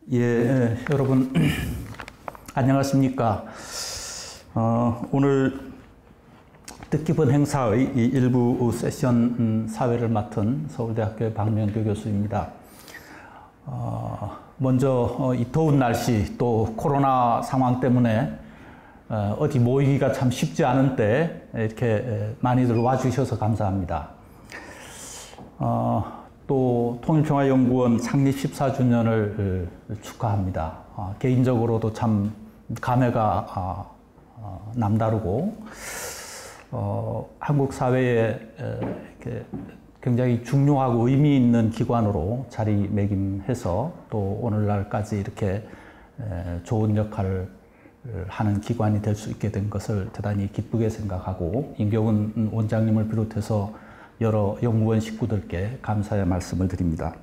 여러분 안녕하십니까. 오늘 뜻깊은 행사의 일부 세션 사회를 맡은 서울대학교의 박명규 교수입니다. 먼저 이 더운 날씨 또 코로나 상황 때문에 어디 모이기가 참 쉽지 않은 때 이렇게 많이들 와주셔서 감사합니다. 또 통일평화연구원 창립 14주년을 축하합니다. 개인적으로도 참 감회가 남다르고 한국 사회에 이렇게 굉장히 중요하고 의미 있는 기관으로 자리매김해서 또 오늘날까지 이렇게 좋은 역할을 하는 기관이 될 수 있게 된 것을 대단히 기쁘게 생각하고 임경훈 원장님을 비롯해서 여러 연구원 식구들께 감사의 말씀을 드립니다.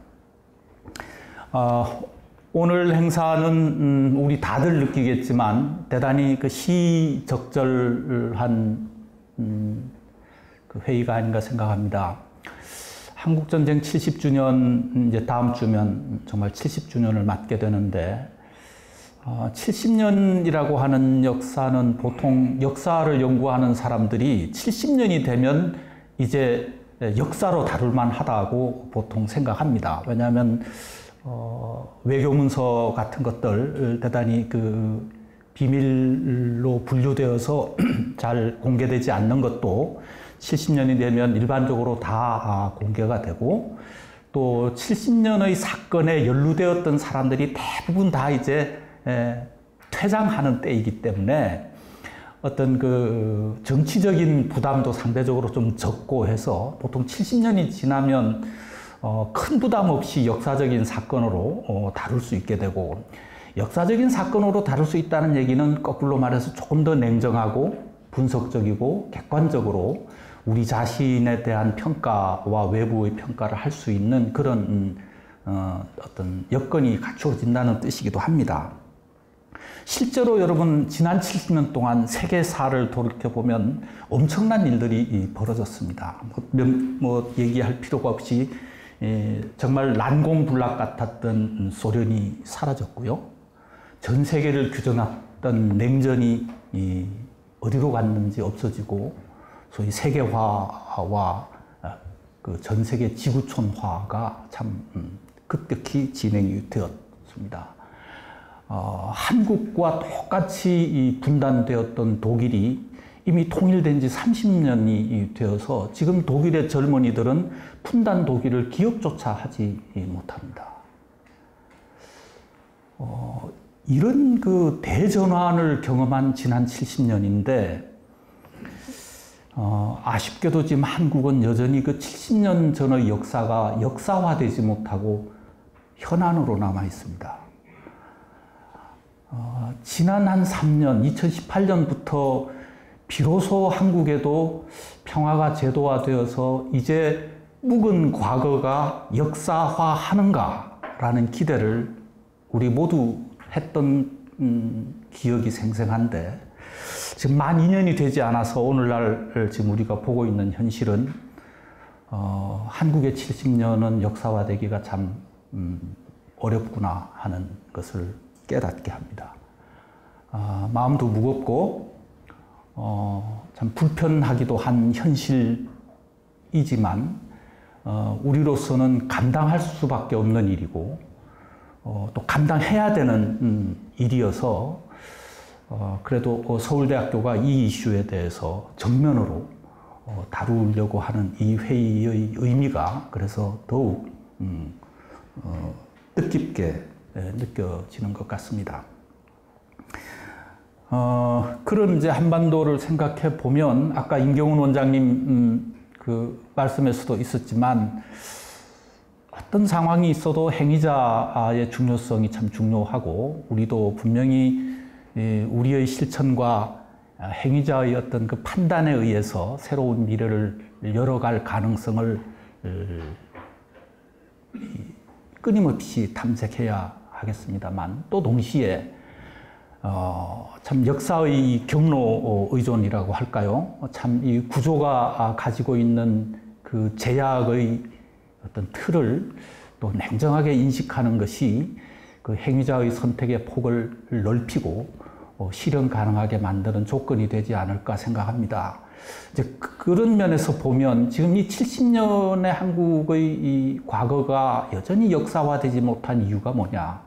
오늘 행사는 우리 다들 느끼겠지만 대단히 그 시적절한 그 회의가 아닌가 생각합니다. 한국전쟁 70주년 이제 다음 주면 정말 70주년을 맞게 되는데 70년이라고 하는 역사는 보통 역사를 연구하는 사람들이 70년이 되면 이제 역사로 다룰만 하다고 보통 생각합니다. 왜냐하면 외교문서 같은 것들 대단히 그 비밀로 분류되어서 잘 공개되지 않는 것도 70년이 되면 일반적으로 다 공개가 되고 또 70년의 사건에 연루되었던 사람들이 대부분 다 이제 퇴장하는 때이기 때문에 어떤 그 정치적인 부담도 상대적으로 좀 적고 해서 보통 70년이 지나면 큰 부담 없이 역사적인 사건으로 다룰 수 있게 되고 역사적인 사건으로 다룰 수 있다는 얘기는 거꾸로 말해서 조금 더 냉정하고 분석적이고 객관적으로 우리 자신에 대한 평가와 외부의 평가를 할 수 있는 그런 어떤 여건이 갖추어진다는 뜻이기도 합니다. 실제로 여러분 지난 70년 동안 세계사를 돌이켜보면 엄청난 일들이 벌어졌습니다. 뭐 얘기할 필요가 없이 정말 난공불락 같았던 소련이 사라졌고요. 전 세계를 규정했던 냉전이 어디로 갔는지 없어지고 소위 세계화와 그 전 세계 지구촌화가 참 급격히 진행이 되었습니다. 한국과 똑같이 분단되었던 독일이 이미 통일된 지 30년이 되어서 지금 독일의 젊은이들은 분단 독일을 기억조차 하지 못합니다. 이런 그 대전환을 경험한 지난 70년인데 아쉽게도 지금 한국은 여전히 그 70년 전의 역사가 역사화되지 못하고 현안으로 남아 있습니다. 지난 한 3년, 2018년부터 비로소 한국에도 평화가 제도화되어서 이제 묵은 과거가 역사화하는가라는 기대를 우리 모두 했던 기억이 생생한데 지금 만 2년이 되지 않아서 오늘날 지금 우리가 보고 있는 현실은 한국의 70년은 역사화되기가 참 어렵구나 하는 것을 깨닫게 합니다. 마음도 무겁고 참 불편하기도 한 현실이지만 우리로서는 감당할 수밖에 없는 일이고 또 감당해야 되는 일이어서 그래도 서울대학교가 이 이슈에 대해서 정면으로 다루려고 하는 이 회의의 의미가 그래서 더욱 뜻깊게 느껴지는 것 같습니다. 그런 이제 한반도를 생각해 보면 아까 임경훈 원장님 그 말씀에서도 있었지만 어떤 상황이 있어도 행위자의 중요성이 참 중요하고 우리도 분명히 우리의 실천과 행위자의 어떤 그 판단에 의해서 새로운 미래를 열어갈 가능성을 끊임없이 탐색해야 하겠습니다만 또 동시에 참 역사의 경로 의존이라고 할까요? 참 이 구조가 가지고 있는 그 제약의 어떤 틀을 또 냉정하게 인식하는 것이 그 행위자의 선택의 폭을 넓히고 실현 가능하게 만드는 조건이 되지 않을까 생각합니다. 이제 그런 면에서 보면 지금 이 70년의 한국의 이 과거가 여전히 역사화되지 못한 이유가 뭐냐?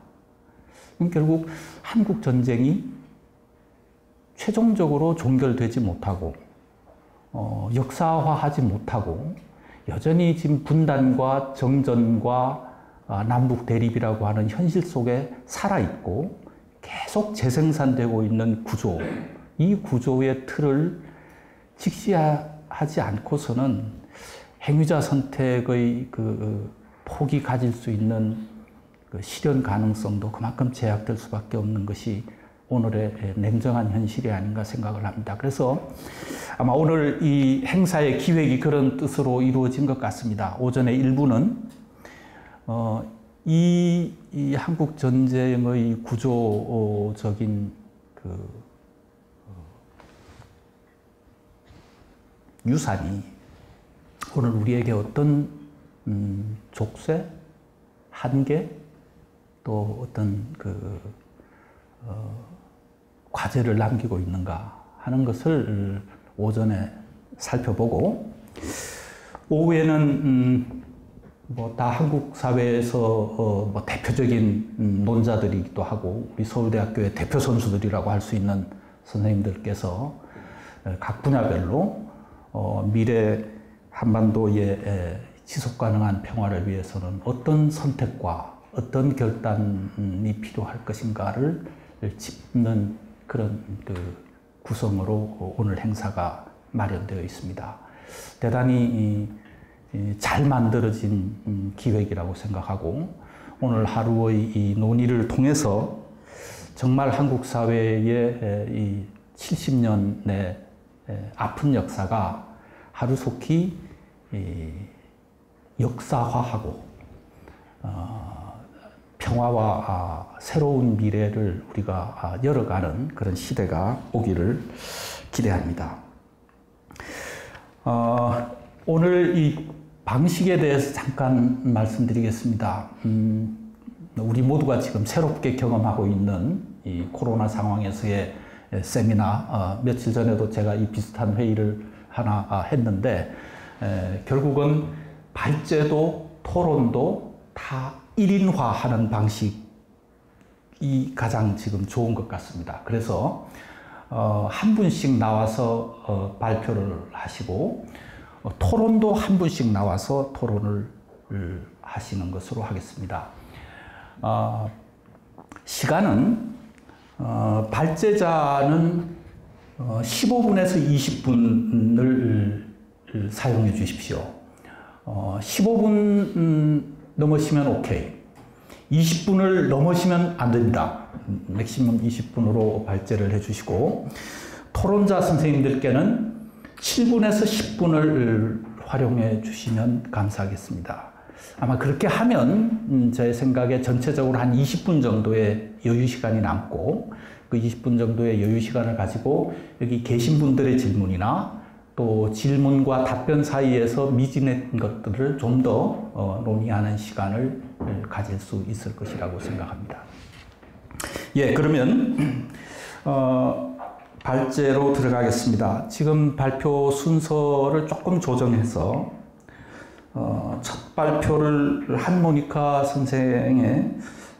결국 한국 전쟁이 최종적으로 종결되지 못하고 역사화하지 못하고 여전히 지금 분단과 정전과 남북 대립이라고 하는 현실 속에 살아있고 계속 재생산되고 있는 구조, 이 구조의 틀을 직시하지 않고서는 행위자 선택의 그 폭이 가질 수 있는 그 실현 가능성도 그만큼 제약될 수밖에 없는 것이 오늘의 냉정한 현실이 아닌가 생각을 합니다. 그래서 아마 오늘 이 행사의 기획이 그런 뜻으로 이루어진 것 같습니다. 오전에 일부는 이 한국 전쟁의 구조적인 그 유산이 오늘 우리에게 어떤 족쇄, 한계, 또 어떤 그 과제를 남기고 있는가 하는 것을 오전에 살펴보고, 오후에는 뭐 다 한국 사회에서 뭐 대표적인 논자들이기도 하고 우리 서울대학교의 대표 선수들이라고 할 수 있는 선생님들께서 각 분야별로 미래 한반도의 지속 가능한 평화를 위해서는 어떤 선택과 어떤 결단이 필요할 것인가를 짚는 그런 그 구성으로 오늘 행사가 마련되어 있습니다. 대단히 잘 만들어진 기획이라고 생각하고, 오늘 하루의 이 논의를 통해서 정말 한국 사회의 이 70년의 아픈 역사가 하루속히 역사화하고 평화와 새로운 미래를 우리가 열어가는 그런 시대가 오기를 기대합니다. 오늘 이 방식에 대해서 잠깐 말씀드리겠습니다. 우리 모두가 지금 새롭게 경험하고 있는 이 코로나 상황에서의 세미나, 며칠 전에도 제가 이 비슷한 회의를 하나 했는데, 결국은 발제도 토론도 다 1인화하는 방식이 가장 지금 좋은 것 같습니다. 그래서 한 분씩 나와서 발표를 하시고 토론도 한 분씩 나와서 토론을 하시는 것으로 하겠습니다. 시간은 발제자는 15분에서 20분을 사용해 주십시오. 15분 넘으시면 오케이. 20분을 넘으시면 안 됩니다. 맥시멈 20분으로 발제를 해주시고, 토론자 선생님들께는 7분에서 10분을 활용해 주시면 감사하겠습니다. 아마 그렇게 하면 제 생각에 전체적으로 한 20분 정도의 여유 시간이 남고, 그 20분 정도의 여유 시간을 가지고 여기 계신 분들의 질문이나 또 질문과 답변 사이에서 미진한 것들을 좀 더 논의하는 시간을 가질 수 있을 것이라고 생각합니다. 예, 그러면 발제로 들어가겠습니다. 지금 발표 순서를 조금 조정해서 첫 발표를 한모니카 선생의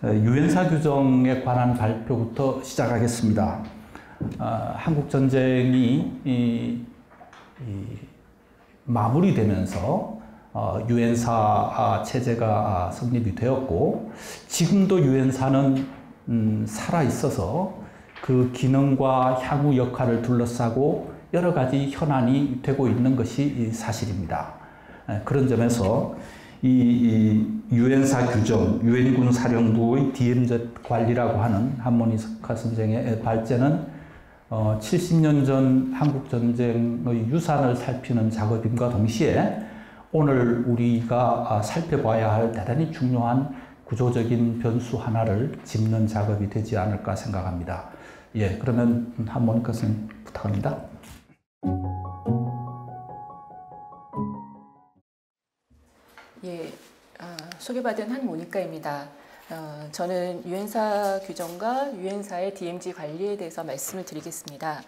유엔사 규정에 관한 발표부터 시작하겠습니다. 한국 전쟁이 마무리되면서 유엔사 체제가 성립이 되었고, 지금도 유엔사는 살아 있어서 그 기능과 향후 역할을 둘러싸고 여러 가지 현안이 되고 있는 것이 사실입니다. 그런 점에서 이 유엔사 규정, 유엔군 사령부의 DMZ 관리라고 하는 한모니카 선생의 발제는 70년 전 한국 전쟁의 유산을 살피는 작업임과 동시에 오늘 우리가 살펴봐야 할 대단히 중요한 구조적인 변수 하나를 짚는 작업이 되지 않을까 생각합니다. 예, 그러면 한모니카 선생님 부탁합니다. 예, 소개받은 한모니카입니다. 저는 유엔사 규정과 유엔사의 DMZ 관리에 대해서 말씀을 드리겠습니다.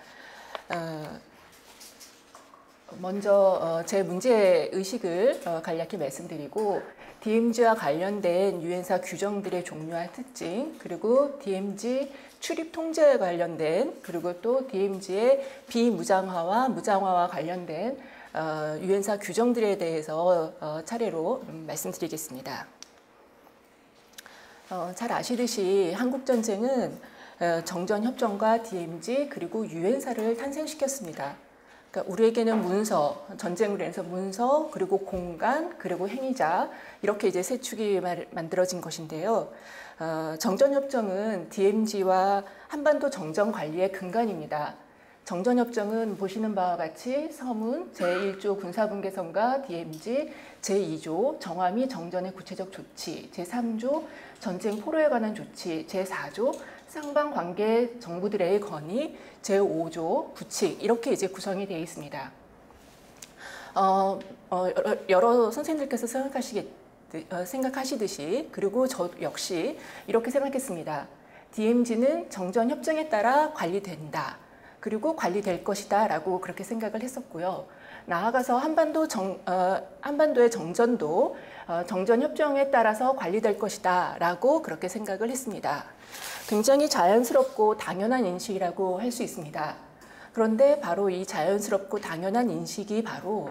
먼저 제 문제의식을 간략히 말씀드리고 DMZ와 관련된 유엔사 규정들의 종류와 특징, 그리고 DMZ 출입 통제에 관련된, 그리고 또 DMZ의 비무장화와 무장화와 관련된 유엔사 규정들에 대해서 차례로 말씀드리겠습니다. 잘 아시듯이 한국전쟁은 정전협정과 DMZ 그리고 유엔사를 탄생시켰습니다. 그러니까 우리에게는 문서, 전쟁으로 인해서 문서, 그리고 공간, 그리고 행위자 이렇게 이제 세 축이 만들어진 것인데요. 정전협정은 DMZ와 한반도 정전 관리의 근간입니다. 정전협정은 보시는 바와 같이 서문 제1조 군사분계선과 DMZ, 제2조 정화 및 정전의 구체적 조치, 제3조 전쟁 포로에 관한 조치, 제4조 쌍방관계 정부들의 건의, 제5조 구칙 이렇게 이제 구성이 되어 있습니다. 여러 선생님들께서 생각하시듯이 그리고 저 역시 이렇게 생각했습니다. DMZ는 정전협정에 따라 관리된다. 그리고 관리될 것이다 라고 그렇게 생각을 했었고요. 나아가서 한반도의 정전도 정전협정에 따라서 관리될 것이다 라고 그렇게 생각을 했습니다. 굉장히 자연스럽고 당연한 인식이라고 할 수 있습니다. 그런데 바로 이 자연스럽고 당연한 인식이 바로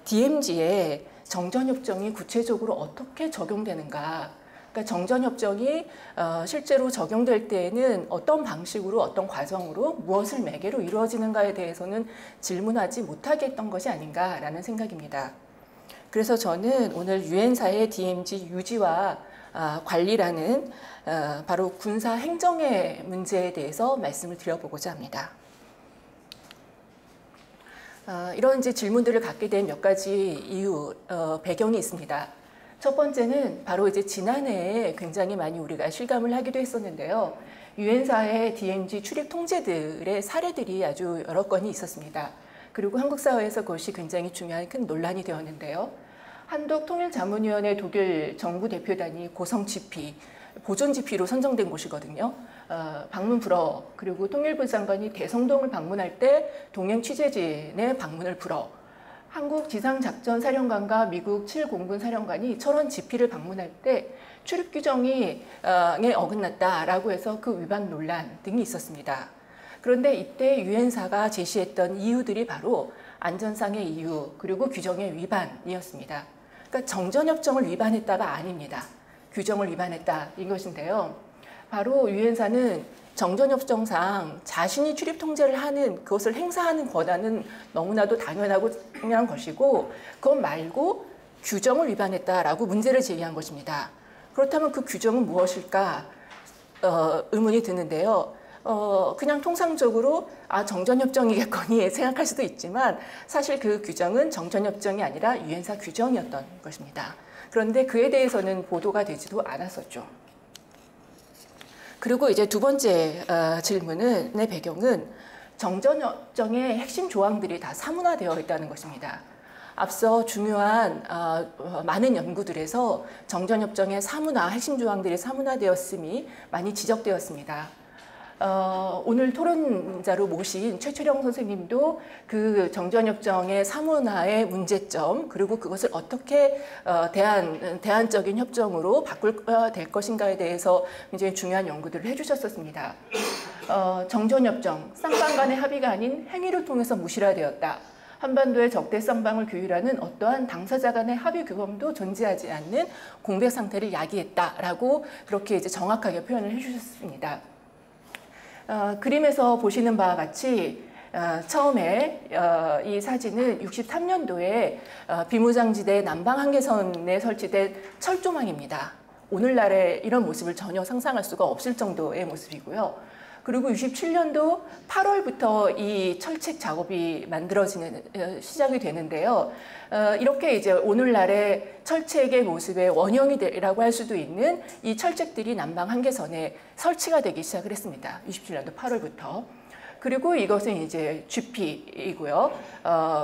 DMZ에 정전협정이 구체적으로 어떻게 적용되는가, 그러니까 정전협정이 실제로 적용될 때에는 어떤 방식으로 어떤 과정으로 무엇을 매개로 이루어지는가에 대해서는 질문하지 못하게 했던 것이 아닌가라는 생각입니다. 그래서 저는 오늘 유엔사의 DMZ 유지와 관리라는 바로 군사 행정의 문제에 대해서 말씀을 드려보고자 합니다. 이런 이제 질문들을 갖게 된 몇 가지 이유, 배경이 있습니다. 첫 번째는 바로 이제 지난해에 굉장히 많이 우리가 실감을 하기도 했었는데요. 유엔사의 DMZ 출입 통제들의 사례들이 아주 여러 건이 있었습니다. 그리고 한국 사회에서 그것이 굉장히 중요한 큰 논란이 되었는데요. 한독통일자문위원회 독일 정부 대표단이 고성 GP, 보존 GP로 선정된 곳이거든요. 방문 불허, 그리고 통일부 장관이 대성동을 방문할 때 동행 취재진의 방문을 불허, 한국 지상작전사령관과 미국 7공군 사령관이 철원 GP를 방문할 때 출입 규정에 어긋났다라고 해서 그 위반 논란 등이 있었습니다. 그런데 이때 유엔사가 제시했던 이유들이 바로 안전상의 이유 그리고 규정의 위반이었습니다. 그러니까 정전협정을 위반했다가 아닙니다. 규정을 위반했다 이것인데요. 바로 유엔사는 정전협정상 자신이 출입 통제를 하는 그것을 행사하는 권한은 너무나도 당연한 것이고 그것 말고 규정을 위반했다라고 문제를 제기한 것입니다. 그렇다면 그 규정은 무엇일까 의문이 드는데요. 그냥 통상적으로 정전협정이겠거니 생각할 수도 있지만 사실 그 규정은 정전협정이 아니라 유엔사 규정이었던 것입니다. 그런데 그에 대해서는 보도가 되지도 않았었죠. 그리고 이제 두 번째 질문의 배경은 정전협정의 핵심 조항들이 다 사문화되어 있다는 것입니다. 앞서 중요한 많은 연구들에서 정전협정의 사문화, 핵심 조항들이 사문화되었음이 많이 지적되었습니다. 오늘 토론자로 모신 최철영 선생님도 그 정전협정의 사문화의 문제점 그리고 그것을 어떻게 대안적인 협정으로 바꿔야 될 것인가에 대해서 굉장히 중요한 연구들을 해주셨었습니다. 정전협정, 쌍방 간의 합의가 아닌 행위를 통해서 무실화되었다. 한반도의 적대 쌍방을 규율하는 어떠한 당사자 간의 합의 규범도 존재하지 않는 공백 상태를 야기했다라고 그렇게 이제 정확하게 표현을 해주셨습니다. 그림에서 보시는 바와 같이 처음에 이 사진은 63년도에 비무장지대 남방 한계선에 설치된 철조망입니다. 오늘날의 이런 모습을 전혀 상상할 수가 없을 정도의 모습이고요. 그리고 67년도 8월부터 이 철책 작업이 시작이 되는데요. 이렇게 이제 오늘날의 철책의 모습의 원형이라고 할 수도 있는 이 철책들이 남방 한계선에 설치가 되기 시작을 했습니다. 67년도 8월부터. 그리고 이것은 이제 GP이고요.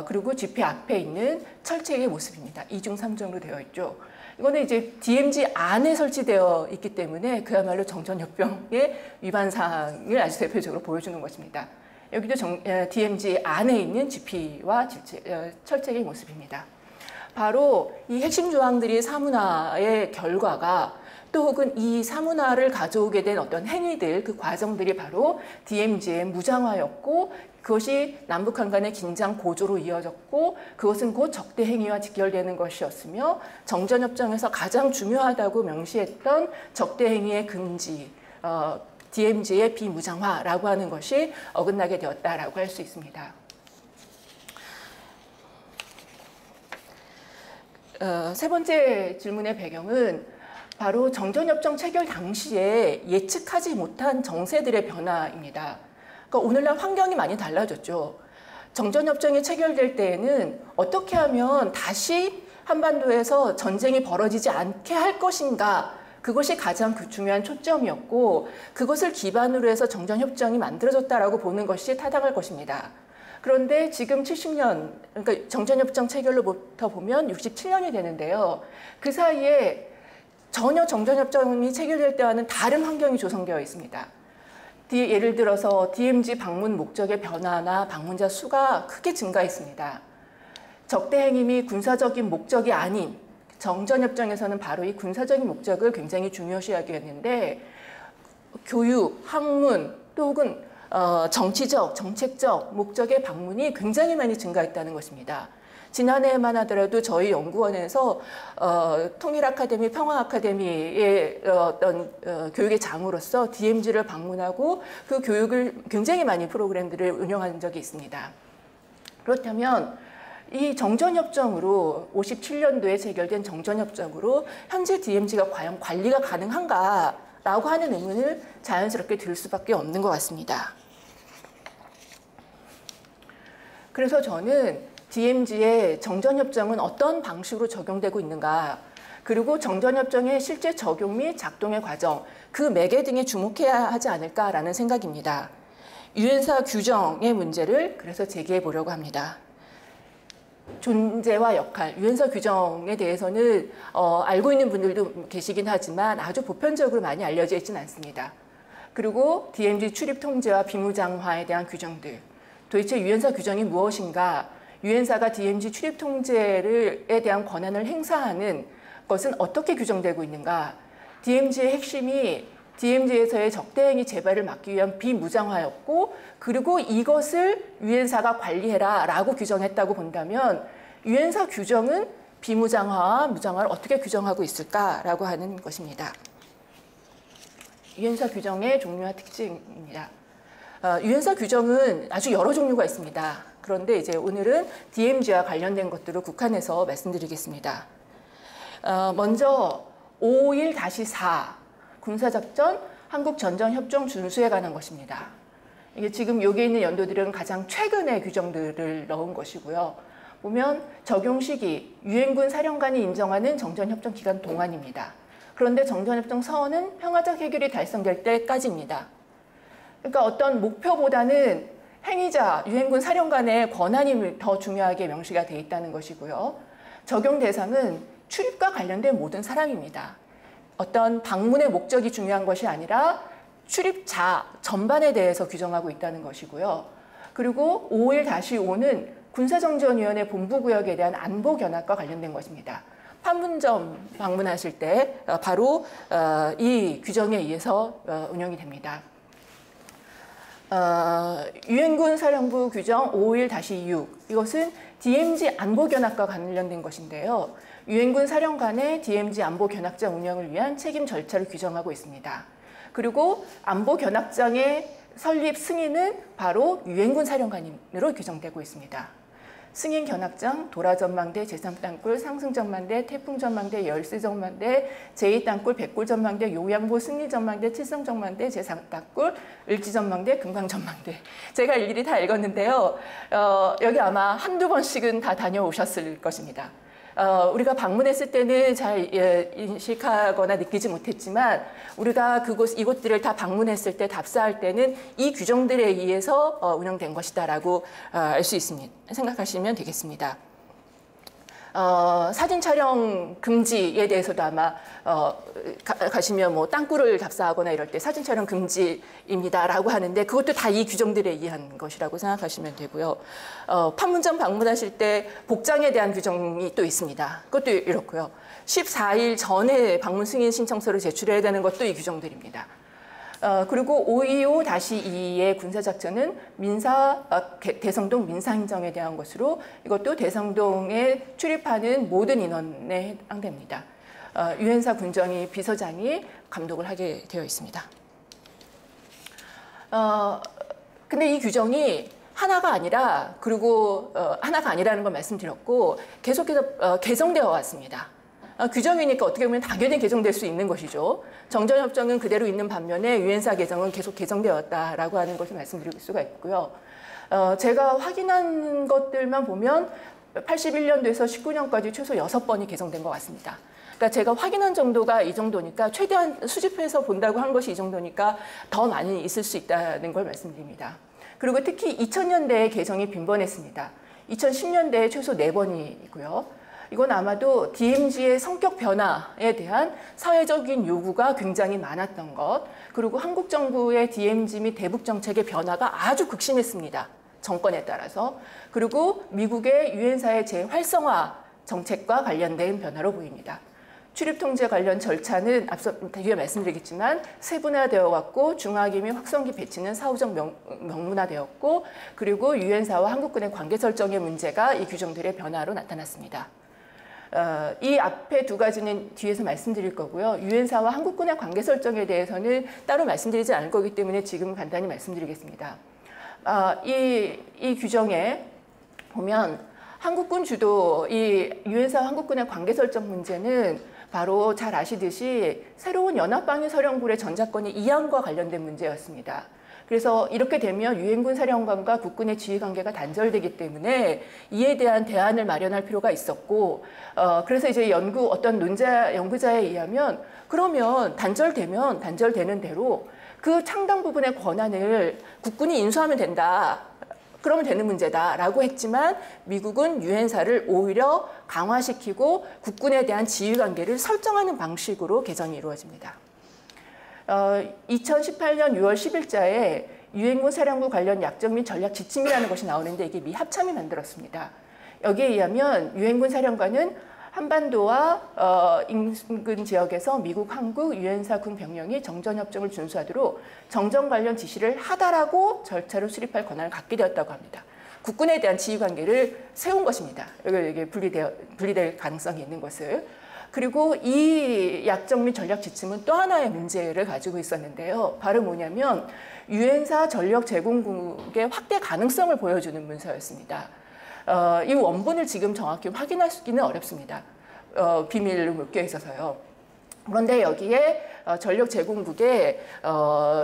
그리고 GP 앞에 있는 철책의 모습입니다. 2중 3중으로 되어 있죠. 이거는 이제 DMZ 안에 설치되어 있기 때문에 그야말로 정전협정의 위반 사항을 아주 대표적으로 보여주는 것입니다. 여기도 DMZ 안에 있는 GP와 철책의 모습입니다. 바로 이 핵심 조항들이 사문화의 결과가 또 혹은 이 사문화를 가져오게 된 어떤 행위들, 그 과정들이 바로 DMZ의 무장화였고 그것이 남북한 간의 긴장 고조로 이어졌고 그것은 곧 적대 행위와 직결되는 것이었으며 정전협정에서 가장 중요하다고 명시했던 적대 행위의 금지, DMZ의 비무장화라고 하는 것이 어긋나게 되었다라고 할 수 있습니다. 세 번째 질문의 배경은 바로 정전협정 체결 당시에 예측하지 못한 정세들의 변화입니다. 그러니까 오늘날 환경이 많이 달라졌죠. 정전협정이 체결될 때에는 어떻게 하면 다시 한반도에서 전쟁이 벌어지지 않게 할 것인가, 그것이 가장 중요한 초점이었고 그것을 기반으로 해서 정전협정이 만들어졌다라고 보는 것이 타당할 것입니다. 그런데 지금 70년, 그러니까 정전협정 체결로부터 보면 67년이 되는데요. 그 사이에 전혀 정전협정이 체결될 때와는 다른 환경이 조성되어 있습니다. 예를 들어서 DMZ 방문 목적의 변화나 방문자 수가 크게 증가했습니다. 적대 행위 및 군사적인 목적이 아닌 정전협정에서는 바로 이 군사적인 목적을 굉장히 중요시하게 했는데 교육, 학문, 또 혹은 정치적, 정책적 목적의 방문이 굉장히 많이 증가했다는 것입니다. 지난해에만 하더라도 저희 연구원에서 통일아카데미, 평화아카데미의 어떤 교육의 장으로서 DMZ를 방문하고 그 교육을 굉장히 많이 프로그램들을 운영한 적이 있습니다. 그렇다면 이 정전협정으로 57년도에 체결된 정전협정으로 현재 DMZ가 과연 관리가 가능한가라고 하는 의문을 자연스럽게 들 수밖에 없는 것 같습니다. 그래서 저는 DMZ의 정전협정은 어떤 방식으로 적용되고 있는가, 그리고 정전협정의 실제 적용 및 작동의 과정, 그 매개 등에 주목해야 하지 않을까라는 생각입니다. 유엔사 규정의 문제를 그래서 제기해 보려고 합니다. 존재와 역할, 유엔사 규정에 대해서는 알고 있는 분들도 계시긴 하지만 아주 보편적으로 많이 알려져 있지는 않습니다. 그리고 DMZ 출입 통제와 비무장화에 대한 규정들, 도대체 유엔사 규정이 무엇인가, 유엔사가 DMZ 출입 통제에 대한 권한을 행사하는 것은 어떻게 규정되고 있는가, DMZ의 핵심이 DMZ에서의 적대행위 재발을 막기 위한 비무장화였고 그리고 이것을 유엔사가 관리해라 라고 규정했다고 본다면 유엔사 규정은 비무장화와 무장화를 어떻게 규정하고 있을까라고 하는 것입니다. 유엔사 규정의 종류와 특징입니다. 유엔사 규정은 아주 여러 종류가 있습니다. 그런데 이제 오늘은 DMZ와 관련된 것들을 국한해서 말씀드리겠습니다. 먼저 551-4 군사작전 한국전전협정 준수에 관한 것입니다. 이게 지금 여기 있는 연도들은 가장 최근의 규정들을 넣은 것이고요. 보면 적용 시기, 유엔군 사령관이 인정하는 정전협정 기간 동안입니다. 그런데 정전협정 서원은 평화적 해결이 달성될 때까지입니다. 그러니까 어떤 목표보다는 행위자, 유엔군 사령관의 권한이 더 중요하게 명시가 되어 있다는 것이고요. 적용 대상은 출입과 관련된 모든 사람입니다. 어떤 방문의 목적이 중요한 것이 아니라 출입자 전반에 대해서 규정하고 있다는 것이고요. 그리고 551-5는 군사정전위원회 본부구역에 대한 안보 견학과 관련된 것입니다. 판문점 방문하실 때 바로 이 규정에 의해서 운영이 됩니다. 유엔군 사령부 규정 551-6 이것은 DMZ 안보 견학과 관련된 것인데요. 유엔군 사령관의 DMZ 안보 견학장 운영을 위한 책임 절차를 규정하고 있습니다. 그리고 안보 견학장의 설립 승인은 바로 유엔군 사령관으로 규정되고 있습니다. 승인 견학장, 도라전망대, 제3땅굴, 상승전망대, 태풍전망대, 열스전망대, 제2땅굴, 백골전망대, 요양보 승리전망대, 칠성전망대, 제3땅굴, 을지전망대, 금강전망대. 제가 일일이 다 읽었는데요. 여기 아마 한두 번씩은 다 다녀오셨을 것입니다. 우리가 방문했을 때는 잘 인식하거나 느끼지 못했지만 우리가 이곳들을 다 방문했을 때 답사할 때는 이 규정들에 의해서 운영된 것이다라고 알 수 있습니다. 생각하시면 되겠습니다. 사진 촬영 금지에 대해서도 아마 가시면 뭐 땅굴을 답사하거나 이럴 때 사진 촬영 금지입니다라고 하는데 그것도 다 이 규정들에 의한 것이라고 생각하시면 되고요. 판문점 방문하실 때 복장에 대한 규정이 또 있습니다. 그것도 이렇고요. 14일 전에 방문 승인 신청서를 제출해야 되는 것도 이 규정들입니다. 그리고 525-2의 군사작전은 대성동 민사행정에 대한 것으로 이것도 대성동에 출입하는 모든 인원에 해당됩니다. 유엔사 군정위 비서장이 감독을 하게 되어 있습니다. 근데 이 규정이 하나가 아니라 하나가 아니라는 걸 말씀드렸고 계속해서 개정되어 왔습니다. 규정이니까 어떻게 보면 당연히 개정될 수 있는 것이죠. 정전협정은 그대로 있는 반면에 유엔사 개정은 계속 개정되었다라고 하는 것을 말씀드릴 수가 있고요. 제가 확인한 것들만 보면 81년도에서 19년까지 최소 6번이 개정된 것 같습니다. 그러니까 제가 확인한 정도가 이 정도니까 최대한 수집해서 본다고 한 것이 이 정도니까 더 많이 있을 수 있다는 걸 말씀드립니다. 그리고 특히 2000년대에 개정이 빈번했습니다. 2010년대에 최소 4번이고요. 이건 아마도 DMZ의 성격 변화에 대한 사회적인 요구가 굉장히 많았던 것, 그리고 한국 정부의 DMZ 및 대북 정책의 변화가 아주 극심했습니다. 정권에 따라서. 그리고 미국의 유엔사의 재활성화 정책과 관련된 변화로 보입니다. 출입 통제 관련 절차는 앞서 뒤에 말씀드리겠지만 세분화되어 왔고 중화기 및 확성기 배치는 사후적 명문화되었고 그리고 유엔사와 한국군의 관계 설정의 문제가 이 규정들의 변화로 나타났습니다. 이 앞에 두 가지는 뒤에서 말씀드릴 거고요. 유엔사와 한국군의 관계 설정에 대해서는 따로 말씀드리지 않을 거기 때문에 지금 간단히 말씀드리겠습니다. 이 규정에 보면 한국군 주도 이 유엔사와 한국군의 관계 설정 문제는 바로 잘 아시듯이 새로운 연합방위사령부의 전작권이 이양과 관련된 문제였습니다. 그래서 이렇게 되면 유엔군 사령관과 국군의 지휘관계가 단절되기 때문에 이에 대한 대안을 마련할 필요가 있었고 그래서 이제 어떤 연구자에 의하면 그러면 단절되면 단절되는 대로 그 창당 부분의 권한을 국군이 인수하면 된다. 그러면 되는 문제다라고 했지만 미국은 유엔사를 오히려 강화시키고 국군에 대한 지휘관계를 설정하는 방식으로 개정이 이루어집니다. 2018년 6월 10일자에 유엔군 사령부 관련 약정 및 전략 지침이라는 것이 나오는데 이게 미 합참이 만들었습니다. 여기에 의하면 유엔군 사령관은 한반도와 인근 지역에서 미국, 한국, 유엔사 군 병력이 정전협정을 준수하도록 정전 관련 지시를 하다라고 절차를 수립할 권한을 갖게 되었다고 합니다. 국군에 대한 지휘관계를 세운 것입니다. 이게 분리될 가능성이 있는 것을. 그리고 이 약정 및 전략 지침은 또 하나의 문제를 가지고 있었는데요. 바로 뭐냐면 유엔사 전력 제공국의 확대 가능성을 보여주는 문서였습니다. 이 원본을 지금 정확히 확인하기는 어렵습니다. 비밀로 묶여 있어서요. 그런데 여기에 전력 제공국에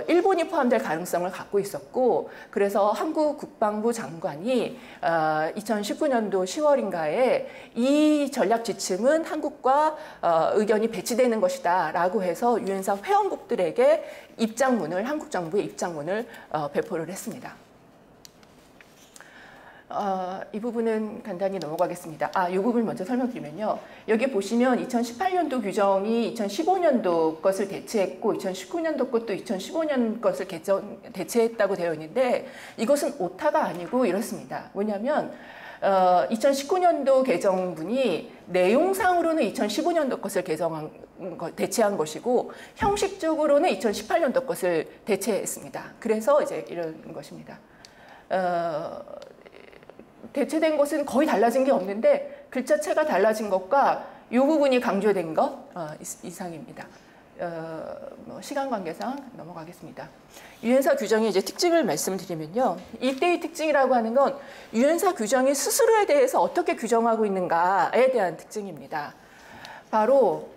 일본이 포함될 가능성을 갖고 있었고 그래서 한국 국방부 장관이 2019년도 10월인가에 이 전략 지침은 한국과 의견이 배치되는 것이다 라고 해서 유엔사 회원국들에게 한국 정부의 입장문을 배포를 했습니다. 이 부분은 간단히 넘어가겠습니다. 이 부분을 먼저 설명드리면요. 여기 보시면 2018년도 규정이 2015년도 것을 대체했고 2019년도 것도 2015년 것을 대체했다고 되어 있는데 이것은 오타가 아니고 이렇습니다. 뭐냐면 2019년도 개정분이 내용상으로는 2015년도 것을 대체한 것이고 형식적으로는 2018년도 것을 대체했습니다. 그래서 이제 이런 것입니다. 대체된 것은 거의 달라진 게 없는데 글자체가 달라진 것과 이 부분이 강조된 것 이상입니다. 시간 관계상 넘어가겠습니다. 유엔사 규정의 이제 특징을 말씀드리면요. 이때의 특징이라고 하는 건 유엔사 규정이 스스로에 대해서 어떻게 규정하고 있는가에 대한 특징입니다. 바로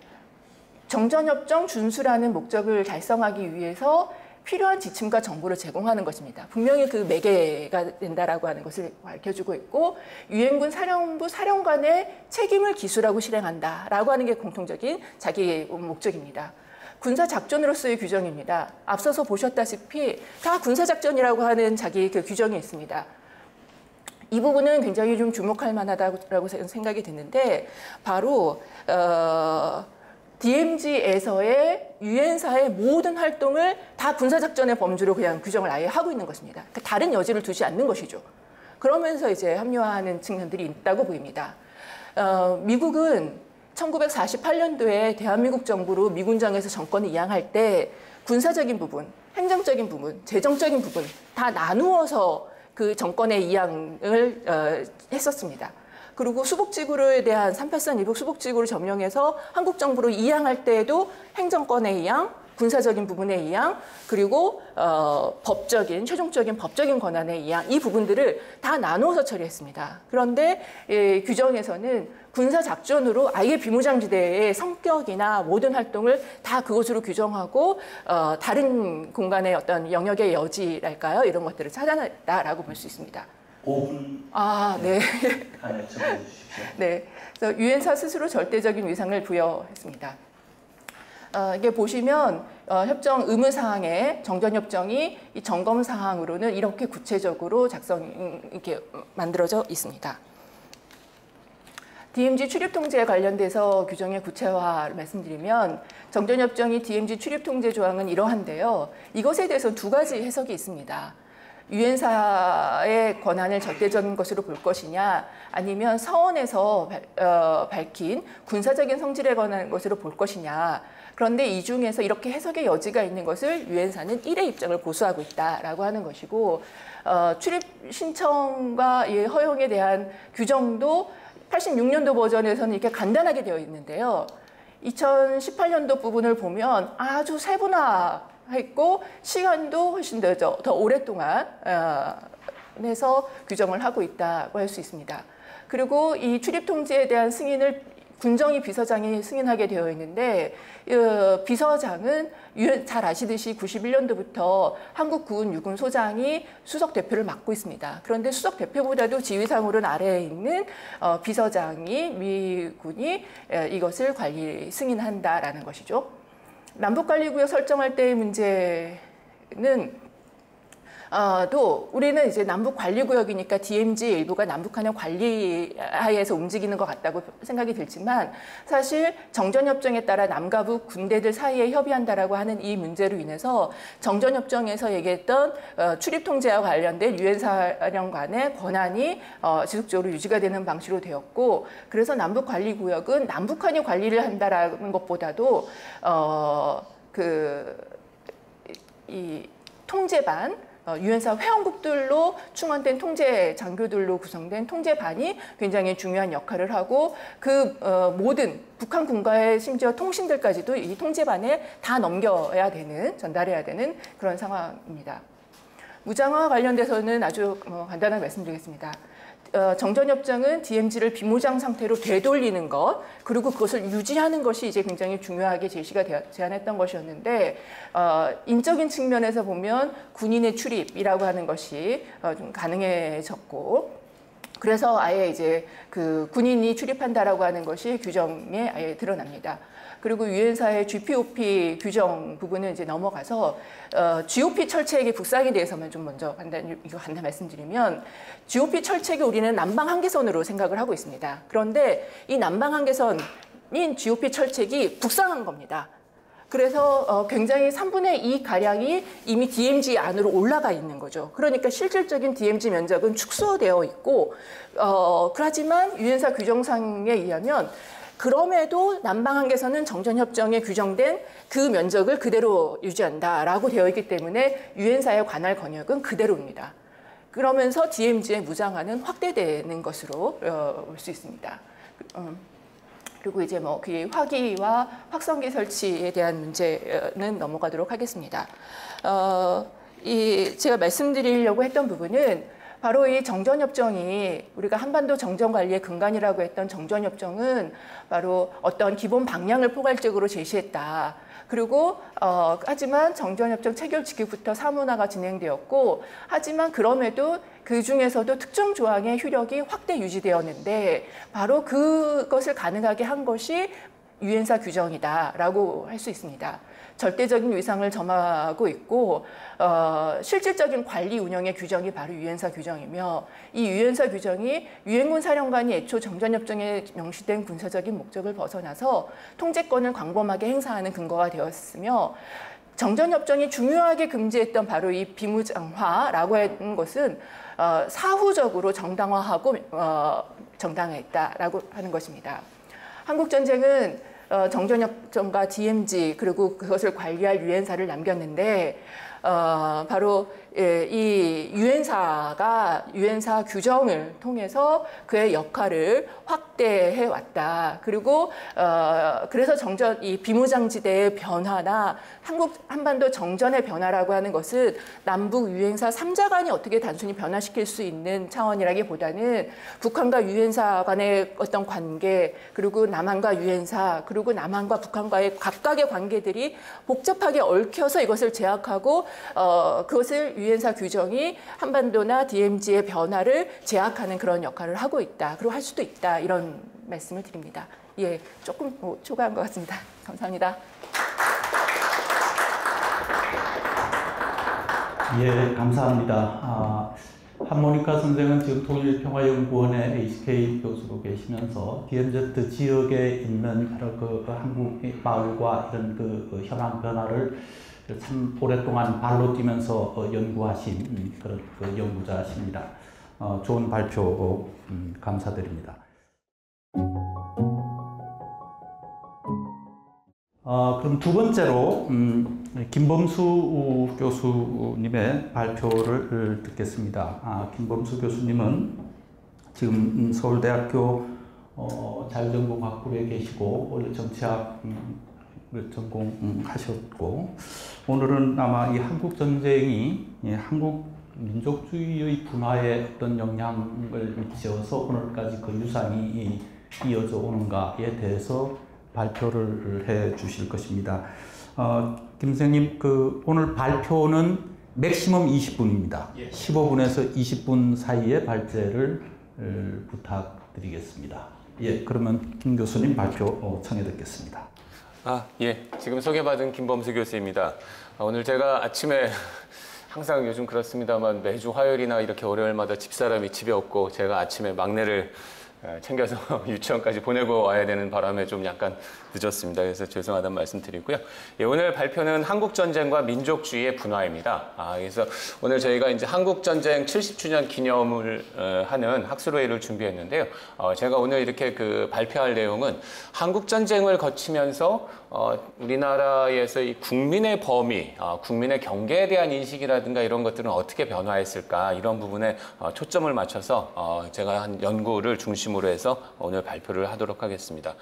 정전협정 준수라는 목적을 달성하기 위해서 필요한 지침과 정보를 제공하는 것입니다. 분명히 그 매개가 된다라고 하는 것을 밝혀주고 있고 유엔군 사령부 사령관의 책임을 기술하고 실행한다라고 하는 게 공통적인 자기의 목적입니다. 군사작전으로서의 규정입니다. 앞서서 보셨다시피 다 군사작전이라고 하는 자기 그 규정이 있습니다. 이 부분은 굉장히 좀 주목할 만하다고 생각이 드는데 바로 DMZ에서의 유엔사의 모든 활동을 다 군사작전의 범주로 그냥 규정을 아예 하고 있는 것입니다. 그러니까 다른 여지를 두지 않는 것이죠. 그러면서 이제 합리화하는 측면들이 있다고 보입니다. 미국은 1948년도에 대한민국 정부로 미군정에서 정권을 이양할 때 군사적인 부분, 행정적인 부분, 재정적인 부분 다 나누어서 그 정권의 이양을 했었습니다. 그리고 수복지구에 대한 383 이북 수복지구를 점령해서 한국 정부로 이양할 때에도 행정권의 이양, 군사적인 부분의 이양, 그리고 법적인 최종적인 법적인 권한의 이양 이 부분들을 다 나누어서 처리했습니다. 그런데 규정에서는 군사 작전으로 아예 비무장지대의 성격이나 모든 활동을 다 그것으로 규정하고 다른 공간의 어떤 영역의 여지랄까요? 이런 것들을 차단했다라고 볼 수 있습니다. 5분 네. 안에 적어 주십시오. 네. 그래서 유엔사 스스로 절대적인 위상을 부여했습니다. 이게 보시면 협정 의무 사항에 정전협정이 이 점검 사항으로는 이렇게 구체적으로 이렇게 만들어져 있습니다. DMZ 출입 통제에 관련돼서 규정의 구체화를 말씀드리면 정전협정이 DMZ 출입 통제 조항은 이러한데요. 이것에 대해서 두 가지 해석이 있습니다. 유엔사의 권한을 절대적인 것으로 볼 것이냐 아니면 서원에서 밝힌 군사적인 성질에 관한 것으로 볼 것이냐. 그런데 이 중에서 이렇게 해석의 여지가 있는 것을 유엔사는 1의 입장을 고수하고 있다라고 하는 것이고 출입 신청과 허용에 대한 규정도 86년도 버전에서는 이렇게 간단하게 되어 있는데요. 2018년도 부분을 보면 아주 세분화했고 시간도 훨씬 더 오랫동안 해서 규정을 하고 있다고 할 수 있습니다. 그리고 이 출입 통제에 대한 승인을 군정위 비서장이 승인하게 되어 있는데 비서장은 잘 아시듯이 91년도부터 한국군 유군 소장이 수석 대표를 맡고 있습니다. 그런데 수석 대표보다도 지휘상으로는 아래에 있는 비서장이 미군이 이것을 승인한다라는 것이죠. 남북관리구역 설정할 때의 문제는 또 우리는 이제 남북관리구역이니까 DMZ 일부가 남북한의 관리 하에서 움직이는 것 같다고 생각이 들지만 사실 정전협정에 따라 남과 북 군대들 사이에 협의한다라고 하는 이 문제로 인해서 정전협정에서 얘기했던 출입통제와 관련된 유엔사령관의 권한이 지속적으로 유지가 되는 방식으로 되었고 그래서 남북관리구역은 남북한이 관리를 한다라는 것보다도 이 통제반 유엔사 회원국들로 충원된 통제 장교들로 구성된 통제반이 굉장히 중요한 역할을 하고 그 모든 북한 군과의 심지어 통신들까지도 이 통제반에 다 전달해야 되는 그런 상황입니다. 무장화와 관련돼서는 아주 간단하게 말씀드리겠습니다. 정전협정은 DMZ를 비무장 상태로 되돌리는 것 그리고 그것을 유지하는 것이 이제 굉장히 중요하게 제시가 제안했던 것이었는데 인적인 측면에서 보면 군인의 출입이라고 하는 것이 좀 가능해졌고 그래서 아예 이제 그 군인이 출입한다라고 하는 것이 규정에 아예 드러납니다. 그리고 유엔사의 GPOP 규정 부분은 이제 넘어가서 GOP 철책의 북상에 대해서만 좀 먼저 간단히 말씀드리면 GOP 철책이 우리는 남방 한계선으로 생각을 하고 있습니다. 그런데 이 남방 한계선인 GOP 철책이 북상한 겁니다. 그래서 굉장히 3분의 2 가량이 이미 DMZ 안으로 올라가 있는 거죠. 그러니까 실질적인 DMZ 면적은 축소되어 있고 하지만 유엔사 규정상에 의하면 그럼에도 남방한계선은 정전협정에 규정된 그 면적을 그대로 유지한다라고 되어 있기 때문에 유엔사의 관할 권역은 그대로입니다. 그러면서 DMZ의 무장화는 확대되는 것으로 볼 수 있습니다. 그리고 이제 그 화기와 확성기 설치에 대한 문제는 넘어가도록 하겠습니다. 제가 말씀드리려고 했던 부분은 바로 이 정전협정이 우리가 한반도 정전관리의 근간이라고 했던 정전협정은 바로 어떤 기본 방향을 포괄적으로 제시했다. 그리고 하지만 정전협정 체결 직후부터 사문화가 진행되었고 하지만 그럼에도 그 중에서도 특정 조항의 효력이 확대 유지되었는데 바로 그것을 가능하게 한 것이 유엔사 규정이다라고 할 수 있습니다. 절대적인 위상을 점하고 있고 실질적인 관리 운영의 규정이 바로 유엔사 규정이며 이 유엔사 규정이 유엔군 사령관이 애초 정전협정에 명시된 군사적인 목적을 벗어나서 통제권을 광범하게 행사하는 근거가 되었으며 정전협정이 중요하게 금지했던 바로 이 비무장화라고 하는 것은 사후적으로 정당화하고 정당화했다라고 하는 것입니다. 한국전쟁은 정전협정과 DMZ 그리고 그것을 관리할 유엔사를 남겼는데 바로 이 유엔사가 유엔사 규정을 통해서 그의 역할을 확대해 왔다. 그리고 그래서 이 비무장지대의 변화나 한반도 정전의 변화라고 하는 것은 남북 유엔사 3자 간이 어떻게 단순히 변화시킬 수 있는 차원이라기보다는 북한과 유엔사 간의 어떤 관계 그리고 남한과 유엔사 그리고 남한과 북한과의 각각의 관계들이 복잡하게 얽혀서 이것을 제약하고 그것을 유엔사 규정이 한반도나 DMZ의 변화를 제약하는 그런 역할을 하고 있다. 그리고 할 수도 있다. 이런 말씀을 드립니다. 예, 조금 초과한 것 같습니다. 감사합니다. 예, 감사합니다. 한모니카 선생은 지금 통일평화연구원의 HK 교수로 계시면서 DMZ 지역에 있는 그 한국 마을과 이런 그 현황 변화를 참 오랫동안 발로 뛰면서 연구하신 그런 그 연구자십니다. 좋은 발표 감사드립니다. 그럼 두 번째로 김범수 교수님의 발표를 듣겠습니다. 김범수 교수님은 지금 서울대학교 자유전공학부에 계시고 원래 정치학 전공하셨고 오늘은 아마 이 한국 전쟁이 한국 민족주의의 분화에 어떤 영향을 미쳐서 오늘까지 그 유산이 이어져 오는가에 대해서 발표를 해 주실 것입니다. 김 선생님, 오늘 발표는 맥시멈 20분입니다. 15분에서 20분 사이에 발제를 부탁드리겠습니다. 예, 그러면 김 교수님 발표 청해 듣겠습니다. 예. 지금 소개받은 김범수 교수입니다. 오늘 제가 아침에 항상 요즘 그렇습니다만 매주 화요일이나 이렇게 월요일마다 집사람이 집에 없고 제가 아침에 막내를 챙겨서 유치원까지 보내고 와야 되는 바람에 좀 약간 늦었습니다. 그래서 죄송하다는 말씀 드리고요. 예, 오늘 발표는 한국전쟁과 민족주의의 분화입니다. 그래서 오늘 저희가 이제 한국전쟁 70주년 기념을 하는 학술회의를 준비했는데요. 제가 오늘 이렇게 발표할 내용은 한국전쟁을 거치면서 우리나라에서 이 국민의 범위, 국민의 경계에 대한 인식이라든가 이런 것들은 어떻게 변화했을까 이런 부분에 초점을 맞춰서 제가 한 연구를 중심으로 해서 오늘 발표를 하도록 하겠습니다.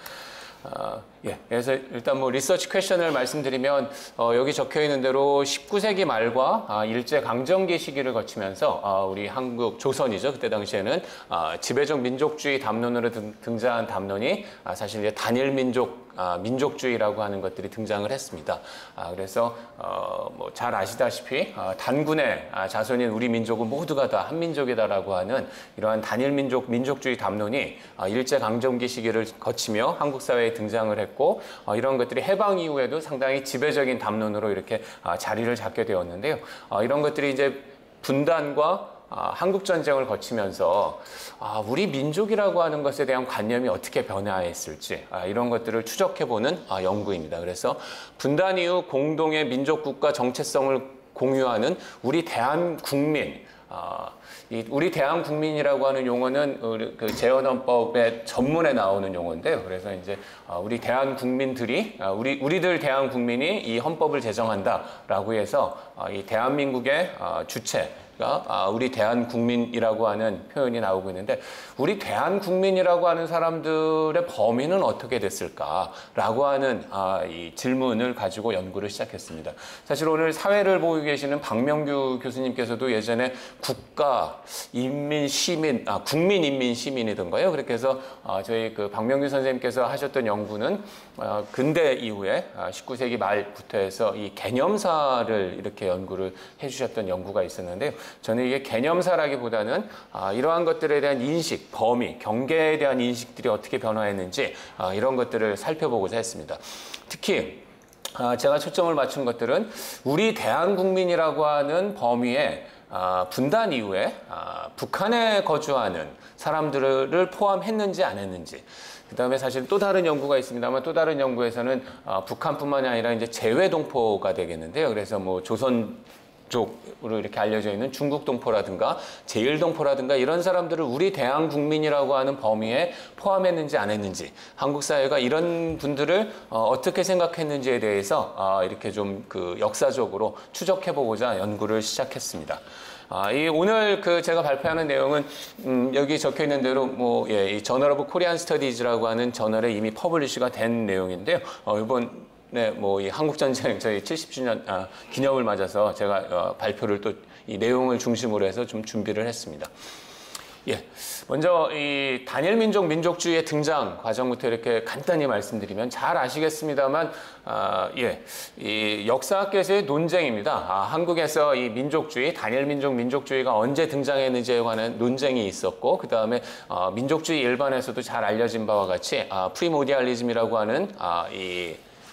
예, 그래서 일단 리서치 퀘션을 말씀드리면 여기 적혀 있는 대로 19세기 말과 일제강점기 시기를 거치면서 우리 한국 조선이죠. 그때 당시에는 지배적 민족주의 담론으로 등장한 담론이 사실 이제 민족주의라고 하는 것들이 등장을 했습니다. 그래서 잘 아시다시피 단군의 자손인 우리 민족은 모두가 다 한민족이다라고 하는 이러한 민족주의 담론이 일제강점기 시기를 거치며 한국 사회에 등장을 했고 이런 것들이 해방 이후에도 상당히 지배적인 담론으로 이렇게 자리를 잡게 되었는데요. 이런 것들이 이제 분단과 한국전쟁을 거치면서 우리 민족이라고 하는 것에 대한 관념이 어떻게 변화했을지 이런 것들을 추적해보는 연구입니다. 그래서 분단 이후 공동의 민족국가 정체성을 공유하는 우리 대한국민, 우리 대한국민이라고 하는 용어는 그 재헌헌법의 전문에 나오는 용어인데요. 그래서 이제 우리 대한국민들이 우리들 대한국민이 이 헌법을 제정한다라고 해서 이 대한민국의 주체 우리 대한국민이라고 하는 표현이 나오고 있는데 우리 대한국민이라고 하는 사람들의 범위는 어떻게 됐을까라고 하는 이 질문을 가지고 연구를 시작했습니다. 사실 오늘 사회를 보고 계시는 박명규 교수님께서도 예전에 국가, 인민, 시민, 국민, 인민, 시민이던가요. 그렇게 해서 저희 박명규 선생님께서 하셨던 연구는 근대 이후에 19세기 말부터 해서 이 개념사를 이렇게 연구를 해주셨던 연구가 있었는데요. 저는 이게 개념사라기보다는 이러한 것들에 대한 인식, 범위, 경계에 대한 인식들이 어떻게 변화했는지 이런 것들을 살펴보고자 했습니다. 특히 제가 초점을 맞춘 것들은 우리 대한국민이라고 하는 범위에 분단 이후에 북한에 거주하는 사람들을 포함했는지 안 했는지, 그 다음에 사실 또 다른 연구가 있습니다만 또 다른 연구에서는 북한뿐만이 아니라 이제 재외동포가 되겠는데요. 그래서 뭐 조선 쪽으로 이렇게 알려져 있는 중국 동포라든가 제일 동포라든가 이런 사람들을 우리 대한국민이라고 하는 범위에 포함했는지 안 했는지, 한국 사회가 이런 분들을 어떻게 생각했는지에 대해서 이렇게 좀 그 역사적으로 추적해보고자 연구를 시작했습니다. 이 오늘 제가 발표하는 내용은 여기 적혀 있는 대로 이 저널 오브 코리안 스터디즈라고 하는 저널에 이미 퍼블리시가 된 내용인데요. 이번에 이 한국 전쟁 저희 70주년 기념을 맞아서 제가 발표를 또 이 내용을 중심으로 해서 좀 준비를 했습니다. 먼저 이 단일 민족 민족주의의 등장 과정부터 이렇게 간단히 말씀드리면 잘 아시겠습니다만, 이 역사학계에서의 논쟁입니다. 한국에서 이 민족주의, 단일 민족 민족주의가 언제 등장했는지에 관한 논쟁이 있었고, 그 다음에 민족주의 일반에서도 잘 알려진 바와 같이 프리모디알리즘이라고 하는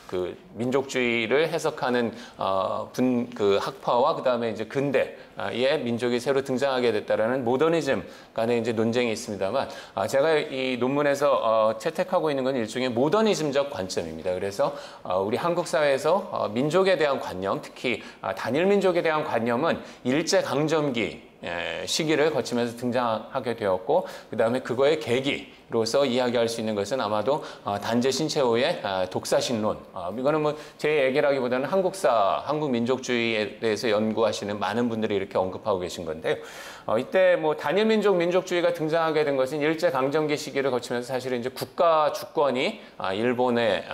그 민족주의를 해석하는 학파와 그 다음에 이제 근대의 민족이 새로 등장하게 됐다라는 모더니즘 간의 이제 논쟁이 있습니다만, 제가 이 논문에서 채택하고 있는 건 일종의 모더니즘적 관점입니다. 그래서 우리 한국 사회에서 민족에 대한 관념, 특히 단일 민족에 대한 관념은 일제 강점기 시기를 거치면서 등장하게 되었고, 그 다음에 그거의 계기로서 이야기할 수 있는 것은 아마도 단재 신채호의 독사신론, 이거는 뭐 제 얘기라기보다는 한국 민족주의에 대해서 연구하시는 많은 분들이 이렇게 언급하고 계신 건데요. 이때 뭐 단일 민족 민족주의가 등장하게 된 것은 일제 강점기 시기를 거치면서 사실은 이제 국가 주권이 일본의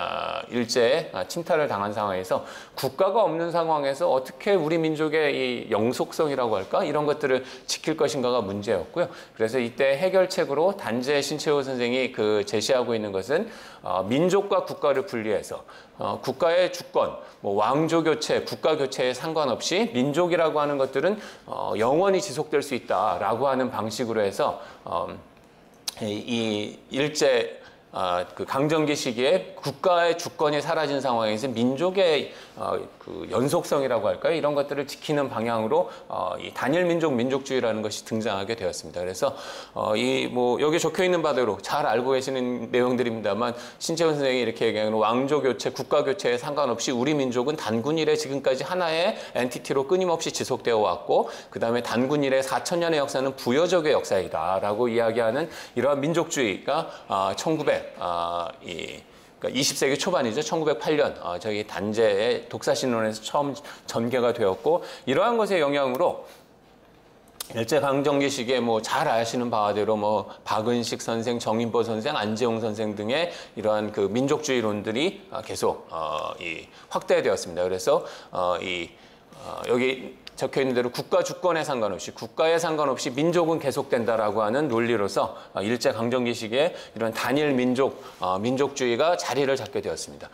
일제에 침탈을 당한 상황에서 국가가 없는 상황에서 어떻게 우리 민족의 이 영속성이라고 할까, 이런 것들을 지킬 것인가가 문제였고요. 그래서 이때 해결책으로 단재 신채호 선생이 제시하고 있는 것은 민족과 국가를 분리해서 국가의 주권, 왕조 교체, 국가 교체에 상관없이 민족이라고 하는 것들은 영원히 지속될 수 있다라고 하는 방식으로 해서 이 일제 강점기 시기에 국가의 주권이 사라진 상황에서 민족의 연속성이라고 할까요? 이런 것들을 지키는 방향으로 이 단일 민족 민족주의라는 것이 등장하게 되었습니다. 그래서 여기 적혀 있는 바대로 잘 알고 계시는 내용들입니다만, 신채호 선생이 이렇게 얘기하는 왕조 교체, 국가 교체에 상관없이 우리 민족은 단군 이래 지금까지 하나의 엔티티로 끊임없이 지속되어 왔고, 그 다음에 단군 이래 4,000년의 역사는 부여적의 역사이다라고 이야기하는 이러한 민족주의가 20세기 초반이죠. 1908년 저기 단재의 독사신론에서 처음 전개가 되었고, 이러한 것의 영향으로 일제 강점기 시기에 잘 아시는 바대로 박은식 선생, 정인보 선생, 안재홍 선생 등의 이러한 민족주의론들이 계속 확대되었습니다. 그래서 여기 적혀 있는 대로 국가 주권에 상관없이, 국가에 상관없이 민족은 계속된다라고 하는 논리로서 일제 강점기 시기에 이런 단일 민족, 민족주의가 자리를 잡게 되었습니다.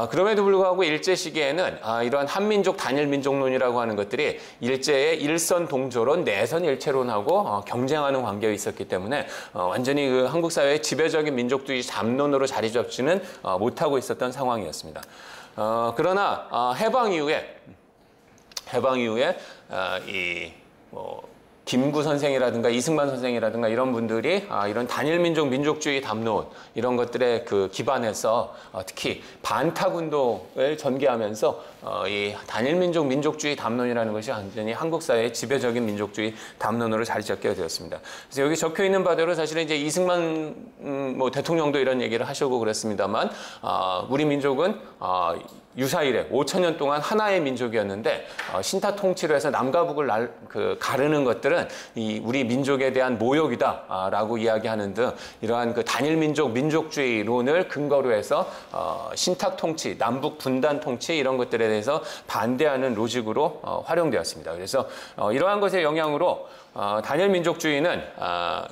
그럼에도 불구하고 일제 시기에는 이러한 한민족 단일 민족론이라고 하는 것들이 일제의 일선 동조론, 내선 일체론하고 경쟁하는 관계에 있었기 때문에 완전히 한국 사회의 지배적인 민족주의 잠론으로 자리 잡지는 못하고 있었던 상황이었습니다. 그러나 해방 이후에 김구 선생이라든가 이승만 선생이라든가 이런 분들이 이런 단일 민족 민족주의 담론, 이런 것들에 기반해서 특히 반탁 운동을 전개하면서 이 단일 민족 민족주의 담론이라는 것이 완전히 한국 사회의 지배적인 민족주의 담론으로 자리 잡게 되었습니다. 그래서 여기 적혀 있는 바대로 사실은 이제 이승만 대통령도 이런 얘기를 하시고 그랬습니다만, 우리 민족은 유사일에 5,000년 동안 하나의 민족이었는데 신타 통치로 해서 남과 북을 가르는 것들은 우리 민족에 대한 모욕이다라고 이야기하는 등 이러한 단일 민족 민족주의론을 근거로 해서 신탁 통치, 남북 분단 통치 이런 것들에 대해서 반대하는 로직으로 활용되었습니다. 그래서 이러한 것의 영향으로 단일 민족주의는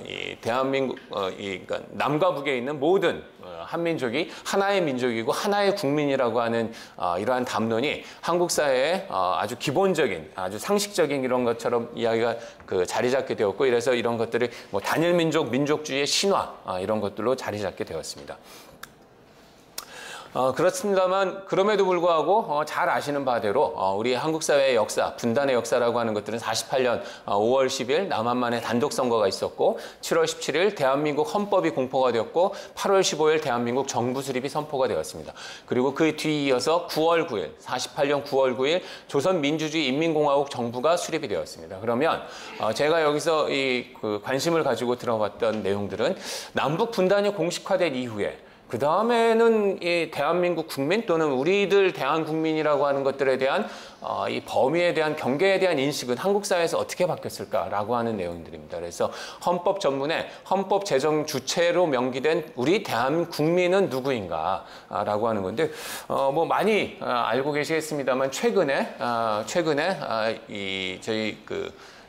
이 대한민국, 그러니까 남과 북에 있는 모든 한민족이 하나의 민족이고 하나의 국민이라고 하는 이러한 담론이 한국 사회에 아주 기본적인, 아주 상식적인 이런 것처럼 이야기가 자리 잡게 되었고, 이래서 이런 것들이 뭐 단일 민족, 민족주의의 신화 이런 것들로 자리 잡게 되었습니다. 그렇습니다만 그럼에도 불구하고 잘 아시는 바대로 우리 한국 사회의 역사, 분단의 역사라고 하는 것들은 48년 5월 10일 남한만의 단독 선거가 있었고, 7월 17일 대한민국 헌법이 공포가 되었고, 8월 15일 대한민국 정부 수립이 선포가 되었습니다. 그리고 그 뒤이어서 9월 9일, 48년 9월 9일 조선민주주의 인민공화국 정부가 수립이 되었습니다. 그러면 제가 여기서 관심을 가지고 들어봤던 내용들은 남북 분단이 공식화된 이후에 그 다음에는 이 대한민국 국민 또는 우리들 대한국민이라고 하는 것들에 대한 이 범위에 대한 경계에 대한 인식은 한국 사회에서 어떻게 바뀌었을까라고 하는 내용들입니다. 그래서 헌법 전문에 헌법 제정 주체로 명기된 우리 대한국민은 누구인가라고 하는 건데, 뭐 많이 알고 계시겠습니다만 최근에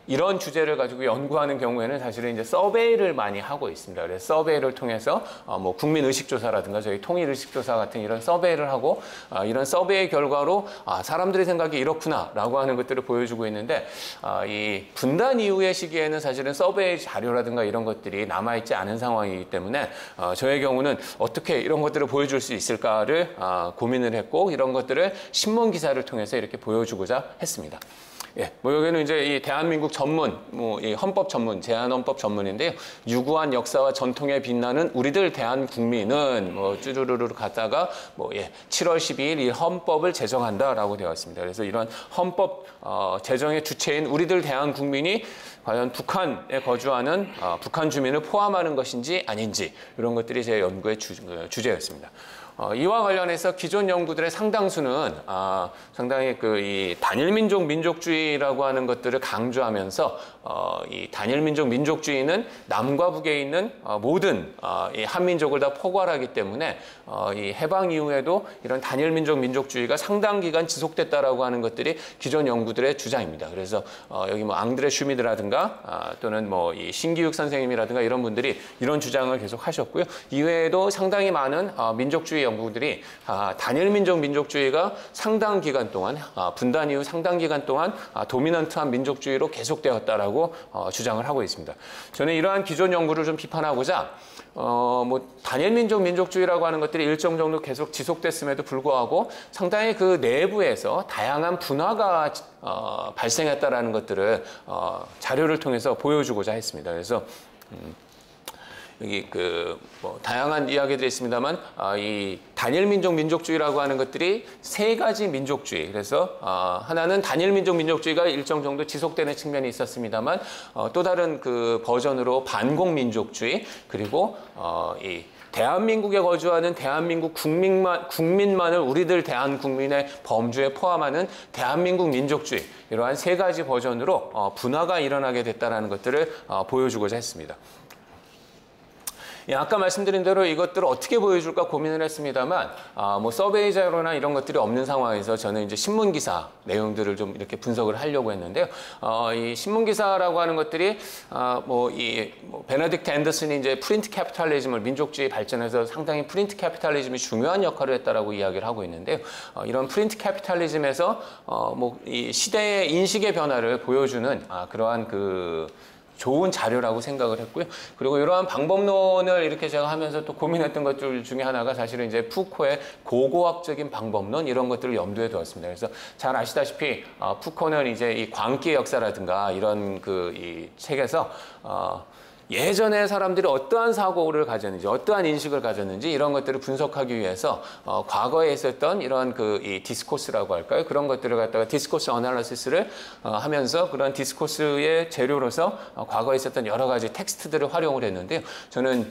이런 주제를 가지고 연구하는 경우에는 사실은 이제 서베이를 많이 하고 있습니다. 그래서 서베이를 통해서 뭐 국민 의식 조사라든가 저희 통일 의식 조사 같은 이런 서베이를 하고, 이런 서베이 결과로 사람들의 생각이 이렇구나라고 하는 것들을 보여주고 있는데, 이 분단 이후의 시기에는 사실은 서베이 자료라든가 이런 것들이 남아있지 않은 상황이기 때문에 저의 경우는 어떻게 이런 것들을 보여줄 수 있을까를 고민을 했고, 이런 것들을 신문 기사를 통해서 이렇게 보여주고자 했습니다. 예, 뭐 여기는 이제 이 대한민국 전문, 이 헌법 전문, 제한헌법 전문인데요. 유구한 역사와 전통에 빛나는 우리들 대한국민은 쭈루루루 갔다가 7월 12일 이 헌법을 제정한다라고 되어 있습니다. 그래서 이런 헌법 제정의 주체인 우리들 대한국민이 과연 북한에 거주하는 북한 주민을 포함하는 것인지 아닌지, 이런 것들이 제 연구의 주제였습니다. 이와 관련해서 기존 연구들의 상당수는 상당히 이 단일민족 민족주의라고 하는 것들을 강조하면서 이 단일민족 민족주의는 남과 북에 있는 모든 이 한민족을 다 포괄하기 때문에 이 해방 이후에도 이런 단일민족 민족주의가 상당 기간 지속됐다라고 하는 것들이 기존 연구들의 주장입니다. 그래서 여기 뭐 앙드레 슈미드라든가 또는 뭐 이 신기욱 선생님이라든가 이런 분들이 이런 주장을 계속 하셨고요. 이외에도 상당히 많은 민족주의 연구들이 단일민족 민족주의가 상당 기간 동안 분단 이후 상당 기간 동안 도미넌트한 민족주의로 계속되었다라고 주장을 하고 있습니다. 저는 이러한 기존 연구를 좀 비판하고자 뭐 단일민족 민족주의라고 하는 것들이 일정 정도 계속 지속됐음에도 불구하고 상당히 그 내부에서 다양한 분화가 발생했다라는 것들을 자료를 통해서 보여주고자 했습니다. 그래서 여기 뭐 다양한 이야기들이 있습니다만 이 단일민족 민족주의라고 하는 것들이 세 가지 민족주의, 그래서 하나는 단일민족 민족주의가 일정 정도 지속되는 측면이 있었습니다만 또 다른 그 버전으로 반공민족주의, 그리고 이 대한민국에 거주하는 대한민국 국민만을 우리들 대한국민의 범주에 포함하는 대한민국 민족주의, 이러한 세 가지 버전으로 분화가 일어나게 됐다는 것들을 보여주고자 했습니다. 예, 아까 말씀드린 대로 이것들을 어떻게 보여줄까 고민을 했습니다만, 뭐 서베이 자료나 이런 것들이 없는 상황에서 저는 이제 신문 기사 내용들을 좀 이렇게 분석을 하려고 했는데요. 이 신문 기사라고 하는 것들이 뭐 베네딕트 앤더슨이 이제 프린트 캐피탈리즘을 민족주의 발전에서 상당히 프린트 캐피탈리즘이 중요한 역할을 했다라고 이야기를 하고 있는데요. 이런 프린트 캐피탈리즘에서 뭐 이 시대의 인식의 변화를 보여주는 그러한 좋은 자료라고 생각을 했고요. 그리고 이러한 방법론을 이렇게 제가 하면서 또 고민했던 것들 중에 하나가 사실은 이제 푸코의 고고학적인 방법론, 이런 것들을 염두에 두었습니다. 그래서 잘 아시다시피 푸코는 이제 이 광기의 역사라든가 이런 이 책에서 예전에 사람들이 어떠한 사고를 가졌는지, 어떠한 인식을 가졌는지 이런 것들을 분석하기 위해서 과거에 있었던 이런 이 디스코스라고 할까요? 그런 것들을 갖다가 디스코스 어널리시스를 하면서 그런 디스코스의 재료로서 과거에 있었던 여러 가지 텍스트들을 활용을 했는데요. 저는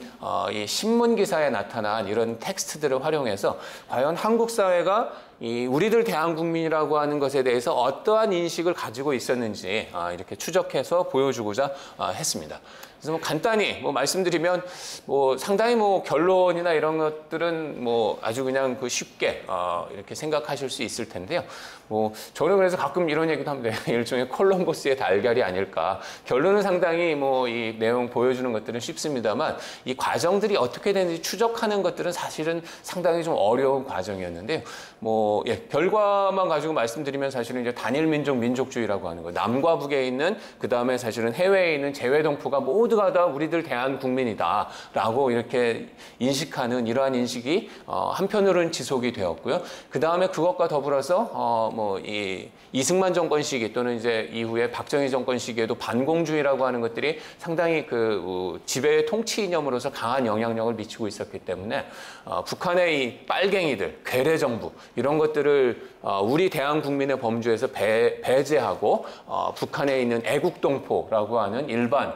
이 신문 기사에 나타난 이런 텍스트들을 활용해서 과연 한국 사회가 이 우리들 대한국민이라고 하는 것에 대해서 어떠한 인식을 가지고 있었는지 이렇게 추적해서 보여주고자 했습니다. 그래서 뭐 간단히 뭐 말씀드리면 뭐 상당히 뭐 결론이나 이런 것들은 뭐 아주 그냥 그 쉽게 이렇게 생각하실 수 있을 텐데요. 뭐 저는 그래서 가끔 이런 얘기도 합니다. 일종의 콜럼버스의 달걀이 아닐까. 결론은 상당히 뭐 이 내용 보여주는 것들은 쉽습니다만 이 과정들이 어떻게 되는지 추적하는 것들은 사실은 상당히 좀 어려운 과정이었는데요. 뭐 결과만 가지고 말씀드리면 사실은 이제 단일 민족 민족주의라고 하는 거. 남과 북에 있는 그 다음에 사실은 해외에 있는 재외동포가 모두가 다 우리들 대한 국민이다라고 이렇게 인식하는 이러한 인식이 한편으로는 지속이 되었고요. 그 다음에 그것과 더불어서 뭐 이 이승만 정권 시기 또는 이제 이후에 박정희 정권 시기에도 반공주의라고 하는 것들이 상당히 그 지배의 통치 이념으로서 강한 영향력을 미치고 있었기 때문에 북한의 이 빨갱이들, 괴뢰 정부 이런 것들을 우리 대한 국민의 범주에서 배제하고 북한에 있는 애국동포라고 하는 일반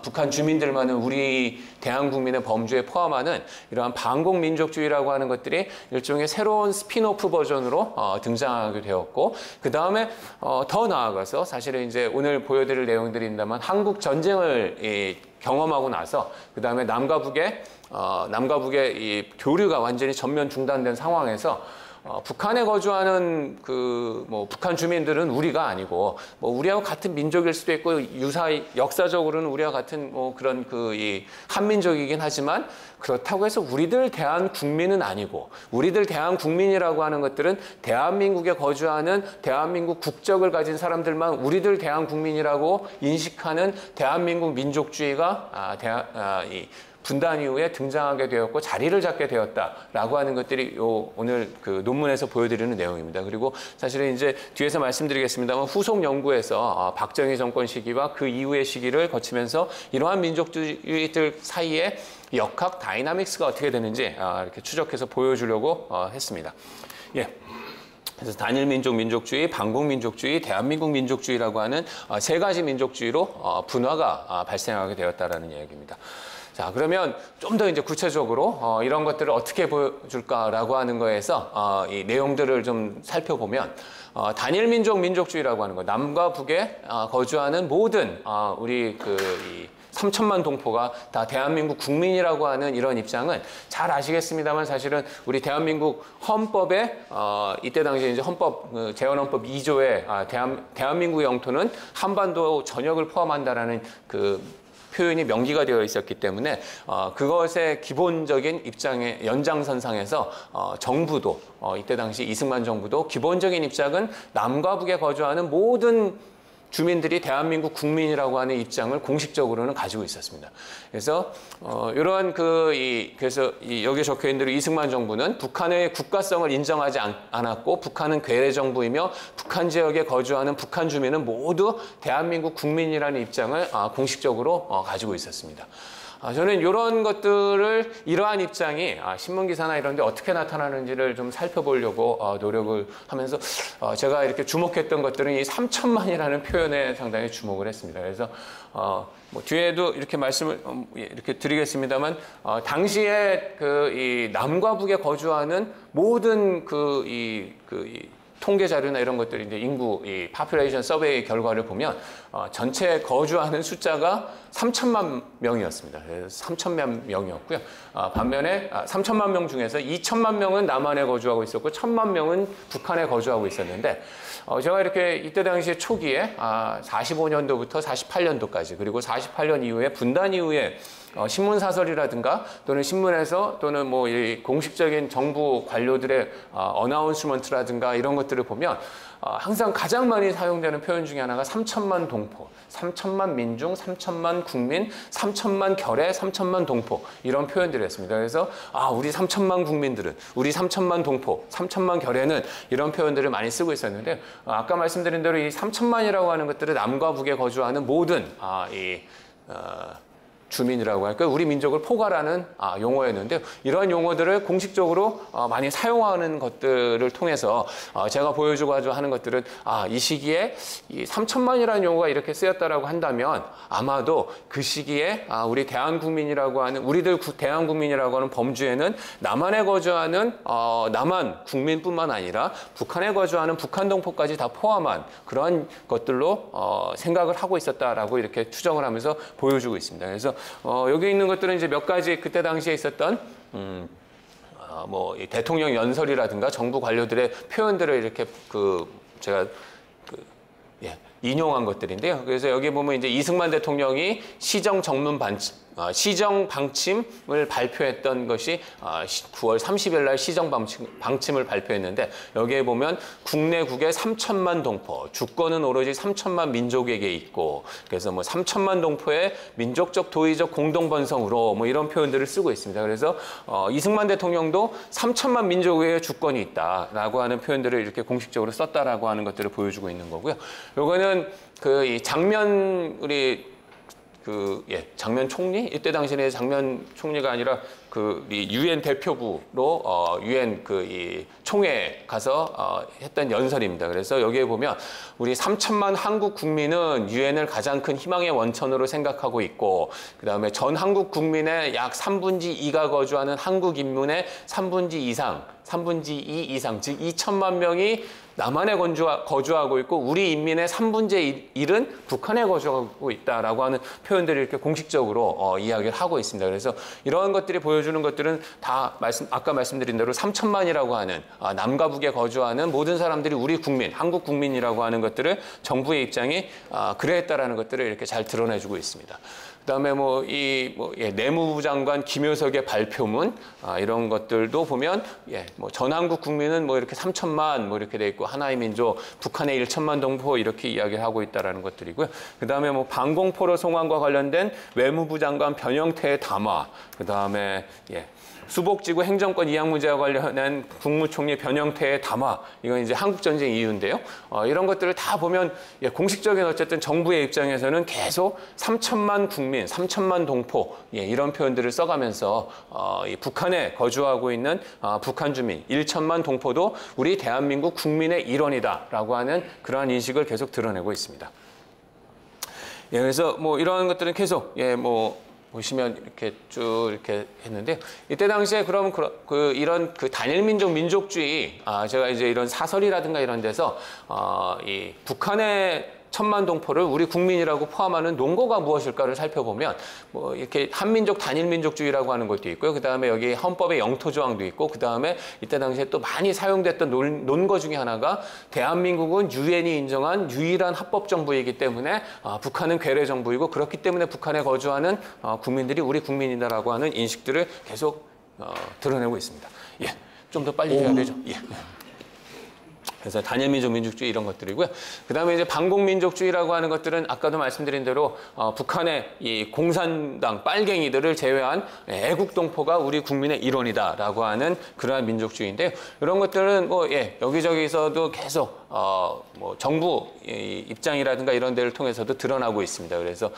북한 주민들만은 우리 대한 국민의 범주에 포함하는 이러한 반공민족주의라고 하는 것들이 일종의 새로운 스피노프 버전으로 등장하게 되었고 그 다음에 더 나아가서 사실은 이제 오늘 보여드릴 내용들이 있다면 한국 전쟁을 경험하고 나서 그 다음에 남과 북의 이 교류가 완전히 전면 중단된 상황에서 북한에 거주하는 뭐 북한 주민들은 우리가 아니고 뭐 우리하고 같은 민족일 수도 있고 역사적으로는 우리와 같은 뭐 그런 이 한민족이긴 하지만 그렇다고 해서 우리들 대한 국민은 아니고 우리들 대한 국민이라고 하는 것들은 대한민국에 거주하는 대한민국 국적을 가진 사람들만 우리들 대한 국민이라고 인식하는 대한민국 민족주의가 분단 이후에 등장하게 되었고 자리를 잡게 되었다라고 하는 것들이 오늘 그 논문에서 보여드리는 내용입니다. 그리고 사실은 이제 뒤에서 말씀드리겠습니다만 후속 연구에서 박정희 정권 시기와 그 이후의 시기를 거치면서 이러한 민족주의들 사이에 역학 다이나믹스가 어떻게 되는지 이렇게 추적해서 보여주려고 했습니다. 그래서 단일 민족 민족주의, 반공민족주의, 대한민국 민족주의라고 하는 세 가지 민족주의로 분화가 발생하게 되었다라는 이야기입니다. 자, 그러면 좀 더 이제 구체적으로 이런 것들을 어떻게 보여줄까라고 하는 거에서 이 내용들을 좀 살펴보면 단일 민족 민족주의라고 하는 거, 남과 북에 거주하는 모든 우리 이 3천만 동포가 다 대한민국 국민이라고 하는 이런 입장은 잘 아시겠습니다만 사실은 우리 대한민국 헌법에 이때 당시에 이제 재헌헌법 2조에 대한민국의 영토는 한반도 전역을 포함한다라는 그 표현이 명기가 되어 있었기 때문에 그것의 기본적인 입장의 연장선상에서 정부도 이때 당시 이승만 정부도 기본적인 입장은 남과 북에 거주하는 모든 주민들이 대한민국 국민이라고 하는 입장을 공식적으로는 가지고 있었습니다. 그래서 이러한 그래서 여기 적혀 있는 대로 이승만 정부는 북한의 국가성을 인정하지 않았고 북한은 괴뢰 정부이며 북한 지역에 거주하는 북한 주민은 모두 대한민국 국민이라는 입장을 공식적으로 가지고 있었습니다. 저는 이런 것들을 이러한 입장이 신문기사나 이런 데 어떻게 나타나는지를 좀 살펴보려고 노력을 하면서 제가 이렇게 주목했던 것들은 이 3천만이라는 표현에 상당히 주목을 했습니다. 그래서 뭐 뒤에도 이렇게 말씀을 이렇게 드리겠습니다만 당시에 이 남과 북에 거주하는 모든 통계 자료나 이런 것들이 이제 인구 파퓰레이션 서베이 결과를 보면 전체 거주하는 숫자가 3천만 명이었습니다. 그래서 3천만 명이었고요. 반면에 3천만 명 중에서 2천만 명은 남한에 거주하고 있었고 1천만 명은 북한에 거주하고 있었는데 제가 이렇게 이때 당시에 초기에 45년도부터 48년도까지 그리고 48년 이후에 분단 이후에 신문사설이라든가 또는 신문에서 또는 뭐 이 공식적인 정부 관료들의 어나운스먼트라든가 이런 것들을 보면 항상 가장 많이 사용되는 표현 중에 하나가 3천만 동포, 3천만 민중, 3천만 국민, 3천만 결의, 3천만 동포 이런 표현들이었습니다. 그래서 우리 3천만 국민들은, 우리 3천만 동포, 3천만 결의는 이런 표현들을 많이 쓰고 있었는데 아까 말씀드린 대로 이 3천만이라고 하는 것들은 남과 북에 거주하는 모든 주민이라고 하니까 우리 민족을 포괄하는 용어였는데요. 이러한 용어들을 공식적으로 많이 사용하는 것들을 통해서 제가 보여주고자 하는 것들은 이 시기에 이 3천만이라는 용어가 이렇게 쓰였다라고 한다면 아마도 그 시기에 우리 대한국민이라고 하는 우리들 대한국민이라고 하는 범주에는 남한에 거주하는 남한 국민뿐만 아니라 북한에 거주하는 북한 동포까지 다 포함한 그러한 것들로 생각을 하고 있었다라고 이렇게 추정을 하면서 보여주고 있습니다. 그래서 여기 있는 것들은 이제 몇 가지 그때 당시에 있었던 뭐 대통령 연설이라든가 정부 관료들의 표현들을 이렇게 제가 인용한 것들인데요. 그래서 여기 보면 이제 이승만 대통령이 시정 방침을 발표했던 것이 9월 30일 날 시정 방침을 발표했는데 여기에 보면 국내국의 3천만 동포, 주권은 오로지 3천만 민족에게 있고 그래서 뭐 3천만 동포의 민족적 도의적 공동번성으로 뭐 이런 표현들을 쓰고 있습니다. 그래서 이승만 대통령도 3천만 민족의 주권이 있다라고 하는 표현들을 이렇게 공식적으로 썼다라고 하는 것들을 보여주고 있는 거고요. 요거는 이 장면 총리? 이때 당시에 장면 총리가 아니라 유엔 대표부로 유엔 이 총회에 가서 했던 연설입니다. 그래서 여기에 보면 우리 3천만 한국 국민은 유엔을 가장 큰 희망의 원천으로 생각하고 있고 그다음에 전 한국 국민의 약 3분의 2가 거주하는 한국 인민의 3분의 2 이상, 즉 2천만 명이 남한에 거주하고 있고 우리 인민의 3분의 1은 북한에 거주하고 있다라고 하는 표현들을 이렇게 공식적으로 이야기를 하고 있습니다. 그래서 이러한 것들이 보여주는 것들은 다 아까 말씀드린 대로 3천만이라고 하는 남과 북에 거주하는 모든 사람들이 우리 국민, 한국 국민이라고 하는 것들을 정부의 입장이 그래했다라는 것들을 이렇게 잘 드러내주고 있습니다. 그다음에 내무부 장관 김효석의 발표문 이런 것들도 보면 전 한국 국민은 이렇게 3천만 이렇게 돼 있고 하나의 민족, 북한의 1천만 동포 이렇게 이야기를 하고 있다라는 것들이고요. 그다음에 방공포로 송환과 관련된 외무부 장관 변형태의 담화, 그다음에 수복지구 행정권 이양 문제와 관련한 국무총리 변형태의 담화, 이건 이제 한국전쟁 이후인데요. 이런 것들을 다 보면 공식적인 어쨌든 정부의 입장에서는 계속 3천만 국민, 3천만 동포 이런 표현들을 써가면서 이 북한에 거주하고 있는 북한 주민 1천만 동포도 우리 대한민국 국민의 일원이다라고 하는 그러한 인식을 계속 드러내고 있습니다. 그래서 이러한 것들은 계속 보시면 이렇게 쭉 이렇게 했는데 이때 당시에 그럼 이런 단일민족 민족주의 제가 이제 이런 사설이라든가 이런 데서 이 북한의 1천만 동포를 우리 국민이라고 포함하는 논거가 무엇일까를 살펴보면 이렇게 한민족 단일민족주의라고 하는 것도 있고요. 그다음에 여기 헌법의 영토 조항도 있고 그다음에 이때 당시에 또 많이 사용됐던 논거 중에 하나가 대한민국은 유엔이 인정한 유일한 합법 정부이기 때문에 북한은 괴뢰 정부이고 그렇기 때문에 북한에 거주하는 국민들이 우리 국민이다라고 하는 인식들을 계속 드러내고 있습니다. 좀 더 빨리 해야 되죠. 그래서 단일민족 민족주의 이런 것들이고요. 그다음에 이제 반공민족주의라고 하는 것들은 아까도 말씀드린 대로 북한의 이 공산당 빨갱이들을 제외한 애국동포가 우리 국민의 일원이다라고 하는 그러한 민족주의인데요. 이런 것들은 여기저기서도 계속 정부 입장이라든가 이런 데를 통해서도 드러나고 있습니다. 그래서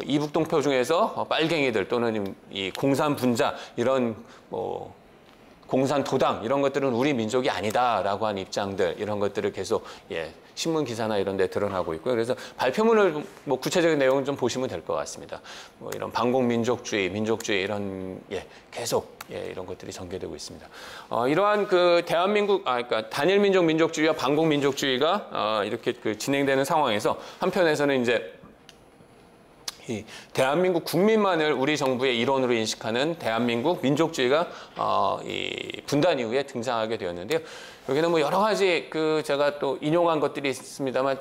이북동포 중에서 빨갱이들 또는 이 공산분자 이런 공산도당 이런 것들은 우리 민족이 아니다라고 하는 입장들 이런 것들을 계속 신문 기사나 이런 데 드러나고 있고요. 그래서 발표문을 구체적인 내용은 좀 보시면 될 것 같습니다. 이런 반공민족주의, 민족주의 이런 계속 이런 것들이 전개되고 있습니다. 이러한 대한민국 그러니까 단일민족 민족주의와 반공민족주의가 이렇게 진행되는 상황에서 한편에서는 이제 이 대한민국 국민만을 우리 정부의 일원으로 인식하는 대한민국 민족주의가 이 분단 이후에 등장하게 되었는데요. 여기는 여러 가지 제가 또 인용한 것들이 있습니다만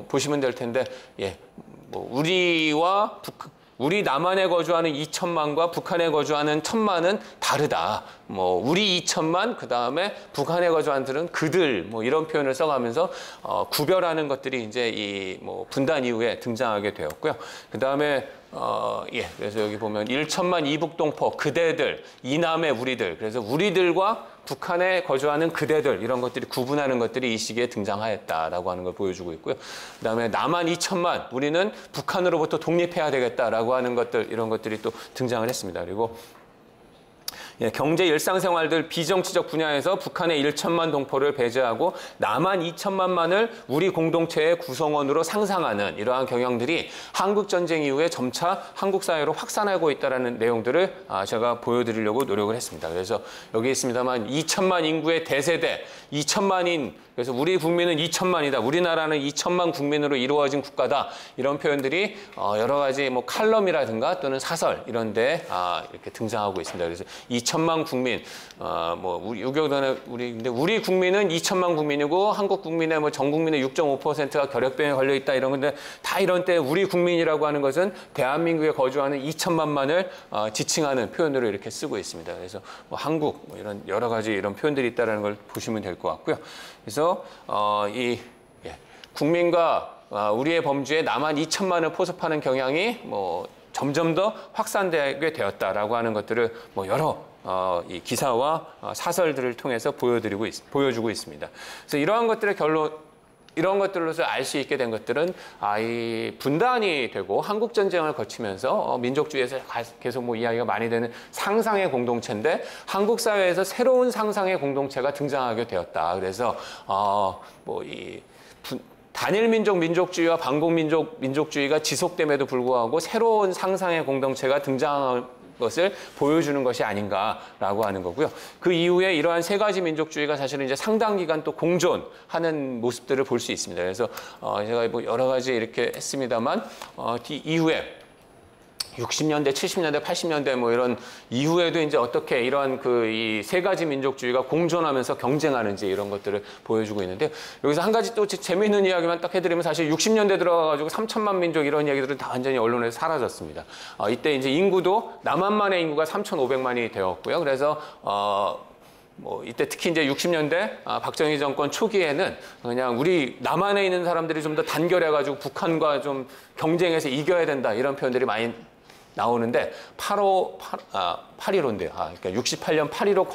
보시면 될 텐데 우리 남한에 거주하는 2천만과 북한에 거주하는 1천만은 다르다. 우리 2천만 그다음에 북한에 거주하는 들은 그들 이런 표현을 써가면서 구별하는 것들이 이제 이 분단 이후에 등장하게 되었고요. 그다음에 그래서 여기 보면 1천만 이북동포 그대들, 이남의 우리들. 그래서 우리들과 북한에 거주하는 그대들 이런 것들이 구분하는 것들이 이 시기에 등장하였다라고 하는 걸 보여주고 있고요. 그다음에 남한 2천만 우리는 북한으로부터 독립해야 되겠다라고 하는 것들 이런 것들이 또 등장을 했습니다. 그리고 경제 일상생활들 비정치적 분야에서 북한의 1천만 동포를 배제하고 남한 2천만만을 우리 공동체의 구성원으로 상상하는 이러한 경향들이 한국전쟁 이후에 점차 한국 사회로 확산하고 있다는 내용들을 제가 보여드리려고 노력을 했습니다. 그래서 여기 있습니다만 2천만 인구의 대세대, 2천만인 그래서 우리 국민은 2천만이다. 우리나라는 2천만 국민으로 이루어진 국가다. 이런 표현들이 여러 가지 뭐 칼럼이라든가 또는 사설 이런 데 이렇게 등장하고 있습니다. 그래서 2천만 국민, 우리 유교단의 근데 우리 국민은 2천만 국민이고 한국 국민의 뭐 전 국민의 6.5%가 결핵병에 걸려 있다 이런 건데 다 이런 때 우리 국민이라고 하는 것은 대한민국에 거주하는 2천만만을 지칭하는 표현으로 이렇게 쓰고 있습니다. 그래서 뭐 한국 뭐 이런 여러 가지 이런 표현들이 있다라는 걸 보시면 될 것 같고요. 그래서 국민과 우리의 범주에 남한 2천만을 포섭하는 경향이 뭐 점점 더 확산되게 되었다라고 하는 것들을 뭐 여러 이 기사와 사설들을 통해서 보여주고 있습니다. 그래서 이러한 것들의 이런 것들로서 알 수 있게 된 것들은 이 분단이 되고 한국 전쟁을 거치면서 민족주의에서 계속 뭐 이야기가 많이 되는 상상의 공동체인데 한국 사회에서 새로운 상상의 공동체가 등장하게 되었다. 그래서 단일 민족주의와 반공 민족주의가 지속됨에도 불구하고 새로운 상상의 공동체가 등장한 것을 보여주는 것이 아닌가라고 하는 거고요. 그 이후에 이러한 세 가지 민족주의가 사실은 이제 상당 기간 또 공존하는 모습들을 볼 수 있습니다. 그래서 제가 뭐 여러 가지 이렇게 했습니다만 이후에 60년대, 70년대, 80년대 뭐 이런 이후에도 이제 어떻게 이러한 이 세 가지 민족주의가 공존하면서 경쟁하는지 이런 것들을 보여주고 있는데 여기서 한 가지 또 재미있는 이야기만 딱 해드리면 사실 60년대 들어가가지고 3천만 민족 이런 이야기들은 다 완전히 언론에서 사라졌습니다. 이때 이제 인구도 남한만의 인구가 3,500만이 되었고요. 그래서 이때 특히 이제 60년대 박정희 정권 초기에는 그냥 우리 남한에 있는 사람들이 좀 더 단결해가지고 북한과 좀 경쟁해서 이겨야 된다 이런 표현들이 많이 나오는데 8.15인데요. 그러니까 68년 8.15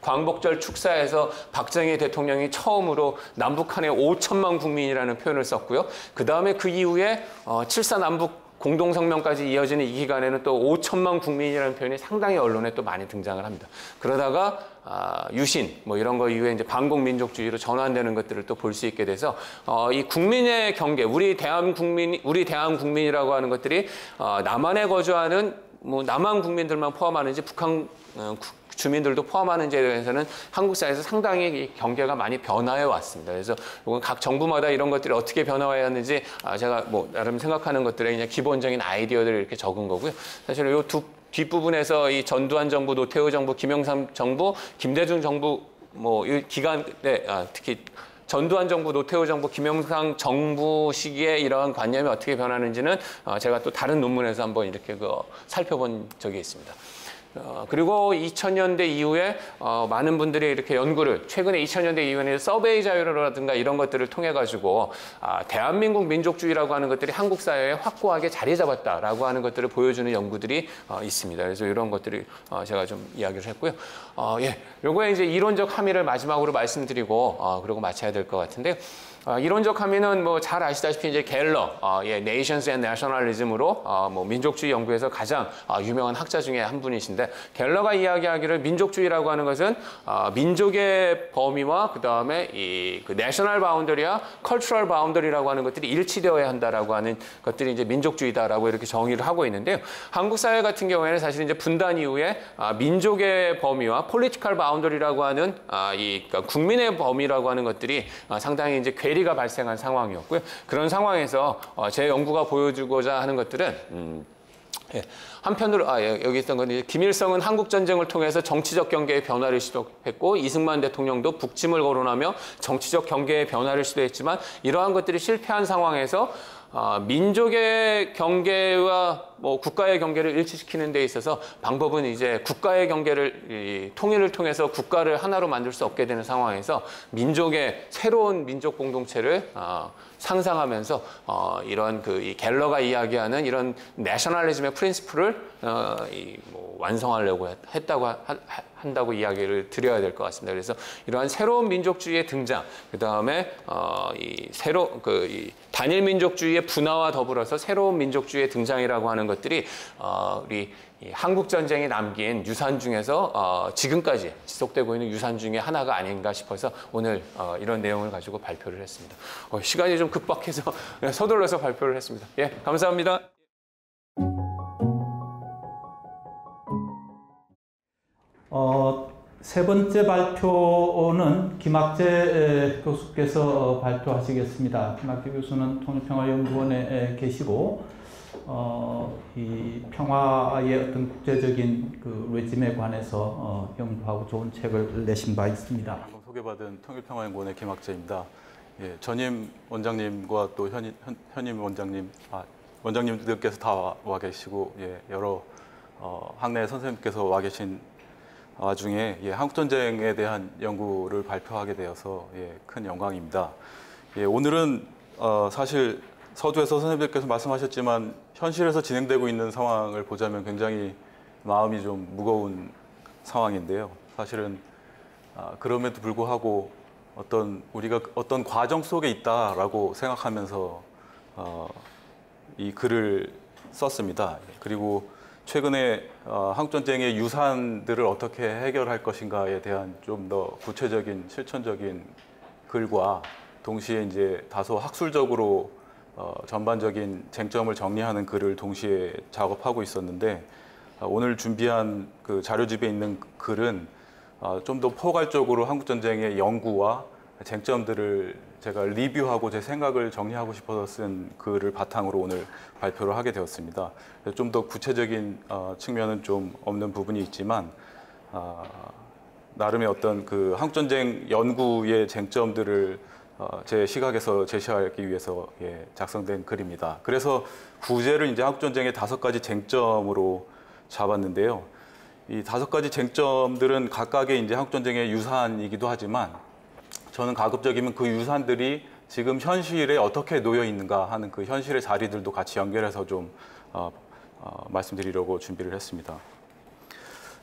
광복절 축사에서 박정희 대통령이 처음으로 남북한의 5천만 국민이라는 표현을 썼고요. 그 다음에 그 이후에 7.4 남북 공동성명까지 이어지는 이 기간에는 또 5천만 국민이라는 표현이 상당히 언론에 또 많이 등장을 합니다. 그러다가 유신 뭐 이런 거 이후에 이제 반공민족주의로 전환되는 것들을 또 볼 수 있게 돼서 이 국민의 경계, 우리 대한 국민이라고 하는 것들이 남한에 거주하는 뭐 남한 국민들만 포함하는지 북한 주민들도 포함하는지에 대해서는 한국 사회에서 상당히 이 경계가 많이 변화해 왔습니다. 그래서 이건 각 정부마다 이런 것들이 어떻게 변화해야 하는지 제가 뭐 나름 생각하는 것들의 그냥 기본적인 아이디어들을 이렇게 적은 거고요. 사실 이 뒷부분에서 이 전두환 정부, 노태우 정부, 김영삼 정부, 김대중 정부 뭐 이 기간 때 특히 전두환 정부, 노태우 정부, 김영삼 정부 시기에 이러한 관념이 어떻게 변하는지는 제가 또 다른 논문에서 한번 이렇게 살펴본 적이 있습니다. 그리고 2000년대 이후에 많은 분들이 이렇게 연구를 최근에 2000년대 이후에는 서베이 자료라든가 이런 것들을 통해 가지고 대한민국 민족주의라고 하는 것들이 한국 사회에 확고하게 자리 잡았다라고 하는 것들을 보여주는 연구들이 있습니다. 그래서 이런 것들이 제가 좀 이야기를 했고요. 요거에 이제 이론적 함의를 마지막으로 말씀드리고 그러고 마쳐야 될 것 같은데. 이론적 함의는 뭐 잘 아시다시피 이제 갤러, Nations and Nationalism으로 뭐 민족주의 연구에서 가장 유명한 학자 중에 한 분이신데 갤러가 이야기하기를 민족주의라고 하는 것은 민족의 범위와 그 다음에 그 내셔널 바운더리와 컬처럴 바운더리라고 하는 것들이 일치되어야 한다라고 하는 것들이 이제 민족주의다라고 이렇게 정의를 하고 있는데요. 한국 사회 같은 경우에는 사실 이제 분단 이후에 민족의 범위와 폴리티컬 바운더리라고 하는 그러니까 국민의 범위라고 하는 것들이 상당히 이제 괴리가 발생한 상황이었고요. 그런 상황에서 제 연구가 보여주고자 하는 것들은 한편으로 여기 있던 건 김일성은 한국 전쟁을 통해서 정치적 경계의 변화를 시도했고 이승만 대통령도 북침을 거론하며 정치적 경계의 변화를 시도했지만 이러한 것들이 실패한 상황에서 민족의 경계와 국가의 경계를 일치시키는 데 있어서 방법은 이제 국가의 경계를 통일을 통해서 국가를 하나로 만들 수 없게 되는 상황에서 민족의 새로운 민족 공동체를 상상하면서 이런 이 갤러가 이야기하는 이런 내셔널리즘의 프린시플을 완성하려고 한다고 이야기를 드려야 될 것 같습니다. 그래서 이러한 새로운 민족주의의 등장, 그 다음에 이 단일 민족주의의 분화와 더불어서 새로운 민족주의의 등장이라고 하는 것들이 우리 한국 전쟁이 남긴 유산 중에서 지금까지 지속되고 있는 유산 중에 하나가 아닌가 싶어서 오늘 이런 내용을 가지고 발표를 했습니다. 시간이 좀 급박해서 서둘러서 발표를 했습니다. 예, 감사합니다. 세 번째 발표는 김학재 교수께서 발표하시겠습니다. 김학재 교수는 통일평화연구원에 계시고 이 평화의 어떤 국제적인 그 레짐에 관해서 연구하고 좋은 책을 내신 바 있습니다. 방금 소개받은 통일평화연구원의 김학재입니다. 예, 전임 원장님과 또 현임 원장님, 원장님들께서 다 와 계시고, 예, 여러 학내 선생님께서 와 계신 와중에 한국전쟁에 대한 연구를 발표하게 되어서 큰 영광입니다. 오늘은 사실 서두에서 선생님들께서 말씀하셨지만 현실에서 진행되고 있는 상황을 보자면 굉장히 마음이 좀 무거운 상황인데요. 사실은 그럼에도 불구하고 우리가 어떤 과정 속에 있다라고 생각하면서 이 글을 썼습니다. 그리고 최근에 한국전쟁의 유산들을 어떻게 해결할 것인가에 대한 좀 더 구체적인 실천적인 글과 동시에 이제 다소 학술적으로 전반적인 쟁점을 정리하는 글을 동시에 작업하고 있었는데 오늘 준비한 그 자료집에 있는 글은 좀 더 포괄적으로 한국전쟁의 연구와 쟁점들을 제가 리뷰하고 제 생각을 정리하고 싶어서 쓴 글을 바탕으로 오늘 발표를 하게 되었습니다. 좀 더 구체적인 측면은 좀 없는 부분이 있지만 나름의 어떤 그 한국전쟁 연구의 쟁점들을 제 시각에서 제시하기 위해서 작성된 글입니다. 그래서 부제를 이제 한국전쟁의 5가지 쟁점으로 잡았는데요. 이 5가지 쟁점들은 각각의 이제 한국전쟁의 유산이기도 하지만 저는 가급적이면 그 유산들이 지금 현실에 어떻게 놓여 있는가 하는 그 현실의 자리들도 같이 연결해서 좀 말씀드리려고 준비를 했습니다.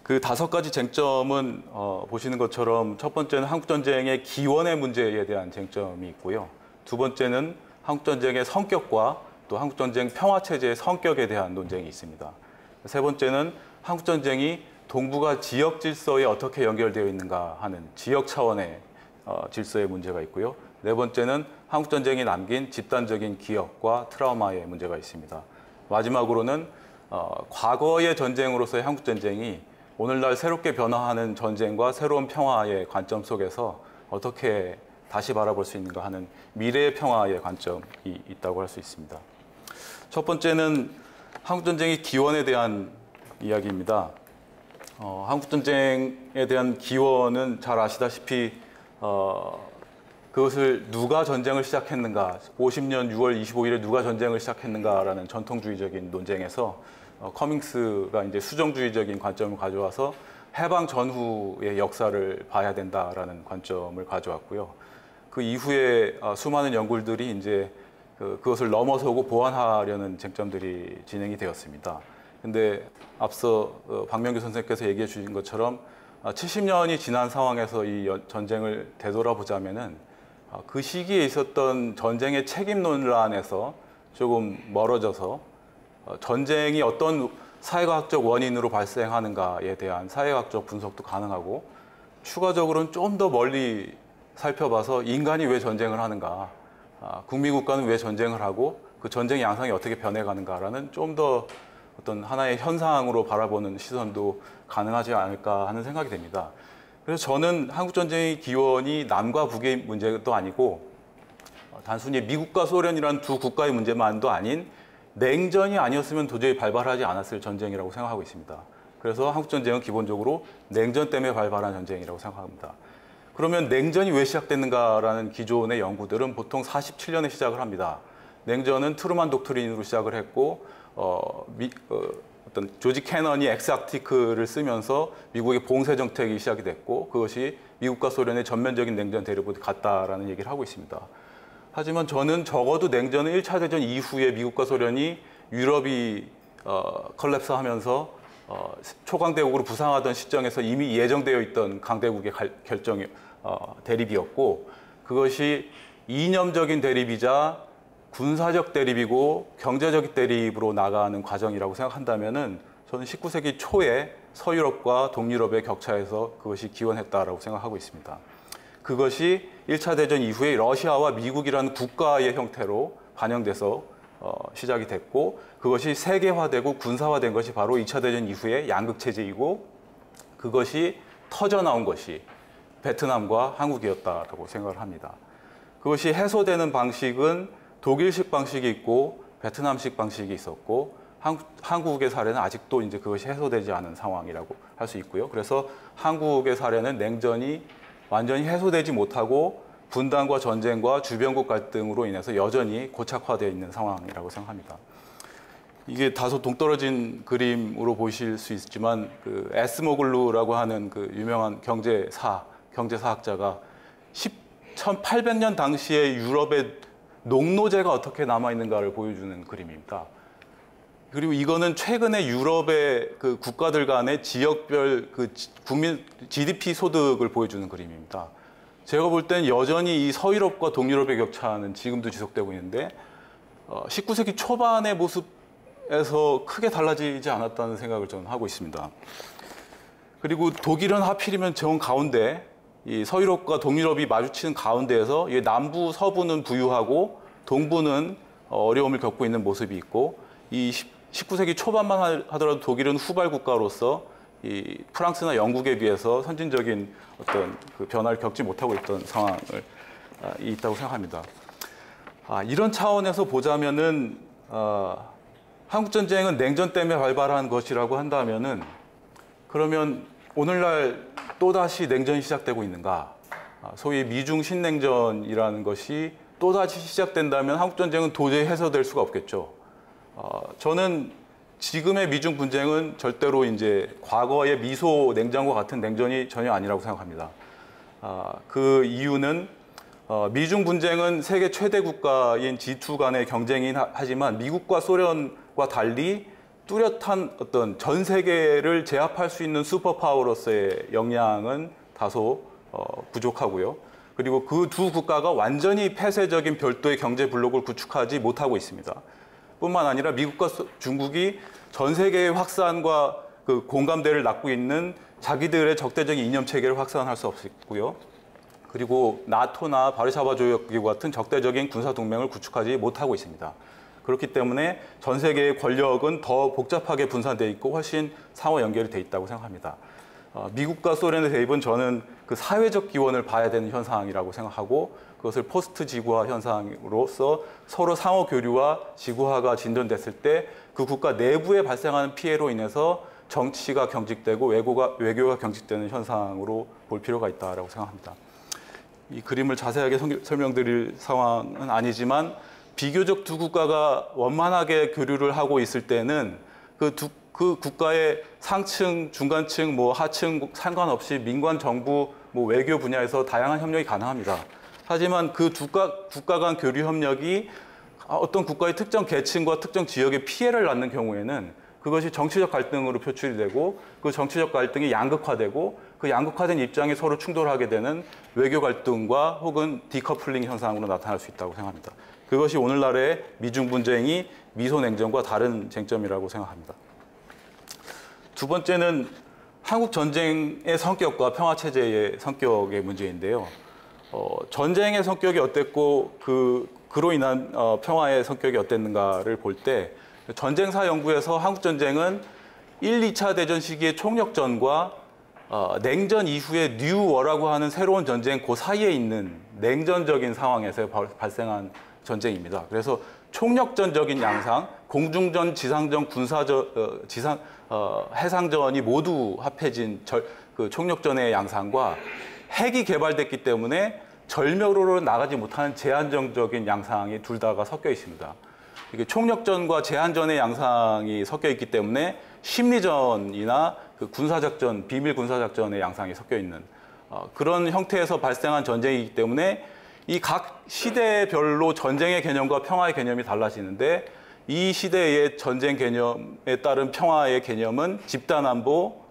그 5가지 쟁점은 보시는 것처럼 첫 번째는 한국전쟁의 기원의 문제에 대한 쟁점이 있고요. 두 번째는 한국전쟁의 성격과 또 한국전쟁 평화체제의 성격에 대한 논쟁이 있습니다. 세 번째는 한국전쟁이 동북아 지역 질서에 어떻게 연결되어 있는가 하는 지역 차원의 질서의 문제가 있고요. 네 번째는 한국전쟁이 남긴 집단적인 기억과 트라우마의 문제가 있습니다. 마지막으로는 과거의 전쟁으로서의 한국전쟁이 오늘날 새롭게 변화하는 전쟁과 새로운 평화의 관점 속에서 어떻게 다시 바라볼 수 있는가 하는 미래의 평화의 관점이 있다고 할 수 있습니다. 첫 번째는 한국전쟁의 기원에 대한 이야기입니다. 한국전쟁에 대한 기원은 잘 아시다시피 그것을 누가 전쟁을 시작했는가, 50년 6월 25일에 누가 전쟁을 시작했는가라는 전통주의적인 논쟁에서 커밍스가 이제 수정주의적인 관점을 가져와서 해방 전후의 역사를 봐야 된다라는 관점을 가져왔고요. 그 이후에 수많은 연구들이 이제 그것을 넘어서고 보완하려는 쟁점들이 진행이 되었습니다. 근데 앞서 박명규 선생님께서 얘기해 주신 것처럼 70년이 지난 상황에서 이 전쟁을 되돌아보자면은 그 시기에 있었던 전쟁의 책임 논란에서 조금 멀어져서 전쟁이 어떤 사회과학적 원인으로 발생하는가에 대한 사회학적 분석도 가능하고 추가적으로는 좀 더 멀리 살펴봐서 인간이 왜 전쟁을 하는가, 국민국가는 왜 전쟁을 하고 그 전쟁 양상이 어떻게 변해가는가라는 좀 더 어떤 하나의 현상으로 바라보는 시선도 가능하지 않을까 하는 생각이 됩니다. 그래서 저는 한국전쟁의 기원이 남과 북의 문제도 아니고 단순히 미국과 소련이라는 두 국가의 문제만도 아닌 냉전이 아니었으면 도저히 발발하지 않았을 전쟁이라고 생각하고 있습니다. 그래서 한국전쟁은 기본적으로 냉전 때문에 발발한 전쟁이라고 생각합니다. 그러면 냉전이 왜 시작됐는가라는 기존의 연구들은 보통 47년에 시작을 합니다. 냉전은 트루만 독트린으로 시작을 했고 어떤 조지 캐넌이 엑스아티크를 쓰면서 미국의 봉쇄 정책이 시작이 됐고 그것이 미국과 소련의 전면적인 냉전 대립으로 갔다라는 얘기를 하고 있습니다. 하지만 저는 적어도 냉전은 1차 대전 이후에 미국과 소련이 유럽이 컬랩스하면서 초강대국으로 부상하던 시점에서 이미 예정되어 있던 강대국의 대립이었고 그것이 이념적인 대립이자 군사적 대립이고 경제적 대립으로 나가는 과정이라고 생각한다면은 저는 19세기 초에 서유럽과 동유럽의 격차에서 그것이 기원했다라고 생각하고 있습니다. 그것이 1차 대전 이후에 러시아와 미국이라는 국가의 형태로 반영돼서 시작이 됐고 그것이 세계화되고 군사화된 것이 바로 2차 대전 이후의 양극체제이고 그것이 터져나온 것이 베트남과 한국이었다라고 생각을 합니다. 그것이 해소되는 방식은 독일식 방식이 있고 베트남식 방식이 있었고 한국의 사례는 아직도 이제 그것이 해소되지 않은 상황이라고 할 수 있고요. 그래서 한국의 사례는 냉전이 완전히 해소되지 못하고 분단과 전쟁과 주변국 갈등으로 인해서 여전히 고착화되어 있는 상황이라고 생각합니다. 이게 다소 동떨어진 그림으로 보실 수 있지만 그 에스모글루라고 하는 그 유명한 경제사학자가 1800년 당시에 유럽의 농노제가 어떻게 남아있는가를 보여주는 그림입니다. 그리고 이거는 최근에 유럽의 그 국가들 간의 지역별 그 국민 GDP 소득을 보여주는 그림입니다. 제가 볼 땐 여전히 이 서유럽과 동유럽의 격차는 지금도 지속되고 있는데 19세기 초반의 모습에서 크게 달라지지 않았다는 생각을 저는 하고 있습니다. 그리고 독일은 하필이면 정 가운데 이 서유럽과 동유럽이 마주치는 가운데에서 남부, 서부는 부유하고 동부는 어려움을 겪고 있는 모습이 있고 이 19세기 초반만 하더라도 독일은 후발 국가로서 이 프랑스나 영국에 비해서 선진적인 어떤 그 변화를 겪지 못하고 있던 상황을 있다고 생각합니다. 이런 차원에서 보자면은 한국 전쟁은 냉전 때문에 발발한 것이라고 한다면은 그러면 오늘날 또다시 냉전이 시작되고 있는가? 소위 미중 신냉전이라는 것이 또다시 시작된다면 한국 전쟁은 도저히 해소될 수가 없겠죠. 저는 지금의 미중 분쟁은 절대로 이제 과거의 미소 냉전과 같은 냉전이 전혀 아니라고 생각합니다. 그 이유는 미중 분쟁은 세계 최대 국가인 G2 간의 경쟁이긴 하지만 미국과 소련과 달리 뚜렷한 어떤 전 세계를 제압할 수 있는 슈퍼파워로서의 역량은 다소 부족하고요. 그리고 그 두 국가가 완전히 폐쇄적인 별도의 경제 블록을 구축하지 못하고 있습니다. 뿐만 아니라 미국과 중국이 전 세계의 확산과 그 공감대를 낳고 있는 자기들의 적대적인 이념 체계를 확산할 수 없고요. 그리고 나토나 바르샤바 조약기구 같은 적대적인 군사 동맹을 구축하지 못하고 있습니다. 그렇기 때문에 전 세계의 권력은 더 복잡하게 분산되어 있고 훨씬 상호 연결이 돼 있다고 생각합니다. 미국과 소련의 대립은 저는 그 사회적 기원을 봐야 되는 현상이라고 생각하고 그것을 포스트 지구화 현상으로서 서로 상호 교류와 지구화가 진전됐을 때 그 국가 내부에 발생하는 피해로 인해서 정치가 경직되고 외교가 경직되는 현상으로 볼 필요가 있다고 생각합니다. 이 그림을 자세하게 설명드릴 상황은 아니지만 비교적 두 국가가 원만하게 교류를 하고 있을 때는 그 국가의 상층, 중간층, 하층 상관없이 민관, 정부, 외교 분야에서 다양한 협력이 가능합니다. 하지만 그 국가 간 교류 협력이 어떤 국가의 특정 계층과 특정 지역에 피해를 낳는 경우에는 그것이 정치적 갈등으로 표출이 되고 그 정치적 갈등이 양극화되고 그 양극화된 입장이 서로 충돌하게 되는 외교 갈등과 혹은 디커플링 현상으로 나타날 수 있다고 생각합니다. 그것이 오늘날의 미중 분쟁이 미소 냉전과 다른 쟁점이라고 생각합니다. 두 번째는 한국 전쟁의 성격과 평화 체제의 성격의 문제인데요. 전쟁의 성격이 어땠고 그로 인한 평화의 성격이 어땠는가를 볼 때 전쟁사 연구에서 한국 전쟁은 1, 2차 대전 시기의 총력전과 냉전 이후의 뉴워라고 하는 새로운 전쟁 그 사이에 있는 냉전적인 상황에서 발생한 전쟁입니다. 그래서 총력전적인 양상, 공중전, 지상전, 군사전, 해상전이 모두 합해진 그 총력전의 양상과 핵이 개발됐기 때문에 절묘로는 나가지 못하는 제한적인 양상이 둘 다가 섞여 있습니다. 이게 총력전과 제한전의 양상이 섞여 있기 때문에 심리전이나 그 군사작전, 비밀 군사작전의 양상이 섞여 있는 그런 형태에서 발생한 전쟁이기 때문에 이 각 시대별로 전쟁의 개념과 평화의 개념이 달라지는데 이 시대의 전쟁 개념에 따른 평화의 개념은 집단안보,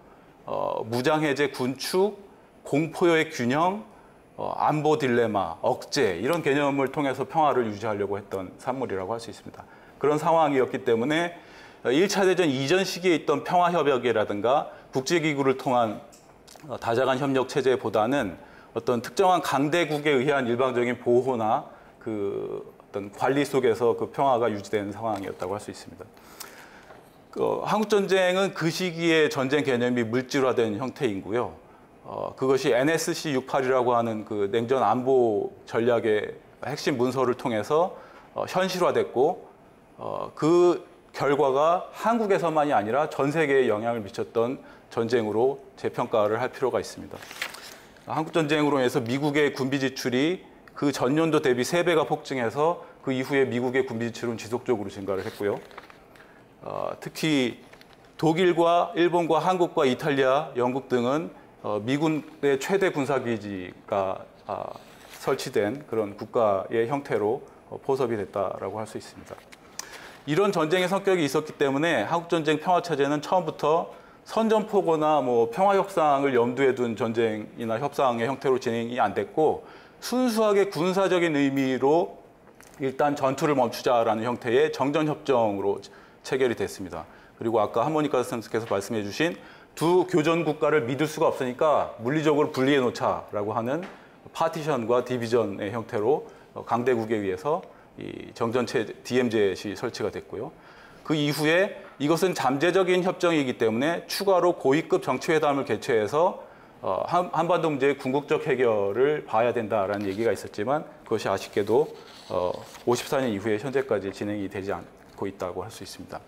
무장해제, 군축, 공포의 균형, 안보 딜레마, 억제 이런 개념을 통해서 평화를 유지하려고 했던 산물이라고 할 수 있습니다. 그런 상황이었기 때문에 1차 대전 이전 시기에 있던 평화협약이라든가 국제기구를 통한 다자간 협력 체제보다는 어떤 특정한 강대국에 의한 일방적인 보호나 그 어떤 관리 속에서 그 평화가 유지되는 상황이었다고 할 수 있습니다. 한국전쟁은 그 시기에 전쟁 개념이 물질화된 형태이고요. 그것이 NSC-68이라고 하는 그 냉전 안보 전략의 핵심 문서를 통해서 현실화됐고 그 결과가 한국에서만이 아니라 전 세계에 영향을 미쳤던 전쟁으로 재평가를 할 필요가 있습니다. 한국전쟁으로 인해서 미국의 군비 지출이 그 전년도 대비 3배가 폭증해서 그 이후에 미국의 군비 지출은 지속적으로 증가를 했고요. 특히 독일과 일본과 한국과 이탈리아, 영국 등은 미군의 최대 군사기지가 설치된 그런 국가의 형태로 포섭이 됐다라고 할 수 있습니다. 이런 전쟁의 성격이 있었기 때문에 한국전쟁 평화체제는 처음부터 선전포고나 평화협상을 염두에 둔 전쟁이나 협상의 형태로 진행이 안 됐고 순수하게 군사적인 의미로 일단 전투를 멈추자라는 형태의 정전협정으로 체결이 됐습니다. 그리고 아까 하모니카 선생님께서 말씀해 주신 두 교전 국가를 믿을 수가 없으니까 물리적으로 분리해 놓자라고 하는 파티션과 디비전의 형태로 강대국에 의해서 이 정전체 DMZ이 설치가 됐고요. 그 이후에 이것은 잠재적인 협정이기 때문에 추가로 고위급 정치회담을 개최해서 한반도 문제의 궁극적 해결을 봐야 된다라는 얘기가 있었지만 그것이 아쉽게도 54년 이후에 현재까지 진행이 되지 않고 있다고 할 수 있습니다.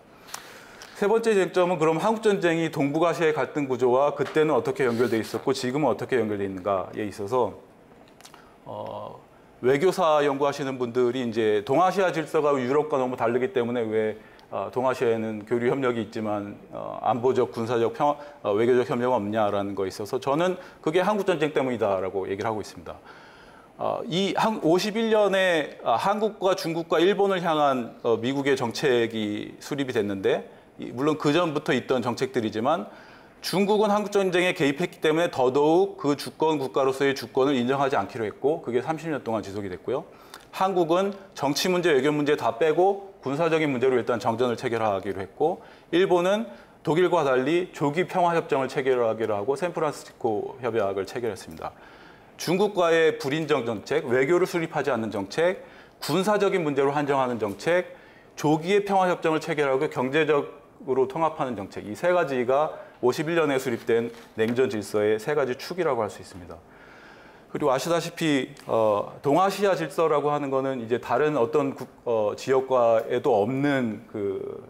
세 번째 쟁점은 그럼 한국전쟁이 동북아시아의 갈등 구조와 그때는 어떻게 연결되어 있었고 지금은 어떻게 연결되어 있는가에 있어서 외교사 연구하시는 분들이 이제 동아시아 질서가 유럽과 너무 다르기 때문에 왜 동아시아에는 교류 협력이 있지만 안보적, 군사적, 외교적 협력은 없냐라는 거에 있어서 저는 그게 한국전쟁 때문이다라고 얘기를 하고 있습니다. 이 51년에 한국과 중국과 일본을 향한 미국의 정책이 수립이 됐는데 물론 그 전부터 있던 정책들이지만 중국은 한국전쟁에 개입했기 때문에 더더욱 그 주권 국가로서의 주권을 인정하지 않기로 했고 그게 30년 동안 지속이 됐고요. 한국은 정치 문제, 외교 문제 다 빼고 군사적인 문제로 일단 정전을 체결하기로 했고 일본은 독일과 달리 조기 평화협정을 체결하기로 하고 샌프란시스코 협약을 체결했습니다. 중국과의 불인정 정책, 외교를 수립하지 않는 정책, 군사적인 문제로 한정하는 정책, 조기의 평화협정을 체결하고 경제적으로 통합하는 정책 이 세 가지가 51년에 수립된 냉전 질서의 세 가지 축이라고 할 수 있습니다. 그리고 아시다시피 동아시아 질서라고 하는 거는 이제 다른 어떤 지역과에도 없는 그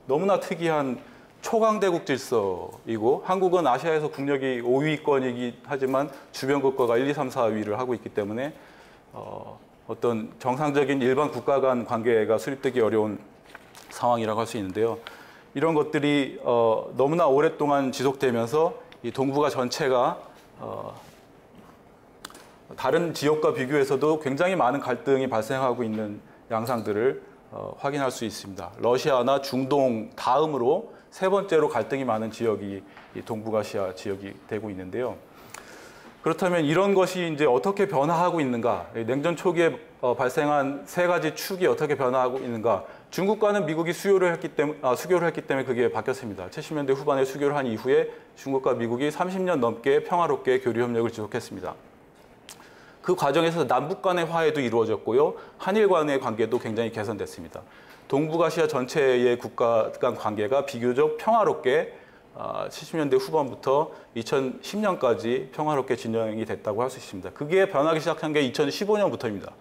너무나 특이한 초강대국 질서이고 한국은 아시아에서 국력이 5위권이긴 하지만 주변 국가가 1, 2, 3, 4위를 하고 있기 때문에 어떤 정상적인 일반 국가 간 관계가 수립되기 어려운 상황이라고 할 수 있는데요. 이런 것들이 너무나 오랫동안 지속되면서 이 동북아 전체가 다른 지역과 비교해서도 굉장히 많은 갈등이 발생하고 있는 양상들을 확인할 수 있습니다. 러시아나 중동 다음으로 세 번째로 갈등이 많은 지역이 이 동북아시아 지역이 되고 있는데요. 그렇다면 이런 것이 이제 어떻게 변화하고 있는가? 냉전 초기에 발생한 세 가지 축이 어떻게 변화하고 있는가? 중국과는 미국이 수교를 했기 때문에 그게 바뀌었습니다. 70년대 후반에 수교를 한 이후에 중국과 미국이 30년 넘게 평화롭게 교류 협력을 지속했습니다. 그 과정에서 남북 간의 화해도 이루어졌고요. 한일 간의 관계도 굉장히 개선됐습니다. 동북아시아 전체의 국가 간 관계가 비교적 평화롭게 70년대 후반부터 2010년까지 평화롭게 진행이 됐다고 할 수 있습니다. 그게 변하기 시작한 게 2015년부터입니다.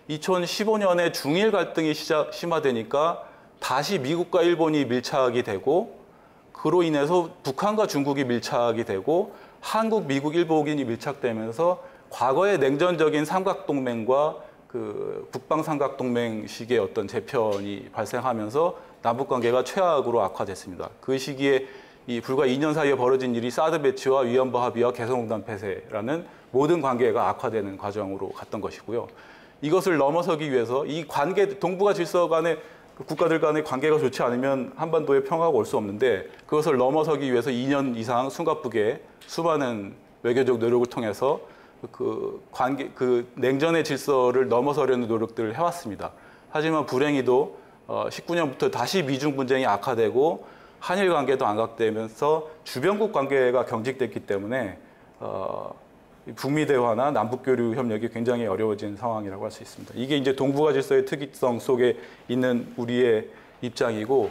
2015년에 중일 갈등이 심화되니까 다시 미국과 일본이 밀착이 되고 그로 인해서 북한과 중국이 밀착이 되고 한국, 미국, 일본이 밀착되면서 과거의 냉전적인 삼각동맹과 그 북방 삼각동맹식의 어떤 재편이 발생하면서 남북 관계가 최악으로 악화됐습니다. 그 시기에 이 불과 2년 사이에 벌어진 일이 사드 배치와 위안부 합의와 개성공단 폐쇄라는 모든 관계가 악화되는 과정으로 갔던 것이고요. 이것을 넘어서기 위해서 이 관계, 동북아 질서 간의 국가들 간의 관계가 좋지 않으면 한반도에 평화가 올 수 없는데 그것을 넘어서기 위해서 2년 이상 숨가쁘게 수많은 외교적 노력을 통해서 그 냉전의 질서를 넘어서려는 노력들을 해왔습니다. 하지만 불행히도 19년부터 다시 미중 분쟁이 악화되고 한일 관계도 안각되면서 주변국 관계가 경직됐기 때문에 북미 대화나 남북 교류 협력이 굉장히 어려워진 상황이라고 할 수 있습니다. 이게 이제 동북아 질서의 특이성 속에 있는 우리의 입장이고,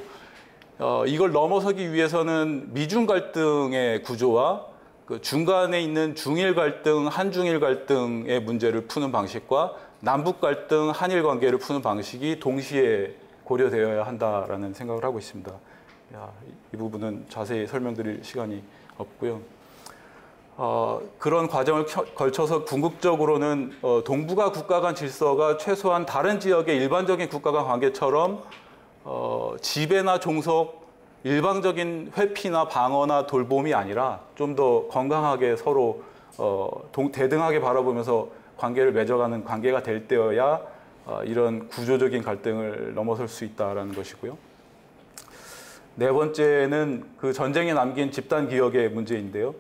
이걸 넘어서기 위해서는 미중 갈등의 구조와 그 중간에 있는 중일 갈등, 한중일 갈등의 문제를 푸는 방식과 남북 갈등, 한일 관계를 푸는 방식이 동시에 고려되어야 한다라는 생각을 하고 있습니다. 이 부분은 자세히 설명드릴 시간이 없고요. 그런 과정을 걸쳐서 궁극적으로는 동북아 국가 간 질서가 최소한 다른 지역의 일반적인 국가 간 관계처럼 지배나 종속, 일방적인 회피나 방어나 돌봄이 아니라 좀 더 건강하게 서로 대등하게 바라보면서 관계를 맺어가는 관계가 될 때여야 이런 구조적인 갈등을 넘어설 수 있다는 것이고요. 네 번째는 그 전쟁에 남긴 집단 기억의 문제인데요.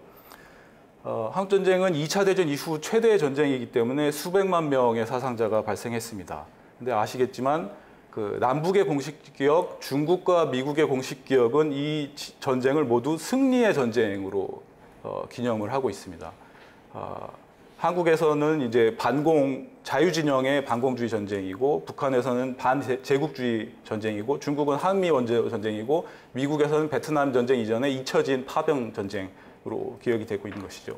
한국전쟁은 2차 대전 이후 최대의 전쟁이기 때문에 수백만 명의 사상자가 발생했습니다. 근데 아시겠지만 그 남북의 공식 기억, 중국과 미국의 공식 기억은 이 전쟁을 모두 승리의 전쟁으로 기념을 하고 있습니다. 한국에서는 이제 반공 자유진영의 반공주의 전쟁이고, 북한에서는 반제국주의 전쟁이고, 중국은 한미 원조 전쟁이고, 미국에서는 베트남 전쟁 이전에 잊혀진 파병 전쟁으로 기억이 되고 있는 것이죠.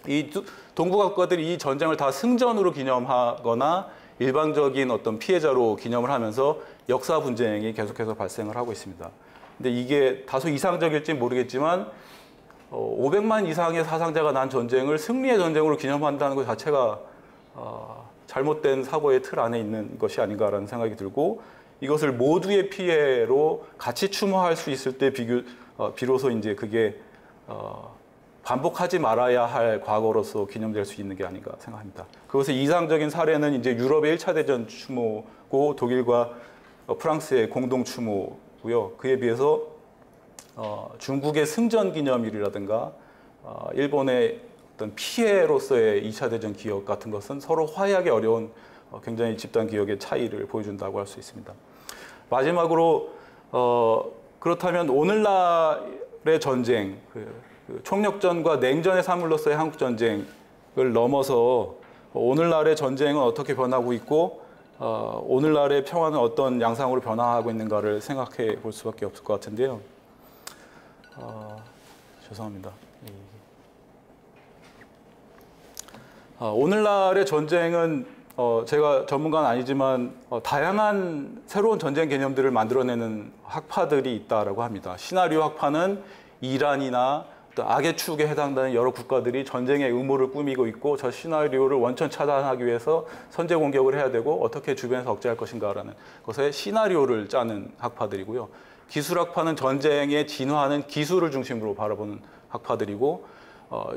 이 동북아 국가들이 이 전쟁을 다 승전으로 기념하거나 일방적인 어떤 피해자로 기념을 하면서 역사 분쟁이 계속해서 발생을 하고 있습니다. 근데 이게 다소 이상적일지 모르겠지만 500만 이상의 사상자가 난 전쟁을 승리의 전쟁으로 기념한다는 것 자체가 잘못된 사고의 틀 안에 있는 것이 아닌가라는 생각이 들고, 이것을 모두의 피해로 같이 추모할 수 있을 때 비로소 이제 그게 반복하지 말아야 할 과거로서 기념될 수 있는 게 아닌가 생각합니다. 그것의 이상적인 사례는 이제 유럽의 1차 대전 추모고 독일과 프랑스의 공동 추모고요. 그에 비해서 중국의 승전 기념일이라든가 일본의 어떤 피해로서의 2차 대전 기억 같은 것은 서로 화해하기 어려운 굉장히 집단 기억의 차이를 보여준다고 할 수 있습니다. 마지막으로 그렇다면 오늘날의 전쟁, 총력전과 냉전의 산물로서의 한국전쟁을 넘어서 오늘날의 전쟁은 어떻게 변하고 있고 오늘날의 평화는 어떤 양상으로 변화하고 있는가를 생각해 볼 수밖에 없을 것 같은데요. 죄송합니다. 오늘날의 전쟁은 제가 전문가는 아니지만 다양한 새로운 전쟁 개념들을 만들어내는 학파들이 있다라고 합니다. 시나리오 학파는 이란이나 어떤 악의 축에 해당되는 여러 국가들이 전쟁의 음모를 꾸미고 있고, 저 시나리오를 원천 차단하기 위해서 선제 공격을 해야 되고 어떻게 주변에서 억제할 것인가라는 것에 시나리오를 짜는 학파들이고요. 기술학파는 전쟁의 진화하는 기술을 중심으로 바라보는 학파들이고,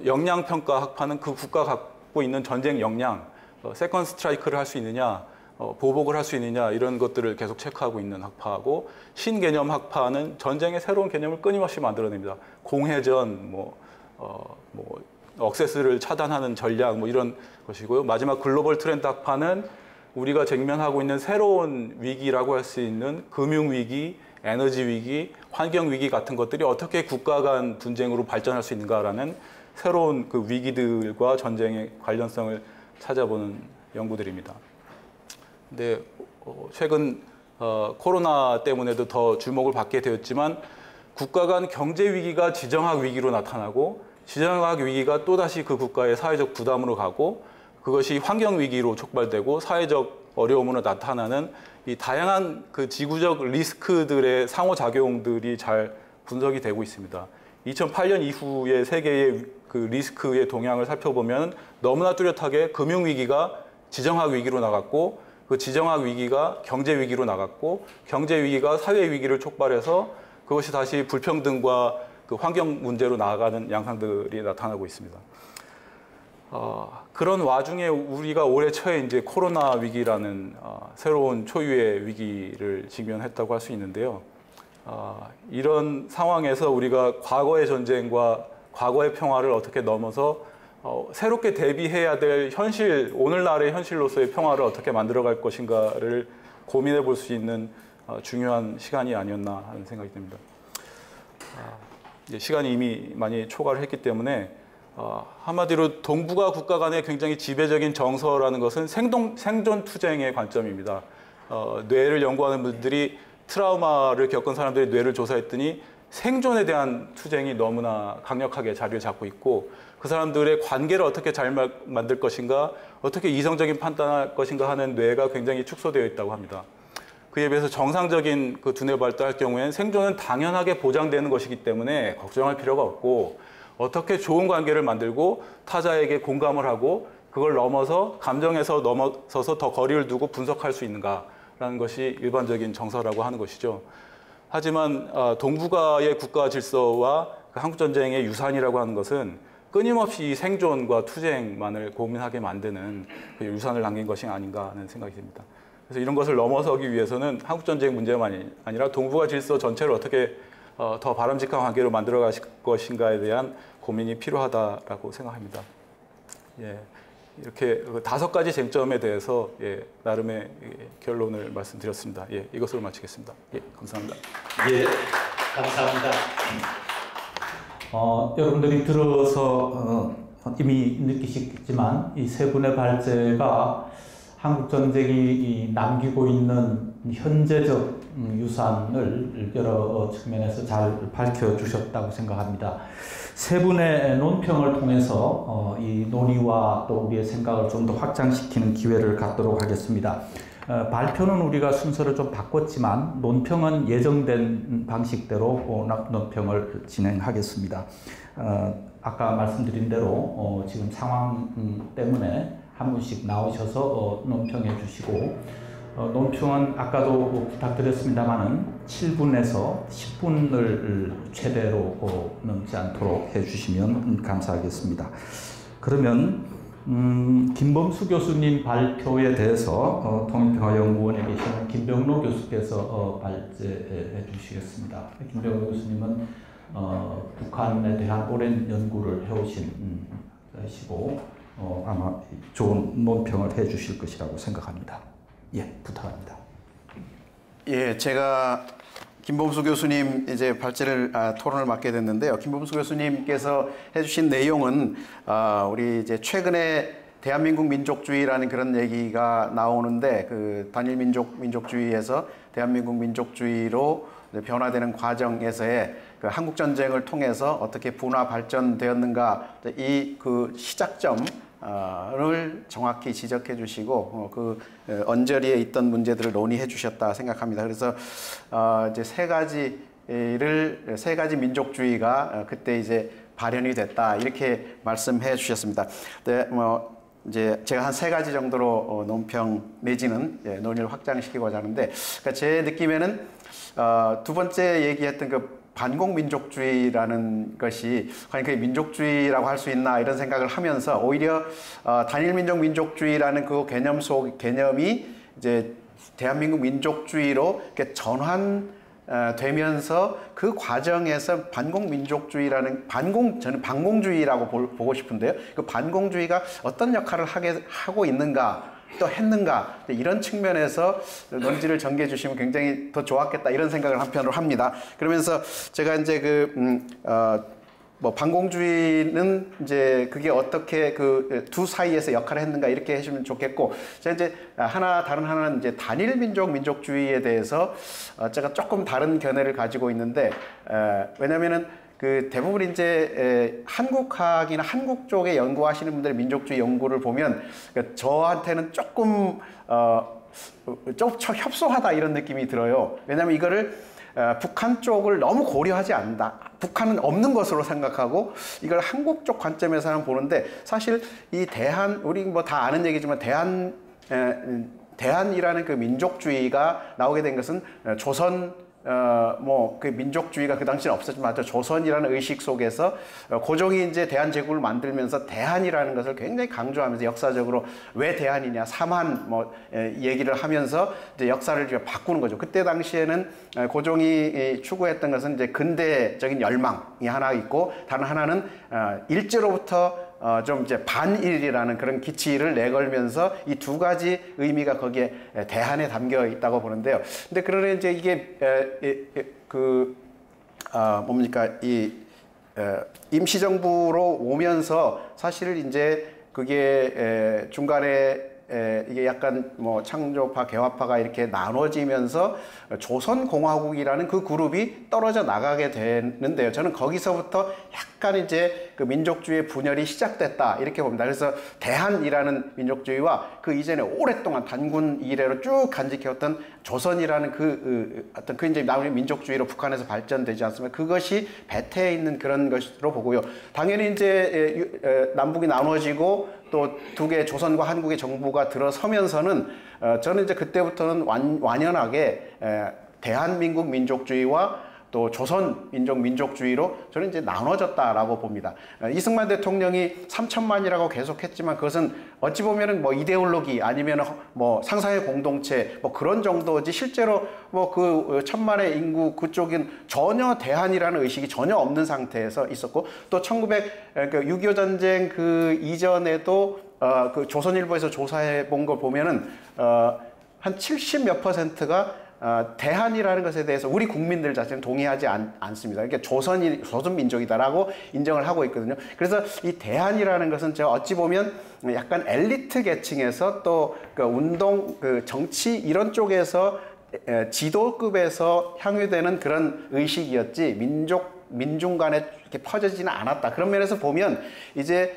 역량평가 학파는 그 국가가 갖고 있는 전쟁 역량, 세컨드 스트라이크를 할 수 있느냐, 보복을 할 수 있느냐, 이런 것들을 계속 체크하고 있는 학파고, 신개념 학파는 전쟁의 새로운 개념을 끊임없이 만들어냅니다. 공해전, 억세스를 차단하는 전략, 이런 것이고요. 마지막 글로벌 트렌드 학파는 우리가 직면하고 있는 새로운 위기라고 할 수 있는 금융위기, 에너지 위기, 환경 위기 같은 것들이 어떻게 국가 간 분쟁으로 발전할 수 있는가라는 새로운 그 위기들과 전쟁의 관련성을 찾아보는 연구들입니다. 근데 최근 코로나 때문에도 더 주목을 받게 되었지만, 국가 간 경제 위기가 지정학 위기로 나타나고, 지정학 위기가 또다시 그 국가의 사회적 부담으로 가고, 그것이 환경 위기로 촉발되고 사회적 어려움으로 나타나는 이 다양한 그 지구적 리스크들의 상호작용들이 잘 분석이 되고 있습니다. 2008년 이후의 세계의 그 리스크의 동향을 살펴보면 너무나 뚜렷하게 금융위기가 지정학 위기로 나갔고 그 지정학 위기가 경제 위기로 나갔고 경제 위기가 사회 위기를 촉발해서 그것이 다시 불평등과 그 환경 문제로 나아가는 양상들이 나타나고 있습니다. 그런 와중에 우리가 올해 초에 이제 코로나 위기라는 새로운 초유의 위기를 직면했다고 할 수 있는데요. 이런 상황에서 우리가 과거의 전쟁과 과거의 평화를 어떻게 넘어서 새롭게 대비해야 될 현실, 오늘날의 현실로서의 평화를 어떻게 만들어갈 것인가를 고민해 볼 수 있는 중요한 시간이 아니었나 하는 생각이 듭니다. 시간이 이미 많이 초과를 했기 때문에 한마디로 동북아 국가 간의 굉장히 지배적인 정서라는 것은 생존 투쟁의 관점입니다. 뇌를 연구하는 분들이 트라우마를 겪은 사람들의 뇌를 조사했더니 생존에 대한 투쟁이 너무나 강력하게 자리를 잡고 있고 그 사람들의 관계를 어떻게 잘 만들 것인가, 어떻게 이성적인 판단할 것인가 하는 뇌가 굉장히 축소되어 있다고 합니다. 그에 비해서 정상적인 그 두뇌 발달할 경우에는 생존은 당연하게 보장되는 것이기 때문에 걱정할 필요가 없고 어떻게 좋은 관계를 만들고 타자에게 공감을 하고 그걸 넘어서 감정에서 넘어서서 더 거리를 두고 분석할 수 있는가라는 것이 일반적인 정서라고 하는 것이죠. 하지만 동북아의 국가 질서와 한국전쟁의 유산이라고 하는 것은 끊임없이 생존과 투쟁만을 고민하게 만드는 그 유산을 남긴 것이 아닌가 하는 생각이 듭니다. 그래서 이런 것을 넘어서기 위해서는 한국전쟁 문제만 아니라 동북아 질서 전체를 어떻게 더 바람직한 관계로 만들어갈 것인가에 대한 고민이 필요하다라고 생각합니다. 예, 이렇게 5가지 쟁점에 대해서 나름의 결론을 말씀드렸습니다. 예, 이것으로 마치겠습니다. 예, 감사합니다. 예, 감사합니다. 여러분들이 들어서 이미 느끼시겠지만 이 세 분의 발제가 한국전쟁이 남기고 있는 현재적 유산을 여러 측면에서 잘 밝혀주셨다고 생각합니다. 세 분의 논평을 통해서 이 논의와 또 우리의 생각을 좀 더 확장시키는 기회를 갖도록 하겠습니다. 발표는 우리가 순서를 좀 바꿨지만 논평은 예정된 방식대로 논평을 진행하겠습니다. 아까 말씀드린 대로 지금 상황 때문에 한 분씩 나오셔서 논평해 주시고 논평은 아까도 부탁드렸습니다마는 7분에서 10분을 최대로 넘지 않도록 해주시면 감사하겠습니다. 그러면 김범수 교수님 발표에 대해서 통일평화연구원에 계시는 김병로 교수께서 발제해 주시겠습니다. 김병로 교수님은 북한에 대한 오랜 연구를 해오신 시고 아마 좋은 논평을 해 주실 것이라고 생각합니다. 예, 부탁합니다. 예, 제가 김범수 교수님 이제 발제를 토론을 맡게 됐는데요. 김범수 교수님께서 해주신 내용은 우리 이제 최근에 대한민국 민족주의라는 그런 얘기가 나오는데 그 단일 민족주의에서 대한민국 민족주의로 변화되는 과정에서의 그 한국 전쟁을 통해서 어떻게 분화 발전되었는가 이 그 시작점 를 정확히 지적해 주시고 그 언저리에 있던 문제들을 논의해 주셨다 생각합니다. 그래서 이제 세 가지 민족주의가 그때 이제 발현이 됐다 이렇게 말씀해 주셨습니다. 네, 이제 제가 한 3가지 정도로 논평 내지는 논의를 확장시키고자 하는데 그러니까 제 느낌에는 두 번째 얘기했던 그 반공민족주의라는 것이 과연 그게 민족주의라고 할 수 있나 이런 생각을 하면서 오히려 단일민족 민족주의라는 그 개념이 이제 대한민국 민족주의로 이렇게 전환되면서 그 과정에서 반공민족주의라는 저는 반공주의라고 보고 싶은데요. 그 반공주의가 어떤 역할을 하고 있는가 또 했는가 이런 측면에서 논지를 전개해 주시면 굉장히 더 좋았겠다 이런 생각을 한편으로 합니다. 그러면서 제가 이제 반공주의는 이제 그게 어떻게 그 두 사이에서 역할을 했는가 이렇게 해주면 좋겠고 제가 이제 다른 하나는 이제 단일 민족주의에 대해서 제가 조금 다른 견해를 가지고 있는데 왜냐면은 그 대부분 이제 한국학이나 한국 쪽에 연구하시는 분들의 민족주의 연구를 보면 저한테는 조금 협소하다 이런 느낌이 들어요. 왜냐하면 이거를 북한 쪽을 너무 고려하지 않는다. 북한은 없는 것으로 생각하고 이걸 한국 쪽 관점에서는 보는데 사실 이 우리 뭐 다 아는 얘기지만 대한이라는 그 민족주의가 나오게 된 것은 그 민족주의가 그 당시는 없었지만 조선이라는 의식 속에서 고종이 이제 대한 제국을 만들면서 대한이라는 것을 굉장히 강조하면서 역사적으로 왜 대한이냐, 삼한 얘기를 하면서 이제 역사를 좀 바꾸는 거죠. 그때 당시에는 고종이 추구했던 것은 이제 근대적인 열망이 하나 있고 다른 하나는 일제로부터 좀 이제 반일이라는 그런 기치를 내걸면서 이 두 가지 의미가 거기에 대한에 담겨 있다고 보는데요. 근데 그러나 이제 이게 임시정부로 오면서 사실 이제 그게 중간에 이게 약간 뭐 창조파, 개화파가 이렇게 나눠지면서 조선공화국이라는 그 그룹이 떨어져 나가게 되는데요. 저는 거기서부터 약간 이제 그 민족주의의 분열이 시작됐다 이렇게 봅니다. 그래서 대한이라는 민족주의와 그 이전에 오랫동안 단군 이래로 쭉 간직해왔던 조선이라는 어떤 이제 나머지 민족주의로 북한에서 발전되지 않습니까? 그것이 배태에 있는 그런 것으로 보고요. 당연히 이제 남북이 나눠지고 또 두 개의 조선과 한국의 정부가 들어서면서는 저는 이제 그때부터는 완연하게 대한민국 민족주의와 또 조선 민족주의로 저는 이제 나눠졌다라고 봅니다. 이승만 대통령이 3천만이라고 계속했지만 그것은 어찌 보면은 뭐 이데올로기 아니면 뭐 상상의 공동체 뭐 그런 정도지 실제로 뭐 그 1,000만의 인구 그쪽은 전혀 대한이라는 의식이 전혀 없는 상태에서 있었고 또 6.25 전쟁 그 이전에도 그 조선일보에서 조사해 본 걸 보면은 한 70몇 %가 대한이라는 것에 대해서 우리 국민들 자체는 동의하지 않습니다. 그러니까 조선 민족이다라고 인정을 하고 있거든요. 그래서 이 대한이라는 것은 제가 어찌 보면 약간 엘리트 계층에서 또 그 운동, 그 정치 이런 쪽에서 지도급에서 향유되는 그런 의식이었지 민중 간에 이렇게 퍼지지는 않았다. 그런 면에서 보면 이제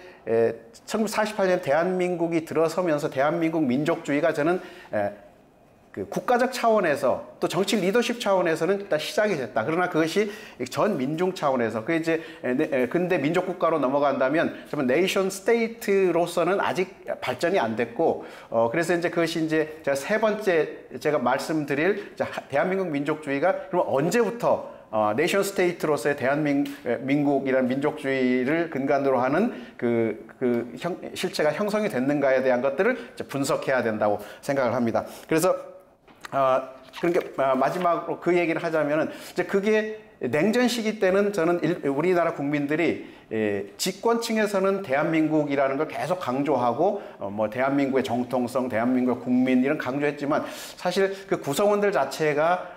1948년 대한민국이 들어서면서 대한민국 민족주의가 저는 그 국가적 차원에서 또 정치 리더십 차원에서는 일단 시작이 됐다. 그러나 그것이 전 민중 차원에서 그 이제 근대 민족 국가로 넘어간다면 정말 네이션 스테이트로서는 아직 발전이 안 됐고 그래서 이제 그것이 이제 제가 세 번째 제가 말씀드릴 대한민국 민족주의가 그럼 언제부터 네이션 스테이트로서의 대한민국이라는 민족주의를 근간으로 하는 실체가 형성이 됐는가에 대한 것들을 분석해야 된다고 생각을 합니다. 그래서 그러니까 마지막으로 그 얘기를 하자면은 이제 그게 냉전 시기 때는 저는 우리나라 국민들이 집권층에서는 대한민국이라는 걸 계속 강조하고 뭐 대한민국의 정통성, 대한민국의 국민 이런 강조했지만 사실 그 구성원들 자체가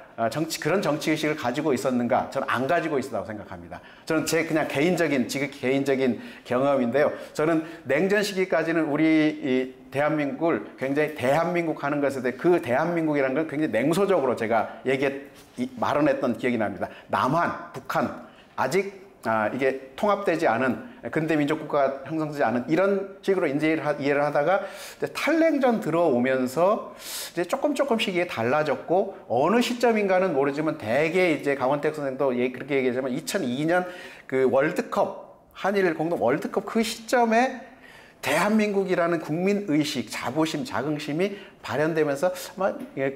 그런 정치의식을 가지고 있었는가? 저는 안 가지고 있었다고 생각합니다. 저는 제 그냥 개인적인 경험인데요. 저는 냉전 시기까지는 우리 대한민국을 굉장히 대한민국 하는 것에 대해 그 대한민국이라는 건 굉장히 냉소적으로 제가 말언했던 기억이 납니다. 남한, 북한, 아직 이게 통합되지 않은 근대 민족국가가 형성되지 않은 이런 식으로 이제 이해를 하다가 탈냉전 들어오면서 이제 조금씩 이게 달라졌고 어느 시점인가는 모르지만 대개 이제 강원택 선생도 그렇게 얘기하지만 2002년 그 월드컵 한일 공동 월드컵 그 시점에 대한민국이라는 국민의식, 자부심, 자긍심이 발현되면서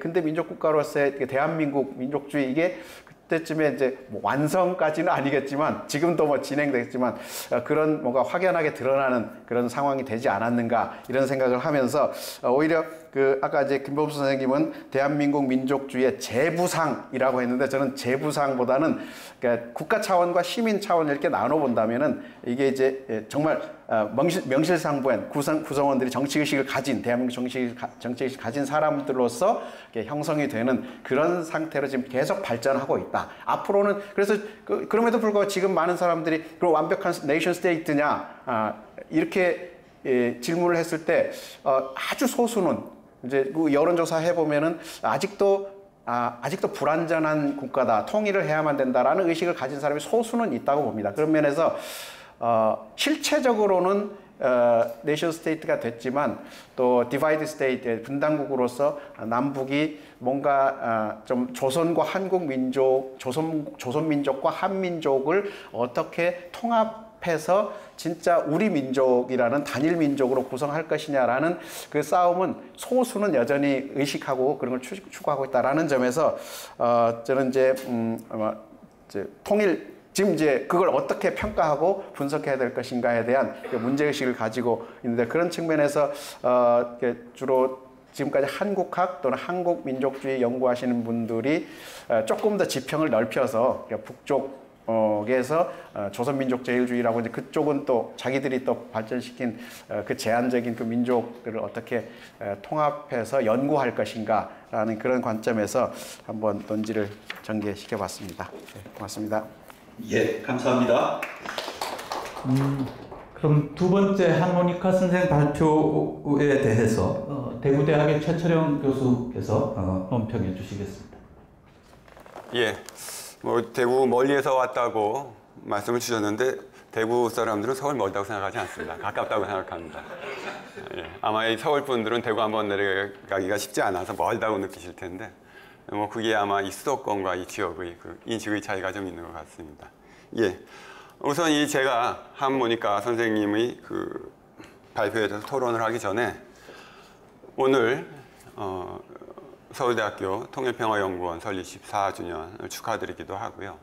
근대 민족국가로서의 대한민국 민족주의 이게 그때쯤에 이제 뭐 완성까지는 아니겠지만 지금도 뭐 진행되겠지만 그런 뭔가 확연하게 드러나는 그런 상황이 되지 않았는가 이런 생각을 하면서 오히려 그 아까 이제 김범수 선생님은 대한민국 민족주의의 재부상이라고 했는데 저는 재부상보다는 그러니까 국가 차원과 시민 차원 이렇게 나눠 본다면은 이게 이제 정말 명실상부한 구성원들이 정치의식을 가진 대한민국 정치의식을 가진 사람들로서 형성이 되는 그런 상태로 지금 계속 발전하고 있다. 앞으로는 그래서 그럼에도 불구하고 지금 많은 사람들이 그럼 완벽한 네이션 스테이트냐 이렇게 질문을 했을 때 아주 소수는 이제 여론조사 해보면은 아직도 불완전한 국가다, 통일을 해야만 된다라는 의식을 가진 사람이 소수는 있다고 봅니다. 그런 면에서 실체적으로는 내션 스테이트가 됐지만 또 디바이드 스테이트 분단국으로서 남북이 뭔가 좀 조선과 한국 민족, 조선 민족과 한민족을 어떻게 통합해서 진짜 우리 민족이라는 단일 민족으로 구성할 것이냐라는 그 싸움은 소수는 여전히 의식하고 그런 걸 추구하고 있다라는 점에서 저는 이제 통일 지금 이제 그걸 어떻게 평가하고 분석해야 될 것인가에 대한 문제의식을 가지고 있는데 그런 측면에서 주로 지금까지 한국학 또는 한국민족주의 연구하시는 분들이 조금 더 지평을 넓혀서 북쪽에서 조선민족제일주의라고 이제 그쪽은 또 자기들이 또 발전시킨 그 제한적인 그 민족들을 어떻게 통합해서 연구할 것인가라는 그런 관점에서 한번 논지를 전개시켜 봤습니다. 네, 고맙습니다. 예, 감사합니다. 그럼 두 번째 하모니카 선생 발표에 대해서 대구대학의 최철영 교수께서 논평해 주시겠습니다. 예, 뭐 대구 멀리에서 왔다고 말씀을 주셨는데 대구 사람들은 서울 멀다고 생각하지 않습니다. 가깝다고 생각합니다. 예, 아마 이 서울 분들은 대구 한번 내려가기가 쉽지 않아서 멀다고 느끼실 텐데 뭐 그게 아마 이 수도권과 이 지역의 그 인식의 차이가 좀 있는 것 같습니다. 예, 우선 이 제가 하모니카 선생님의 그 발표에 대해서 토론을 하기 전에 오늘 서울대학교 통일평화연구원 설립 14주년을 축하드리기도 하고요.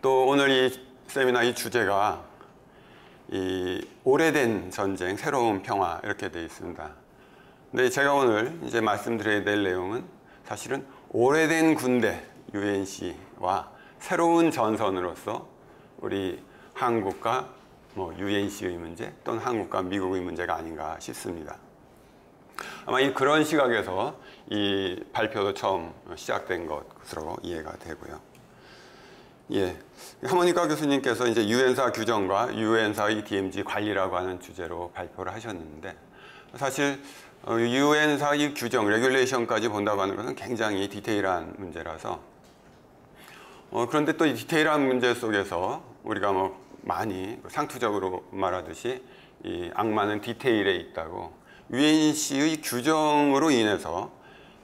또 오늘 이 세미나 이 주제가 이 오래된 전쟁, 새로운 평화 이렇게 되어 있습니다. 근데 제가 오늘 이제 말씀드려야 될 내용은 사실은 오래된 군대 UNC와 새로운 전선으로서 우리 한국과 뭐 UNC의 문제 또는 한국과 미국의 문제가 아닌가 싶습니다. 아마 그런 시각에서 이 발표도 처음 시작된 것으로 이해가 되고요. 예, 하모니카 교수님께서 이제 유엔사 규정과 유엔사의 DMZ 관리라고 하는 주제로 발표를 하셨는데 사실 유엔사 이 규정, 레귤레이션까지 본다고 하는 것은 굉장히 디테일한 문제라서 그런데 또 이 디테일한 문제 속에서 우리가 뭐 많이 상투적으로 말하듯이 이 악마는 디테일에 있다고 UNC의 규정으로 인해서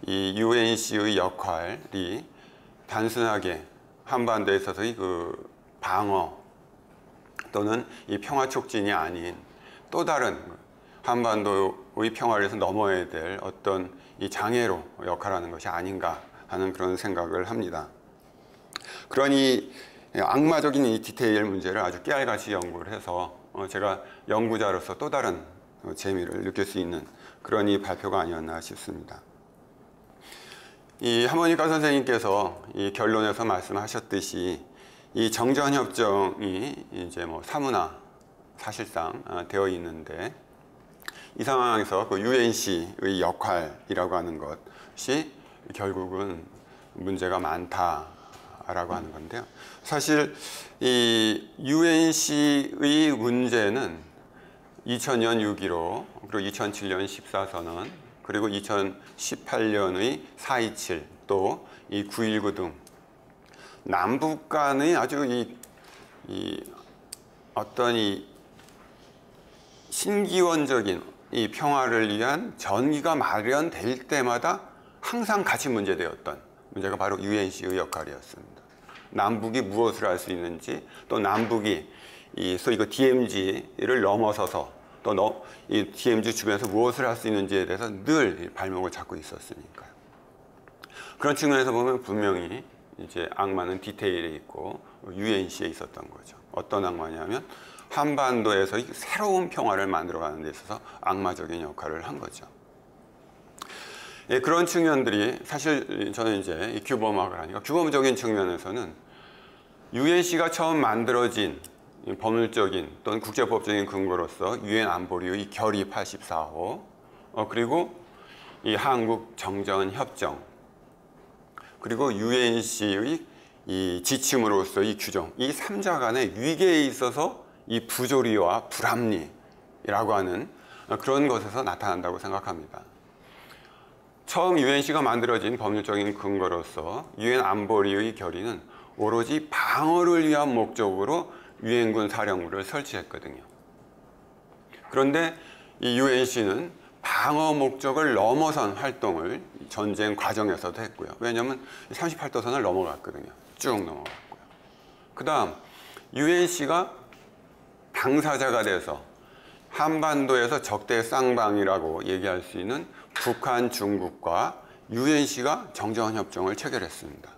이 UNC의 역할이 단순하게 한반도에 있어서의 그 방어 또는 이 평화 촉진이 아닌 또 다른 한반도의 평화를 위해서 넘어야 될 어떤 이 장애로 역할하는 것이 아닌가 하는 그런 생각을 합니다. 그러니 악마적인 이 디테일 문제를 아주 깨알같이 연구를 해서 제가 연구자로서 또 다른 재미를 느낄 수 있는 그런 이 발표가 아니었나 싶습니다. 이 하모니카 선생님께서 이 결론에서 말씀하셨듯이 이 정전협정이 이제 뭐 사무나 사실상 되어 있는데 이 상황에서 그 UNC의 역할이라고 하는 것이 결국은 문제가 많다라고 하는 건데요. 사실 이 UNC의 문제는 2000년 6.15 그리고 2007년 14선언 그리고 2018년의 4.27 또 이 9.19 등 남북 간의 아주 어떤 이 신기원적인 이 평화를 위한 전기가 마련될 때마다 항상 같이 문제되었던 문제가 바로 UNC의 역할이었습니다. 남북이 무엇을 할 수 있는지 또 남북이 이 소위 그 DMZ를 넘어서서 또 이 DMZ 주변에서 무엇을 할 수 있는지에 대해서 늘 발목을 잡고 있었으니까요. 그런 측면에서 보면 분명히 이제 악마는 디테일에 있고 UNC에 있었던 거죠. 어떤 악마냐면 한반도에서 새로운 평화를 만들어가는 데 있어서 악마적인 역할을 한 거죠. 예, 그런 측면들이 사실 저는 이제 이 규범학을 하니까 규범적인 측면에서는 UNC가 처음 만들어진 법률적인 또는 국제법적인 근거로서 유엔 안보리의 결의 84호 그리고 이 한국 정전 협정 그리고 UNC의 이 지침으로서의 규정 이 3자 간의 위계에 있어서 이 부조리와 불합리라고 하는 그런 것에서 나타난다고 생각합니다. 처음 UNC가 만들어진 법률적인 근거로서 유엔 안보리의 결의는 오로지 방어를 위한 목적으로 유엔군 사령부를 설치했거든요. 그런데 이 UNC는 방어 목적을 넘어선 활동을 전쟁 과정에서도 했고요. 왜냐하면 38도선을 넘어갔거든요. 쭉 넘어갔고요. 그 다음 UNC가 당사자가 돼서 한반도에서 적대 쌍방이라고 얘기할 수 있는 북한, 중국과 UNC가 정전협정을 체결했습니다.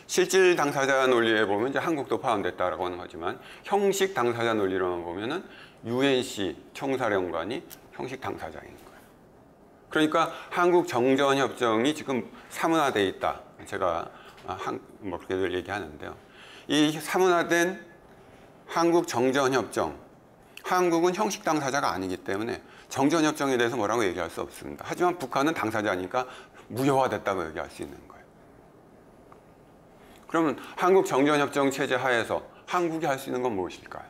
실질 당사자 논리에 보면 이제 한국도 포함됐다라고 하는 거지만 형식 당사자 논리로만 보면은 UNC 총사령관이 형식 당사자인 거예요. 그러니까 한국 정전협정이 지금 사문화되어 있다. 제가 뭐 그렇게들 얘기하는데요. 이 사문화된 한국 정전협정, 한국은 형식 당사자가 아니기 때문에 정전협정에 대해서 뭐라고 얘기할 수 없습니다. 하지만 북한은 당사자니까 무효화됐다고 얘기할 수 있는 거예요. 그러면 한국 정전협정 체제 하에서 한국이 할 수 있는 건 무엇일까요?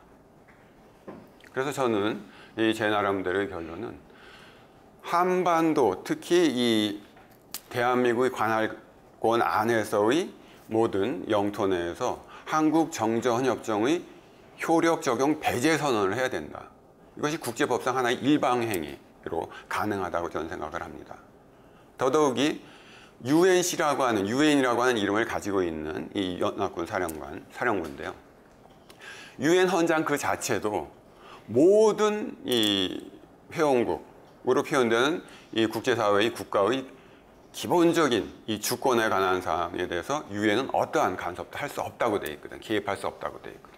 그래서 저는 제 나름대로의 결론은 한반도, 특히 이 대한민국의 관할권 안에서의 모든 영토 내에서 한국 정전협정의 효력 적용 배제 선언을 해야 된다. 이것이 국제법상 하나의 일방행위로 가능하다고 저는 생각을 합니다. 더더욱이 UNC라고 하는, UN이라고 하는 이름을 가지고 있는 이 연합군 사령부인데요. UN 헌장 그 자체도 모든 이 회원국으로 표현되는 이 국제사회의 국가의 기본적인 이 주권에 관한 사항에 대해서 유엔은 어떠한 간섭도 할 수 없다고 돼 있거든. 개입할 수 없다고 돼 있거든.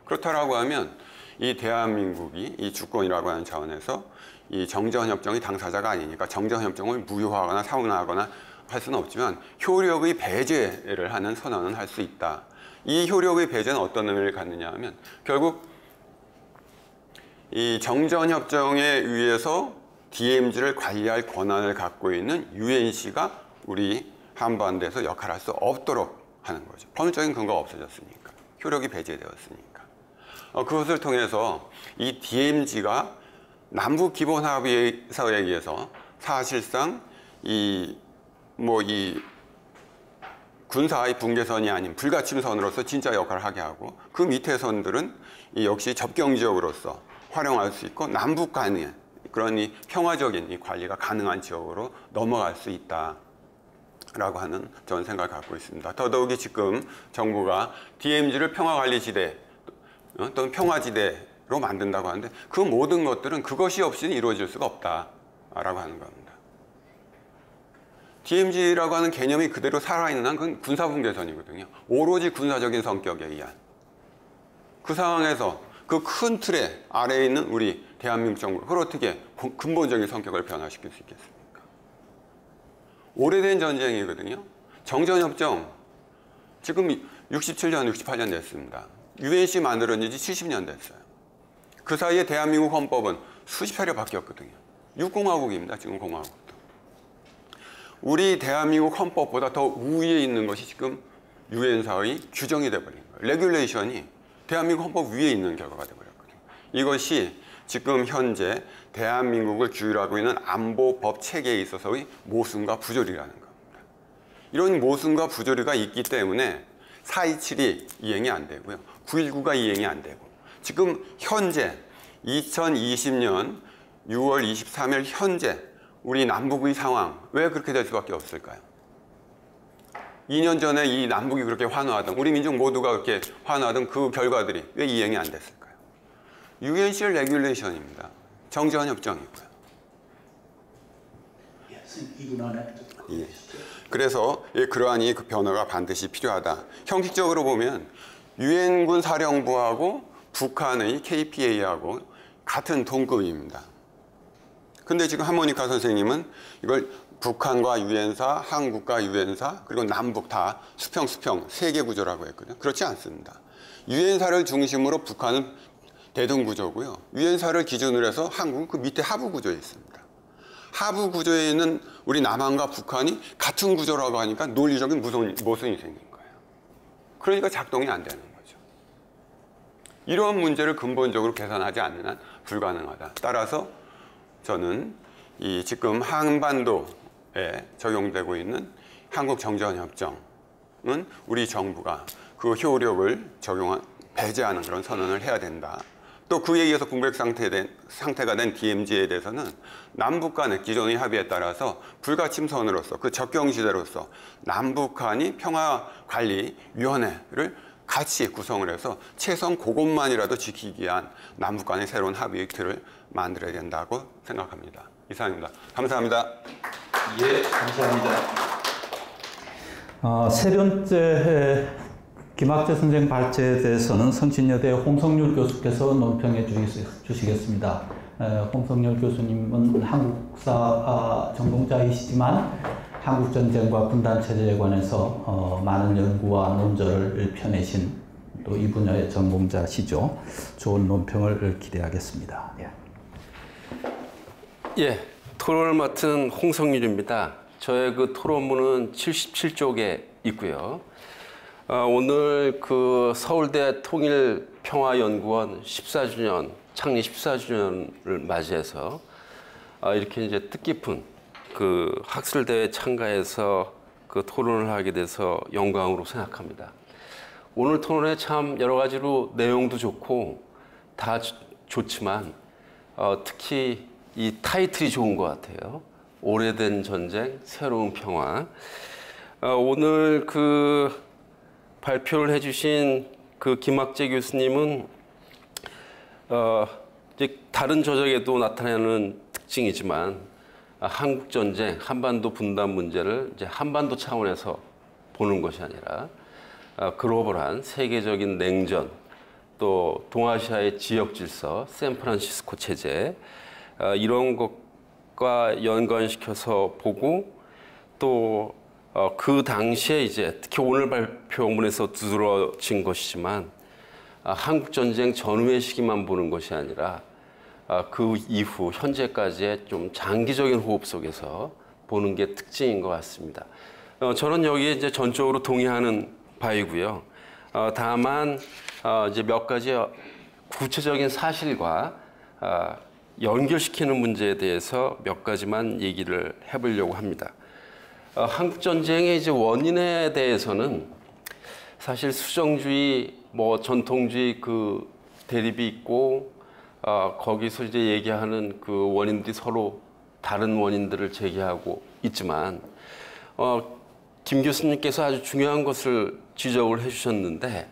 그렇다라고 하면 이 대한민국이 이 주권이라고 하는 차원에서 이 정전협정의 당사자가 아니니까 정전협정을 무효화하거나 사문화하거나 할 수는 없지만 효력의 배제를 하는 선언은 할 수 있다. 이 효력의 배제는 어떤 의미를 갖느냐 하면 결국 이 정전협정에 의해서 DMZ를 관리할 권한을 갖고 있는 UNC가 우리 한반도에서 역할을 할 수 없도록 하는 거죠. 법률적인 근거가 없어졌으니까. 효력이 배제되었으니까. 그것을 통해서 이 DMZ가 남북 기본 합의서에 의해서 사실상 이 군사의 붕괴선이 아닌 불가침선으로서 진짜 역할을 하게 하고 그 밑에 선들은 이 역시 접경지역으로서 활용할 수 있고 남북 간의 그런 이 평화적인 이 관리가 가능한 지역으로 넘어갈 수 있다라고 하는 저는 생각을 갖고 있습니다. 더더욱이 지금 정부가 DMZ를 평화관리지대 또는 평화지대로 만든다고 하는데 그 모든 것들은 그것이 없이는 이루어질 수가 없다라고 하는 겁니다. DMZ라고 하는 개념이 그대로 살아있는 한 그건 군사분계선이거든요. 오로지 군사적인 성격에 의한. 그 상황에서 그 큰 틀에 아래에 있는 우리 대한민국 정부를 그걸 어떻게 근본적인 성격을 변화시킬 수 있겠습니까? 오래된 전쟁이거든요. 정전협정 지금 67년, 68년 됐습니다. UNC 만들어진 지 70년 됐어요. 그 사이에 대한민국 헌법은 수십 차례 바뀌었거든요. 6공화국입니다. 지금 공화국도. 우리 대한민국 헌법보다 더 우위에 있는 것이 지금 유엔사의 규정이 돼버린 거예요. 레귤레이션이 대한민국 헌법 위에 있는 결과가 돼버렸거든요. 이것이 지금 현재 대한민국을 규율하고 있는 안보법 체계에 있어서의 모순과 부조리라는 겁니다. 이런 모순과 부조리가 있기 때문에 4.27이 이행이 안 되고요. 9.19가 이행이 안 되고 지금 현재 2020년 6월 23일 현재 우리 남북의 상황 왜 그렇게 될 수밖에 없을까요? 2년 전에 이 남북이 그렇게 환호하던 우리 민족 모두가 그렇게 환호하던 그 결과들이 왜 이행이 안 됐을까요? UNC 레귤레이션입니다. 정전협정이고요. 예. 그래서 그러한 그 변화가 반드시 필요하다. 형식적으로 보면 유엔군 사령부하고 북한의 KPA하고 같은 동급입니다. 근데 지금 하모니카 선생님은 이걸 북한과 유엔사, 한국과 유엔사, 그리고 남북 다 수평 세계 구조라고 했거든요. 그렇지 않습니다. 유엔사를 중심으로 북한은 대등 구조고요. 유엔사를 기준으로 해서 한국은 그 밑에 하부 구조에 있습니다. 하부 구조에 있는 우리 남한과 북한이 같은 구조라고 하니까 논리적인 모순이 생긴 거예요. 그러니까 작동이 안 되는 거죠. 이런 문제를 근본적으로 개선하지 않는 한 불가능하다. 따라서 저는 이 지금 한반도에 적용되고 있는 한국정전협정은 우리 정부가 그 효력을 배제하는 그런 선언을 해야 된다. 또 그에 의해서 궁극 상태가 된 DMZ에 대해서는 남북 간의 기존의 합의에 따라서 불가침선으로서 그 적경지대로서 남북한이 평화관리위원회를 같이 구성을 해서 최소한 그것만이라도 지키기 위한 남북 간의 새로운 합의의 틀을 만들어야 된다고 생각합니다. 이상입니다. 감사합니다. 예, 감사합니다. 세 번째 김학재 선생 발제에 대해서는 성신여대 홍성률 교수께서 논평해 주시겠습니다. 홍성률 교수님은 한국사 전공자이시지만 한국전쟁과 분단체제에 관해서 많은 연구와 논절을 펴내신 또 이 분야의 전공자시죠. 좋은 논평을 기대하겠습니다. 예, 토론을 맡은 홍성률입니다. 저의 그 토론문은 77쪽에 있고요. 오늘 그 서울대 통일평화연구원 14주년, 창립 14주년을 맞이해서 이렇게 이제 뜻깊은 그 학술대회 참가해서 그 토론을 하게 돼서 영광으로 생각합니다. 오늘 토론에 참 여러 가지로 내용도 좋고 다 좋지만 특히 이 타이틀이 좋은 것 같아요. 오래된 전쟁, 새로운 평화. 오늘 그 발표를 해주신 그 김학재 교수님은 이제 다른 저작에도 나타나는 특징이지만 한국 전쟁, 한반도 분단 문제를 이제 한반도 차원에서 보는 것이 아니라 글로벌한 세계적인 냉전, 또 동아시아의 지역 질서, 샌프란시스코 체제 이런 것과 연관시켜서 보고 또 그 당시에 이제 특히 오늘 발표문에서 두드러진 것이지만 한국 전쟁 전후의 시기만 보는 것이 아니라 그 이후 현재까지의 좀 장기적인 호흡 속에서 보는 게 특징인 것 같습니다. 저는 여기에 이제 전적으로 동의하는 바이고요. 다만 이제 몇 가지 구체적인 사실과 연결시키는 문제에 대해서 몇 가지만 얘기를 해보려고 합니다. 한국 전쟁의 이제 원인에 대해서는 사실 수정주의, 뭐 전통주의 그 대립이 있고 거기서 이제 얘기하는 그 원인들이 서로 다른 원인들을 제기하고 있지만 김 교수님께서 아주 중요한 것을 지적을 해주셨는데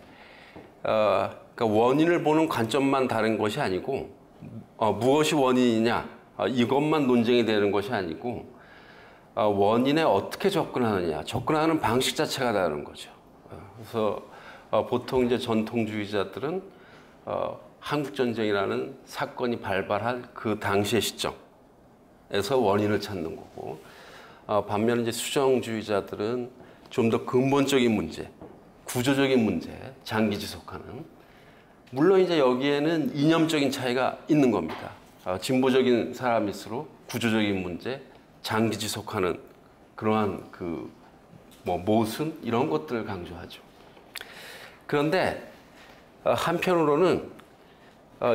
그러니까 원인을 보는 관점만 다른 것이 아니고 무엇이 원인이냐 이것만 논쟁이 되는 것이 아니고 원인에 어떻게 접근하느냐 접근하는 방식 자체가 다른 거죠. 그래서 보통 이제 전통주의자들은 한국 전쟁이라는 사건이 발발할 그 당시의 시점에서 원인을 찾는 거고 반면에 이제 수정주의자들은 좀 더 근본적인 문제, 구조적인 문제, 장기 지속하는 물론 이제 여기에는 이념적인 차이가 있는 겁니다. 진보적인 사람일수록 구조적인 문제, 장기 지속하는 그러한 그 뭐 모순 이런 것들을 강조하죠. 그런데 한편으로는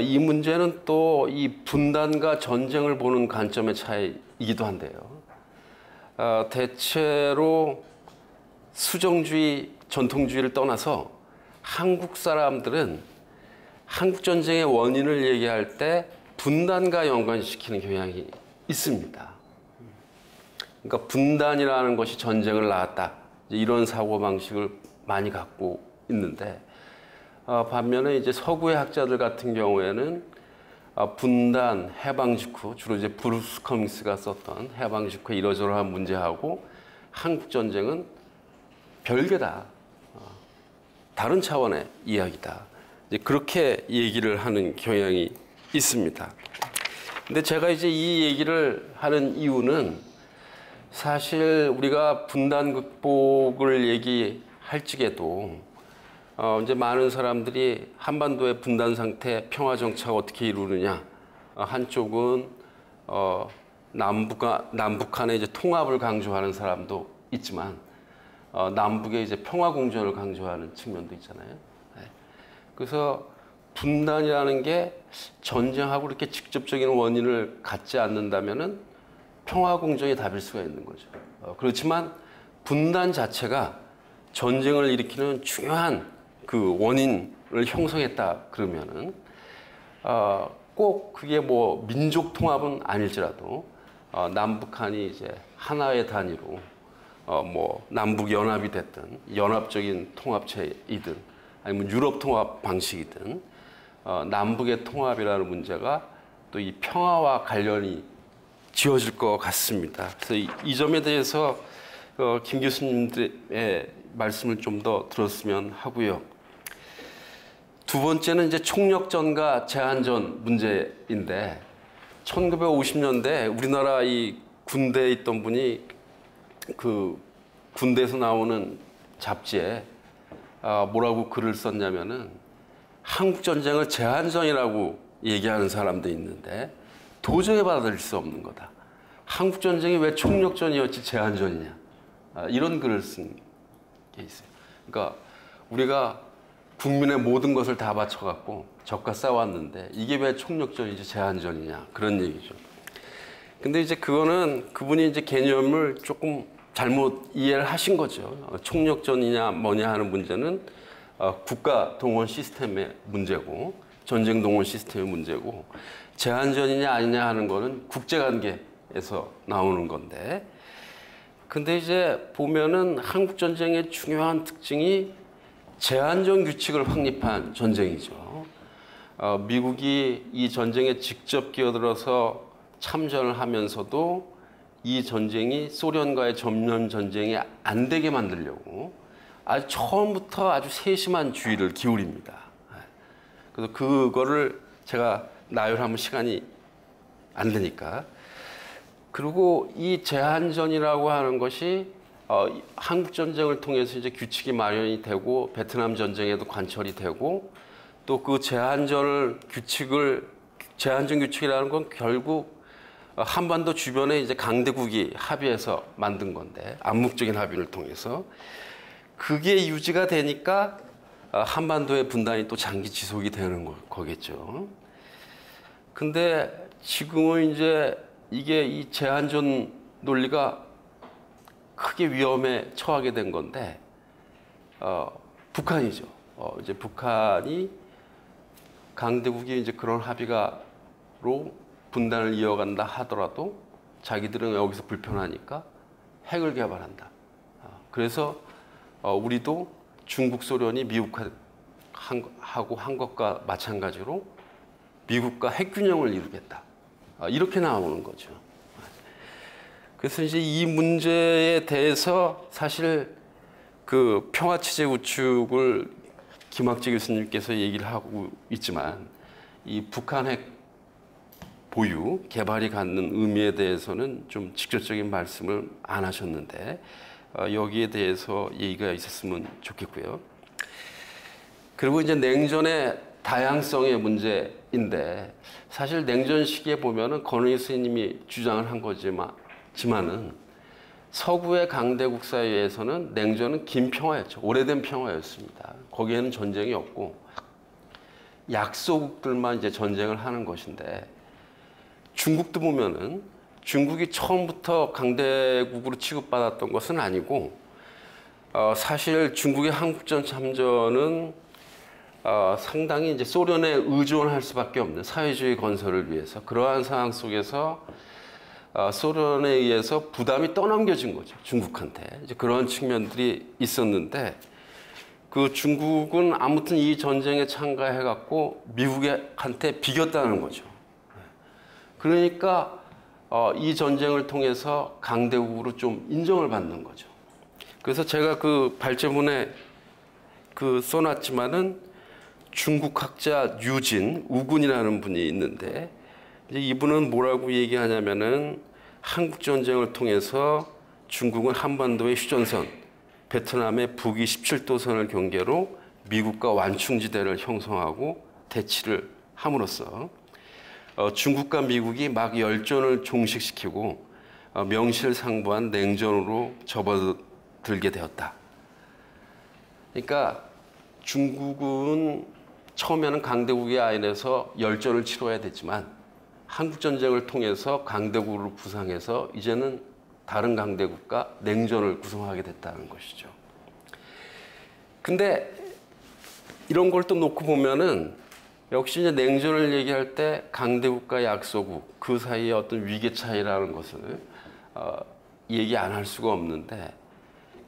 이 문제는 또 이 분단과 전쟁을 보는 관점의 차이이기도 한데요. 대체로 수정주의, 전통주의를 떠나서 한국 사람들은 한국 전쟁의 원인을 얘기할 때 분단과 연관시키는 경향이 있습니다. 그러니까 분단이라는 것이 전쟁을 낳았다. 이런 사고방식을 많이 갖고 있는데 반면에 이제 서구의 학자들 같은 경우에는 분단, 해방 직후, 주로 이제 브루스 커밍스가 썼던 해방 직후의 이러저러한 문제하고 한국 전쟁은 별개다. 다른 차원의 이야기다. 이제 그렇게 얘기를 하는 경향이 있습니다. 근데 제가 이제 이 얘기를 하는 이유는 사실 우리가 분단 극복을 얘기할 적에도 이제 많은 사람들이 한반도의 분단 상태, 평화 정착 어떻게 이루느냐. 한쪽은 남북한의 이제 통합을 강조하는 사람도 있지만 남북의 이제 평화 공존을 강조하는 측면도 있잖아요. 네. 그래서 분단이라는 게 전쟁하고 이렇게 직접적인 원인을 갖지 않는다면은 평화 공존이 답일 수가 있는 거죠. 그렇지만 분단 자체가 전쟁을 일으키는 중요한 그 원인을 형성했다 그러면은 꼭 그게 뭐 민족 통합은 아닐지라도 남북한이 이제 하나의 단위로 뭐 남북 연합이 됐든 연합적인 통합체이든 아니면 유럽 통합 방식이든 남북의 통합이라는 문제가 또 이 평화와 관련이 지어질 것 같습니다. 그래서 이 점에 대해서 김 교수님들의 말씀을 좀 더 들었으면 하고요. 두 번째는 이제 총력전과 제한전 문제인데 1950년대 우리나라 이 군대에 있던 분이 그 군대에서 나오는 잡지에 뭐라고 글을 썼냐면은 한국 전쟁을 제한전이라고 얘기하는 사람도 있는데 도저히 받아들일 수 없는 거다. 한국 전쟁이 왜 총력전이었지 제한전이냐. 이런 글을 쓴 게 있어요. 그러니까 우리가 국민의 모든 것을 다 바쳐갖고 적과 싸웠는데 이게 왜 총력전이지 제한전이냐 그런 얘기죠. 근데 이제 그거는 그분이 이제 개념을 조금 잘못 이해를 하신 거죠. 총력전이냐 뭐냐 하는 문제는 국가 동원 시스템의 문제고 전쟁 동원 시스템의 문제고 제한전이냐 아니냐 하는 거는 국제관계에서 나오는 건데 근데 이제 보면은 한국 전쟁의 중요한 특징이 제한전 규칙을 확립한 전쟁이죠. 미국이 이 전쟁에 직접 끼어들어서 참전을 하면서도 이 전쟁이 소련과의 전면 전쟁이 안 되게 만들려고 아주 처음부터 아주 세심한 주의를 기울입니다. 그래서 그거를 제가 나열하면 시간이 안 되니까. 그리고 이 제한전이라고 하는 것이 한국 전쟁을 통해서 이제 규칙이 마련이 되고 베트남 전쟁에도 관철이 되고 또 그 제한전 규칙이라는 건 결국 한반도 주변에 이제 강대국이 합의해서 만든 건데 암묵적인 합의를 통해서 그게 유지가 되니까 한반도의 분단이 또 장기 지속이 되는 거겠죠. 근데 지금은 이제 이게 이 제한전 논리가 크게 위험에 처하게 된 건데 북한이죠. 이제 북한이 강대국이 이제 그런 합의가로 분단을 이어간다 하더라도 자기들은 여기서 불편하니까 핵을 개발한다. 그래서 우리도 중국 소련이 미국하고 한 것과 마찬가지로 미국과 핵균형을 이루겠다. 이렇게 나오는 거죠. 그래서 이제 이 문제에 대해서 사실 그 평화체제 구축을 김학재 교수님께서 얘기를 하고 있지만 이 북한 핵 보유, 개발이 갖는 의미에 대해서는 좀 직접적인 말씀을 안 하셨는데 여기에 대해서 얘기가 있었으면 좋겠고요. 그리고 이제 냉전의 다양성의 문제인데 사실 냉전 시기에 보면은 건의 스님이 주장을 한 거지만은 서구의 강대국 사이에서는 냉전은 긴 평화였죠. 오래된 평화였습니다. 거기에는 전쟁이 없고 약소국들만 이제 전쟁을 하는 것인데 중국도 보면은 중국이 처음부터 강대국으로 취급받았던 것은 아니고 사실 중국의 한국전 참전은 상당히 이제 소련에 의존할 수밖에 없는 사회주의 건설을 위해서 그러한 상황 속에서 소련에 의해서 부담이 떠넘겨진 거죠. 중국한테. 이제 그런 측면들이 있었는데 그 중국은 아무튼 이 전쟁에 참가해갖고 미국한테 비겼다는 거죠. 그러니까 이 전쟁을 통해서 강대국으로 좀 인정을 받는 거죠. 그래서 제가 그 발제문에 써놨지만은 중국 학자 유진, 우군이라는 분이 있는데 이제 이분은 뭐라고 얘기하냐면은 한국 전쟁을 통해서 중국은 한반도의 휴전선, 베트남의 북위 17도선을 경계로 미국과 완충지대를 형성하고 대치를 함으로써 중국과 미국이 막 열전을 종식시키고 명실상부한 냉전으로 접어들게 되었다. 그러니까 중국은 처음에는 강대국의 아인에서 열전을 치러야 됐지만 한국전쟁을 통해서 강대국으로 부상해서 이제는 다른 강대국과 냉전을 구성하게 됐다는 것이죠. 근데 이런 걸 또 놓고 보면은 역시 이제 냉전을 얘기할 때 강대국과 약소국 그 사이의 어떤 위계 차이라는 것을 얘기 안 할 수가 없는데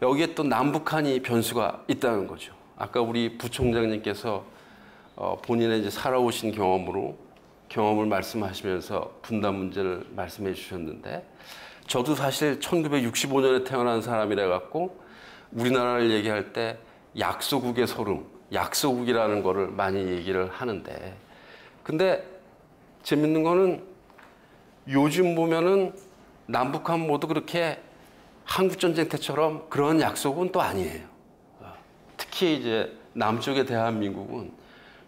여기에 또 남북한이 변수가 있다는 거죠. 아까 우리 부총장님께서 본인의 이제 살아오신 경험을 말씀하시면서 분단 문제를 말씀해 주셨는데 저도 사실 1965년에 태어난 사람이라 갖고 우리나라를 얘기할 때 약소국의 소름, 약소국이라는 거를 많이 얘기를 하는데 근데 재밌는 거는 요즘 보면은 남북한 모두 그렇게 한국전쟁 때처럼 그런 약속은 또 아니에요. 특히 이제 남쪽의 대한민국은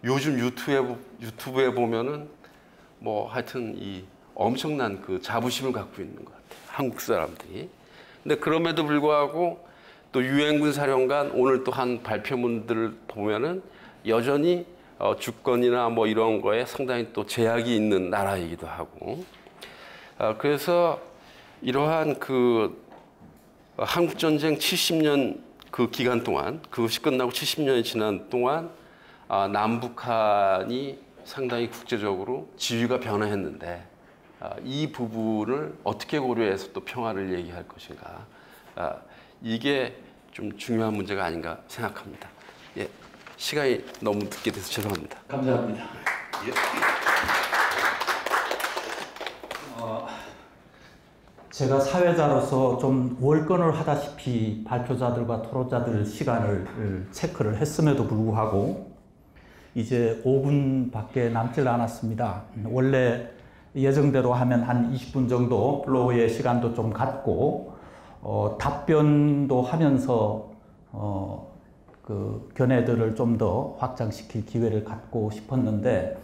요즘 유튜브에 보면은 뭐 하여튼 이 엄청난 그 자부심을 갖고 있는 것 같아요. 한국 사람들이. 근데 그럼에도 불구하고 또 유엔군 사령관 오늘 또 한 발표문들을 보면은 여전히 주권이나 뭐 이런 거에 상당히 또 제약이 있는 나라이기도 하고. 그래서 이러한 그 한국전쟁 70년 그 기간 동안, 그것이 끝나고 70년이 지난 동안 남북한이 상당히 국제적으로 지위가 변화했는데 이 부분을 어떻게 고려해서 또 평화를 얘기할 것인가. 이게 좀 중요한 문제가 아닌가 생각합니다. 예, 시간이 너무 늦게 돼서 죄송합니다. 감사합니다. 예. 제가 사회자로서 좀 월권을 하다시피 발표자들과 토론자들 시간을 체크를 했음에도 불구하고 이제 5분밖에 남질 않았습니다. 원래 예정대로 하면 한 20분 정도 플로우의 시간도 좀 갖고 답변도 하면서 그 견해들을 좀 더 확장시킬 기회를 갖고 싶었는데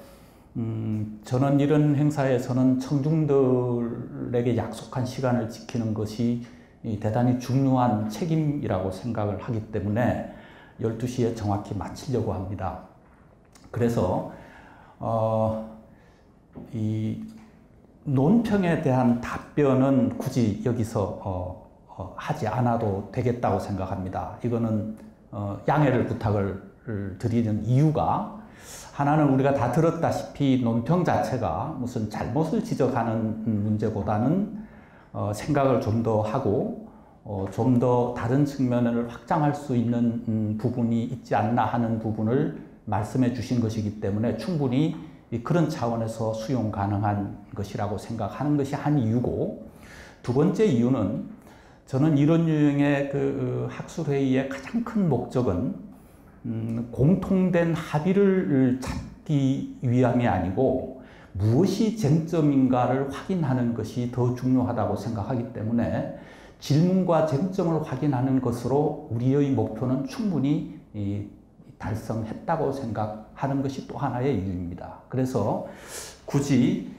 저는 이런 행사에서는 청중들에게 약속한 시간을 지키는 것이 대단히 중요한 책임이라고 생각을 하기 때문에 12시에 정확히 마치려고 합니다. 그래서 이 논평에 대한 답변은 굳이 여기서 하지 않아도 되겠다고 생각합니다. 이거는 양해를 부탁을 드리는 이유가 하나는 우리가 다 들었다시피 논평 자체가 무슨 잘못을 지적하는 문제보다는 생각을 좀 더 하고 좀 더 다른 측면을 확장할 수 있는 부분이 있지 않나 하는 부분을 말씀해 주신 것이기 때문에 충분히 그런 차원에서 수용 가능한 것이라고 생각하는 것이 한 이유고, 두 번째 이유는 저는 이런 유형의 그 학술회의의 가장 큰 목적은 공통된 합의를 찾기 위함이 아니고 무엇이 쟁점인가를 확인하는 것이 더 중요하다고 생각하기 때문에 질문과 쟁점을 확인하는 것으로 우리의 목표는 충분히 달성했다고 생각하는 것이 또 하나의 이유입니다. 그래서 굳이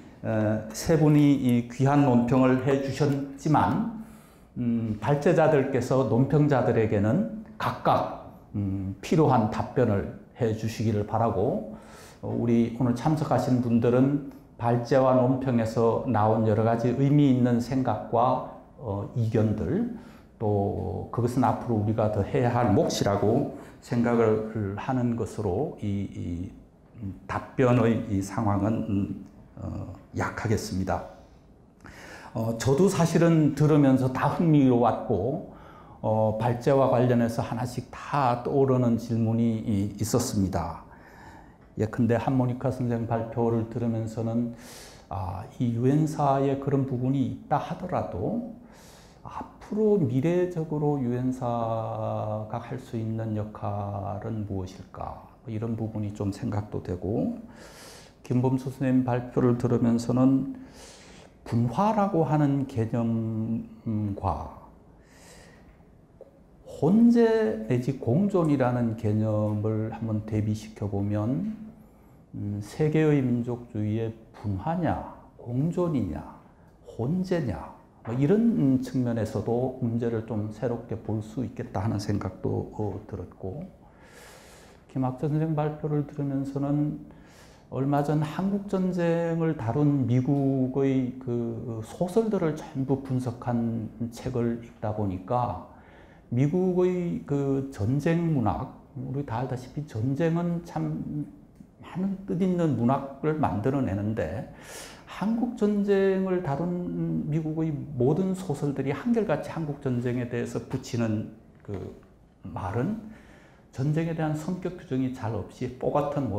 세 분이 이 귀한 논평을 해주셨지만 발제자들께서 논평자들에게는 각각 필요한 답변을 해주시기를 바라고, 우리 오늘 참석하신 분들은 발제와 논평에서 나온 여러 가지 의미 있는 생각과 이견들, 또 그것은 앞으로 우리가 더 해야 할 몫이라고 생각을 하는 것으로 이 답변의 이 상황은 약하겠습니다. 저도 사실은 들으면서 다 흥미로웠고 발제와 관련해서 하나씩 다 떠오르는 질문이 있었습니다. 예컨대 한모니카 선생 발표를 들으면서는 이 유엔사에 그런 부분이 있다 하더라도 앞으로 미래적으로 유엔사가 할 수 있는 역할은 무엇일까, 이런 부분이 좀 생각도 되고, 김범수 선생님 발표를 들으면서는 분화라고 하는 개념과 혼재 내지 공존이라는 개념을 한번 대비시켜 보면 세계의 민족주의의 분화냐, 공존이냐, 혼재냐, 이런 측면에서도 문제를 좀 새롭게 볼 수 있겠다 하는 생각도 들었고, 김학재 선생 발표를 들으면서는 얼마 전 한국전쟁을 다룬 미국의 그 소설들을 전부 분석한 책을 읽다 보니까 미국의 그 전쟁 문학, 우리 다 알다시피 전쟁은 참 많은 뜻있는 문학을 만들어내는데 한국 전쟁을 다룬 미국의 모든 소설들이 한결같이 한국 전쟁에 대해서 붙이는 그 말은 전쟁에 대한 성격 규정이 잘 없이 뽀 같은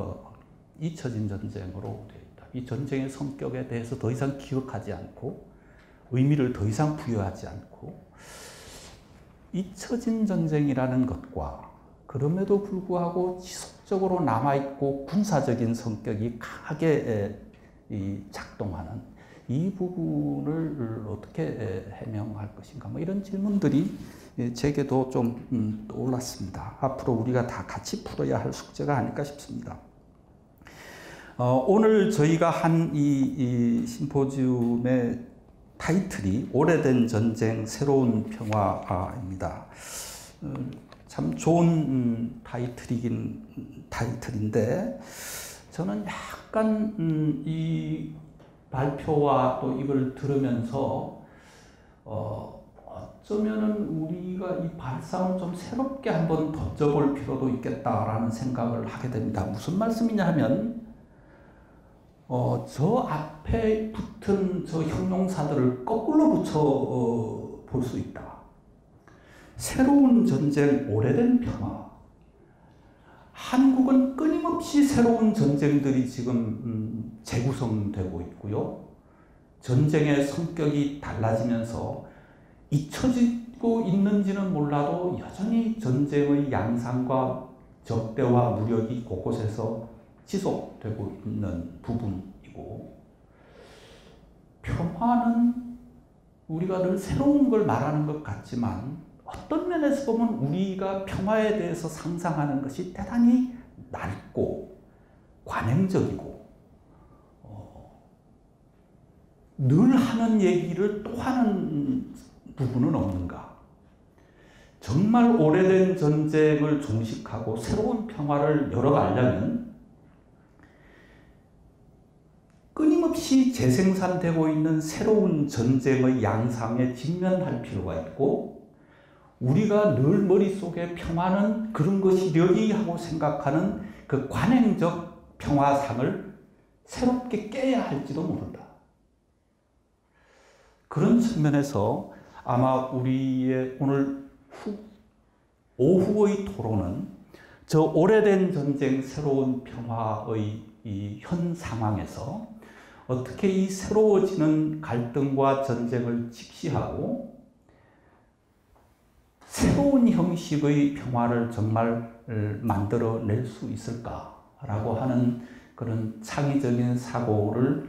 잊혀진 전쟁으로 되어 있다. 이 전쟁의 성격에 대해서 더 이상 기억하지 않고 의미를 더 이상 부여하지 않고 잊혀진 전쟁이라는 것과 그럼에도 불구하고 지속적으로 남아있고 군사적인 성격이 강하게 작동하는 이 부분을 어떻게 해명할 것인가 뭐 이런 질문들이 제게도 좀 떠올랐습니다. 앞으로 우리가 다 같이 풀어야 할 숙제가 아닐까 싶습니다. 오늘 저희가 한 이 심포지움의 타이틀이 오래된 전쟁, 새로운 평화입니다. 참 좋은 타이틀인데 저는 약간 이 발표와 또 이걸 들으면서 어쩌면은 우리가 이 발상을 좀 새롭게 한번 던져볼 필요도 있겠다라는 생각을 하게 됩니다. 무슨 말씀이냐 하면 저 앞에 붙은 저 형용사들을 거꾸로 붙여 볼 수 있다. 새로운 전쟁, 오래된 평화. 한국은 끊임없이 새로운 전쟁들이 지금 재구성되고 있고요. 전쟁의 성격이 달라지면서 잊혀지고 있는지는 몰라도 여전히 전쟁의 양상과 적대와 무력이 곳곳에서 지속되고 있는 부분이고, 평화는 우리가 늘 새로운 걸 말하는 것 같지만 어떤 면에서 보면 우리가 평화에 대해서 상상하는 것이 대단히 넓고 관행적이고 늘 하는 얘기를 또 하는 부분은 없는가? 정말 오래된 전쟁을 종식하고 새로운 평화를 열어가려면 끊임없이 재생산되고 있는 새로운 전쟁의 양상에 직면할 필요가 있고, 우리가 늘 머릿속에 평화는 그런 것이려니 하고 생각하는 그 관행적 평화상을 새롭게 깨야 할지도 모른다. 그런 측면에서 아마 우리의 오늘 오후의 토론은 저 오래된 전쟁, 새로운 평화의 이 현 상황에서 어떻게 이 새로워지는 갈등과 전쟁을 직시하고 새로운 형식의 평화를 정말 만들어낼 수 있을까라고 하는 그런 창의적인 사고를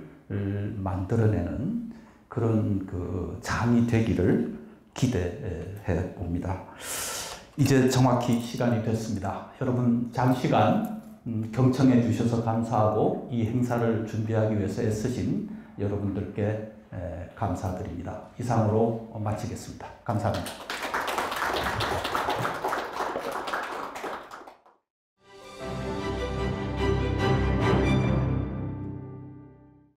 만들어내는 그런 그 장이 되기를 기대해 봅니다. 이제 정확히 시간이 됐습니다. 여러분 장시간 경청해 주셔서 감사하고 이 행사를 준비하기 위해서 애쓰신 여러분들께 감사드립니다. 이상으로 마치겠습니다. 감사합니다.